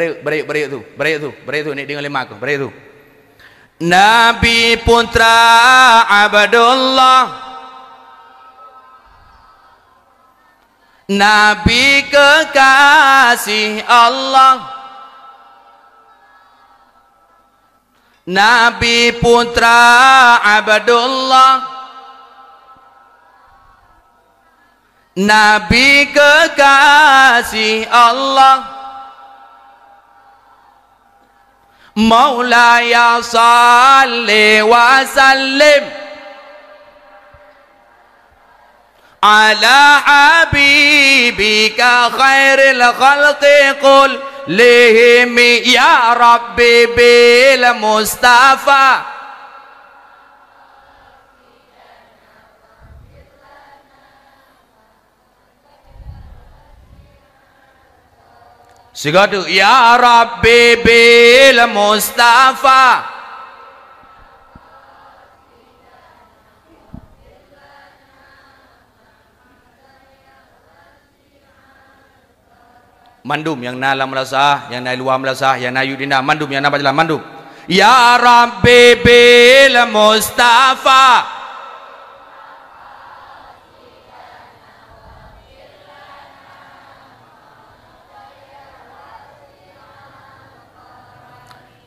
tu ni dengar lima aku. Berayuk tu. Nabi putra Abdullah, Nabi kekasih Allah, Nabi putra Abdullah, Nabi kekasih Allah. Maulaya salli wa sallim ala habibika khairil khalqi qul lihim ya rabbi bil mustafa. Segadu ya rabbi bil mustafa. Mandum yang na lam melasah, yang na luar melasah, yang na yudina, mandum yang na bacalah mandum. Ya rabbi bil mustafa.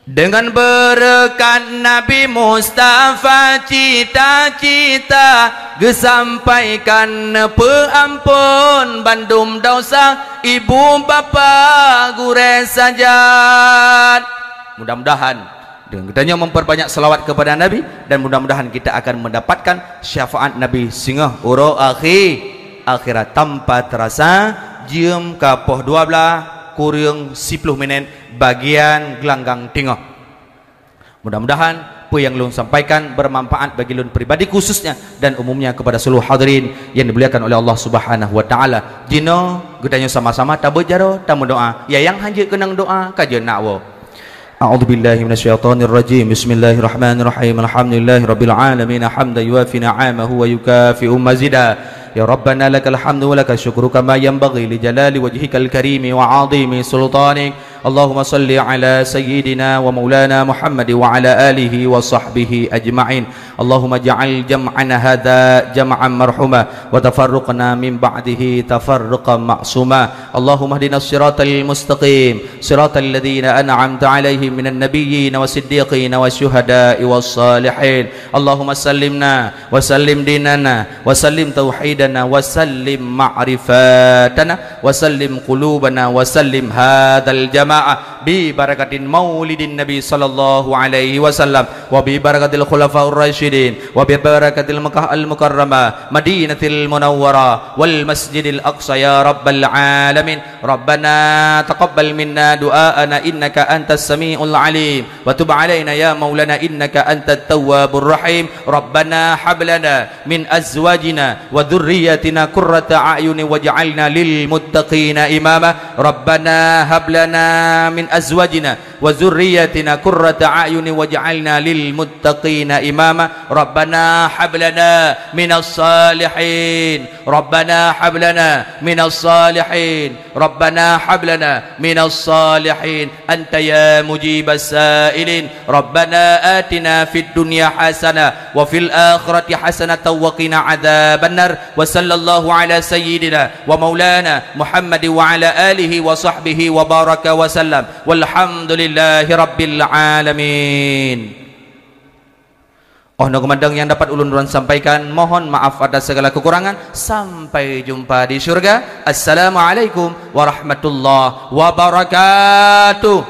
Dengan berkat Nabi Mustafa cita-cita gesampaikan peampun bandum dosa ibu bapa gure sajat. Mudah-mudahan dengan kitanya memperbanyak selawat kepada Nabi dan mudah-mudahan kita akan mendapatkan syafaat Nabi singah uro akhirat tanpa terasa. Jam kapoh 12 kurang 10 minit bagian gelanggang tengah. Mudah-mudahan apa yang Lun sampaikan bermanfaat bagi Lun pribadi khususnya dan umumnya kepada seluruh hadirin yang dimuliakan oleh Allah Subhanahu wa taala. Jino gedanya sama-sama tabu jaro tamu doa. Ya yang hanje kenang doa kajen nakwo. A'udzubillahi minasyaitonir rajim. Bismillahirrahmanirrahim. Alhamdulillahirabbil alamin hamdan yuwafi ni'amahu wa yukafi'u mazida. Ya Rabbana lakal hamdu wa lakal syukru kama yanbaghi li jalali wajhikal karimi wa 'azimi sultanik. Allahumma salli ala sayyidina wa maulana Muhammad wa ala alihi wa sahbihi ajma'in. Allahumma ja'al jam'ana hadha jam'an marhuma wa tafarruqna min ba'dihi tafarruqan ma'suma. Allahumma hdinas siratal mustaqim siratal ladzina an'amta 'alaihim minan nabiyyin wasiddiqin wasyuhada'i wassalihin. Allahumma sallimna wa sallim dinana wa sallim tauhidana wa sallim ma'rifatana wa sallim qulubana wa sallim hadzal jama' bi barakatin maulidin nabi sallallahu alaihi wasallam wa bi barakatil khulafaur rasyidin wa bi barakatil Makkah al mukarramah Madinatil munawwarah wal masjidil aqsa ya rabbal alamin. Rabbana taqabbal minna du'aana innaka antas samiul alim wa tub alaina ya maulana innaka antat tawwabur rahim. Rabbana hab lana min azwajina wa dhurriyyatina qurrata a'yuni waj'alna lil muttaqina imama. Rabbana hab lana min azwajina wa dzurriyyatina qurrata a'yuni waj'alna lil muttaqina imama. Rabbana hab lana minas salihin. Rabbana hab lana minas salihin. Rabbana hab lana minas salihin. Anta ya mujibas sa'ilin. Rabbana atina fid dunya hasanah wa fil akhirati hasanah wa qina adzabannar. Wa sallallahu ala sayyidina wa maulana Muhammad wa ala alihi wa sahbihi wa baraka wa sallam walhamdulillahi rabbil alamin. Oh no komandang yang dapat ulun duran sampaikan, mohon maaf atas segala kekurangan. Sampai jumpa di surga. Assalamualaikum warahmatullahi wabarakatuh.